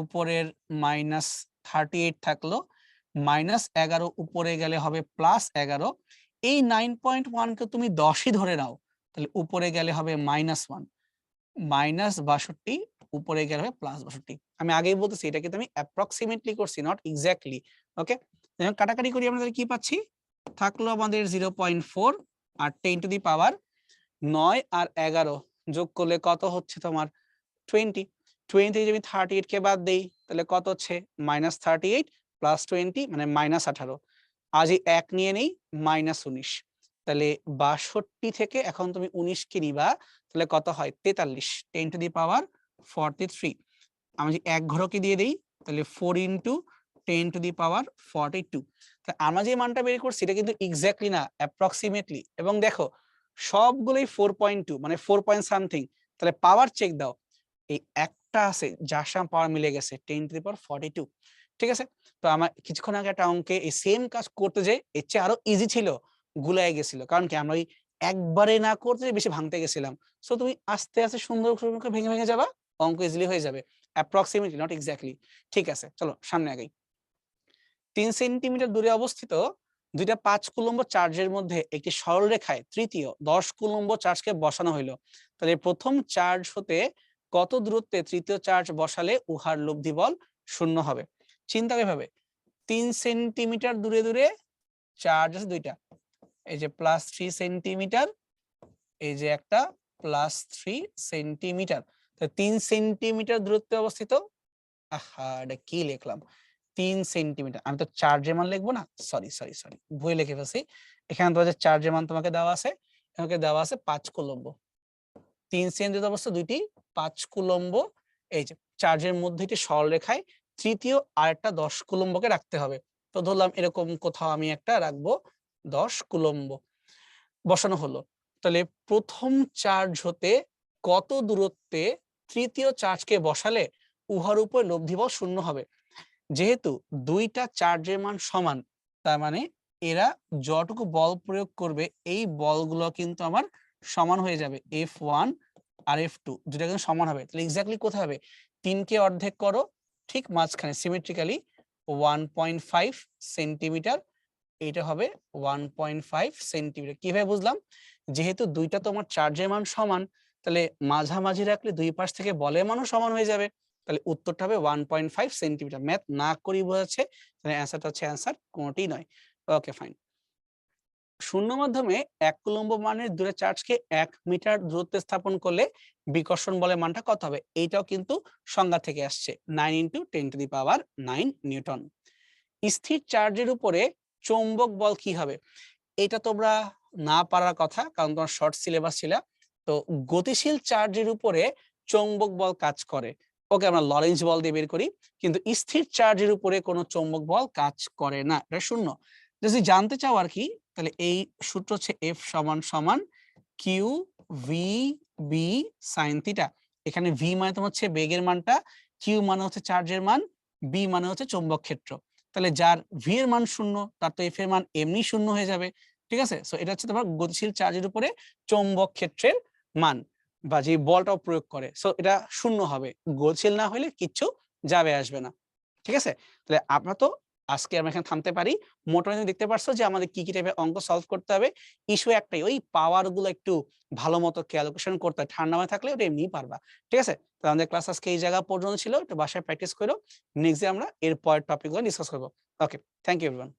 উপরের -38 থাকলো, -11 উপরে গেলে হবে +11। এই 9.1 কে তুমি 10ই ধরে নাও, তাহলে উপরে গেলে হবে -1, -62 উপরে গেলে হবে +62। আমি আগেই বলতেছি এটা কিন্তু আমি অ্যাপ্রক্সিমেটলি করছি, নট এক্স্যাক্টলি। ওকে, এখন কাটাকাটি করি, আমরা কি পাচ্ছি? থাকলো আমাদের 0.4 আর 10⁻৯ আর 11 যোগ করলে কত হচ্ছে তোমার 20। 20 থেকে যদি 38 কে বাদ দেই, তাহলে কত হচ্ছে? -38 + 20 মানে -18। আজ এই 1 নিয়ে নেই, -19। তাহলে 62 থেকে এখন তুমি 19 কে নিবা, তাহলে কত হয়? 43, 10⁻43। আমি যদি 1 ঘরকে দিয়ে দেই, তাহলে 4 × 10⁻42। তাহলে আমরা যে মানটা বের করছি এটা কিন্তু এক্স্যাক্টলি না, অ্যাপ্রক্সিমেটলি। এবং দেখো সবগুলোই 4.2 মানে 4 পয়েন্ট সামথিং। তাহলে পাওয়ার চেক দাও, এই একটা আছে যার সাথে পাওয়ার মিলে গেছে 10⁻42। ঠিক আছে, তো আমার কিছুক্ষণ আগে একটা অঙ্কে এই সেম কাজ করতে যে এর চেয়ে আরো ইজি ছিল, গুলায় গেছিল। কারণ কি আমরা ওই একবারে না করতে বেশি ভাঙতে গেছিলাম। সো তুমি আস্তে আস্তে সুন্দর করে ভেঙে ভেঙে যাবা, অঙ্ক ইজিলি হয়ে যাবে। Approximately, not exactly. ঠিক আছে, চলো সামনে আগাই। 3 সেন্টিমিটার দূরে অবস্থিত দুইটা 5 কুলম্ব চার্জের মধ্যে একটি সরলরেখায় তৃতীয় 10 কুলম্ব চার্জকে বসানো হইলো। তাহলে প্রথম চার্জ হতে কত দূরত্বে তৃতীয় চার্জ বসালে উহার লব্ধি বল 0 হবে? চিন্তা এভাবে, 3 সেন্টিমিটার দূরে দূরে চার্জ আছে দুইটা, এই যে +3 সেন্টিমিটার, এই যে একটা +3 সেন্টিমিটার। তো 3 সেন্টিমিটার দূরত্বে অবস্থিত, আহা এটা কি লিখলাম, 3 সেন্টিমিটার। আমি তো চার্জের মান লিখবো না, সরি ভুল লিখে ফেলছি। এখানে তোমাদের চার্জের মান তোমাকে দেওয়া আছে, তোমাকে দেওয়া আছে 5 কুলম্ব। 3 সেন্টিমিটার অবস্থা দুইটি 5 কুলম্ব। এই যে চার্জের মধ্যে একটি সরলরেখায় তৃতীয় আরেকটা 10 কুলম্বকে রাখতে হবে। তো ধরলাম এরকম কোথাও আমি একটা রাখবো 10 কুলম্ব, বসানো হলো। তাহলে প্রথম চার্জ হতে কত দূরত্বে তৃতীয় চার্জকে বসালে উহার উপর লব্ধি বল শূন্য হবে। যেহেতু দুইটা চার্জের মান সমান, তার মানে এরা যতটুকু বল প্রয়োগ করবে এই বলগুলো কিন্তু আমার সমান হয়ে যাবে। F1 আর F2 দুটা কিন্তু সমান হবে। তাহলে এক্স্যাক্টলি কোথায় হবে? 3 কে অর্ধেক করো, ঠিক মাঝখানে সিমেট্রিক্যালি 1.5 সেন্টিমিটার। এটা হবে 1.5 সেন্টিমিটার। কিভাবে বুঝলাম? যেহেতু দুইটা তোমার চার্জের মান সমান, তাহলে মাঝামাঝি রাখলে দুই পাশ থেকে বলের মানও সমান হয়ে যাবে। তাহলে উত্তরটা হবে 1.5 সেন্টিমিটার। ম্যাথ না করেই বোঝাচ্ছে, তাহলে অ্যান্সারটা হচ্ছে অ্যান্সার, কোনটিই নয়। Okay fine. শূন্য মাধ্যমে 1 কুলম্ব মানের দূরে চার্জকে 1 মিটার দূরত্বে স্থাপন করলে বিকর্ষণ বলের মানটা কত হবে? এইটাও কিন্তু সংজ্ঞা থেকে আসছে, 9 × 10⁹ নিউটন। স্থির চার্জের উপরে চৌম্বক বল কি হবে? এটা তোমরা না পারার কথা, কারণ তোমার শর্ট সিলেবাস ছিল। তো গতিশীল চার্জের উপরে চৌম্বক বল কাজ করে। ওকে, আমরা লরেন্জ বল দিয়ে বের করি, কিন্তু স্থির চার্জের উপরে কোনো চৌম্বক বল কাজ করে না, এটা শূন্য। যদি জানতে চাও আর কি, তাহলে এই সূত্র হচ্ছে F = Q V B sine theta. এখানে ভি মানে তোমার হচ্ছে বেগের মানটা, কিউ মানে হচ্ছে চার্জের মান, বি মানে হচ্ছে চৌম্বক ক্ষেত্র। তাহলে যার ভি এর মান শূন্য, তার তো এফ এর মান এমনি শূন্য হয়ে যাবে। ঠিক আছে, সো এটা হচ্ছে তোমার গতিশীল চার্জের উপরে চৌম্বক ক্ষেত্রের মান, বা যে বলটাও প্রয়োগ করে, সো এটা শূন্য হবে। গতিশীল না হলে কিচ্ছু যাবে আসবে না। ঠিক আছে, তাহলে আমরা তো আজকে আমরা এখানে থামতে পারি। মোটামুটি দেখতে পারছো যে আমাদের কি কি টাইপের অঙ্ক সলভ করতে হবে। ইস্যু একটাই, ওই পাওয়ার গুলো একটু ভালো মতো ক্যালকুলেশন করতে হয়। ঠান্ডা মাথায় থাকলে ওটা এমনিই পারবা। ঠিক আছে, তো আমাদের ক্লাস আজকে এই জায়গা পর্যন্ত ছিল। একটু বাসায় প্র্যাকটিস করো। নেক্সট ডে আমরা এর পরের টপিকগুলো ডিসকাস করবো। ওকে, থ্যাংক ইউ এভরিওয়ান।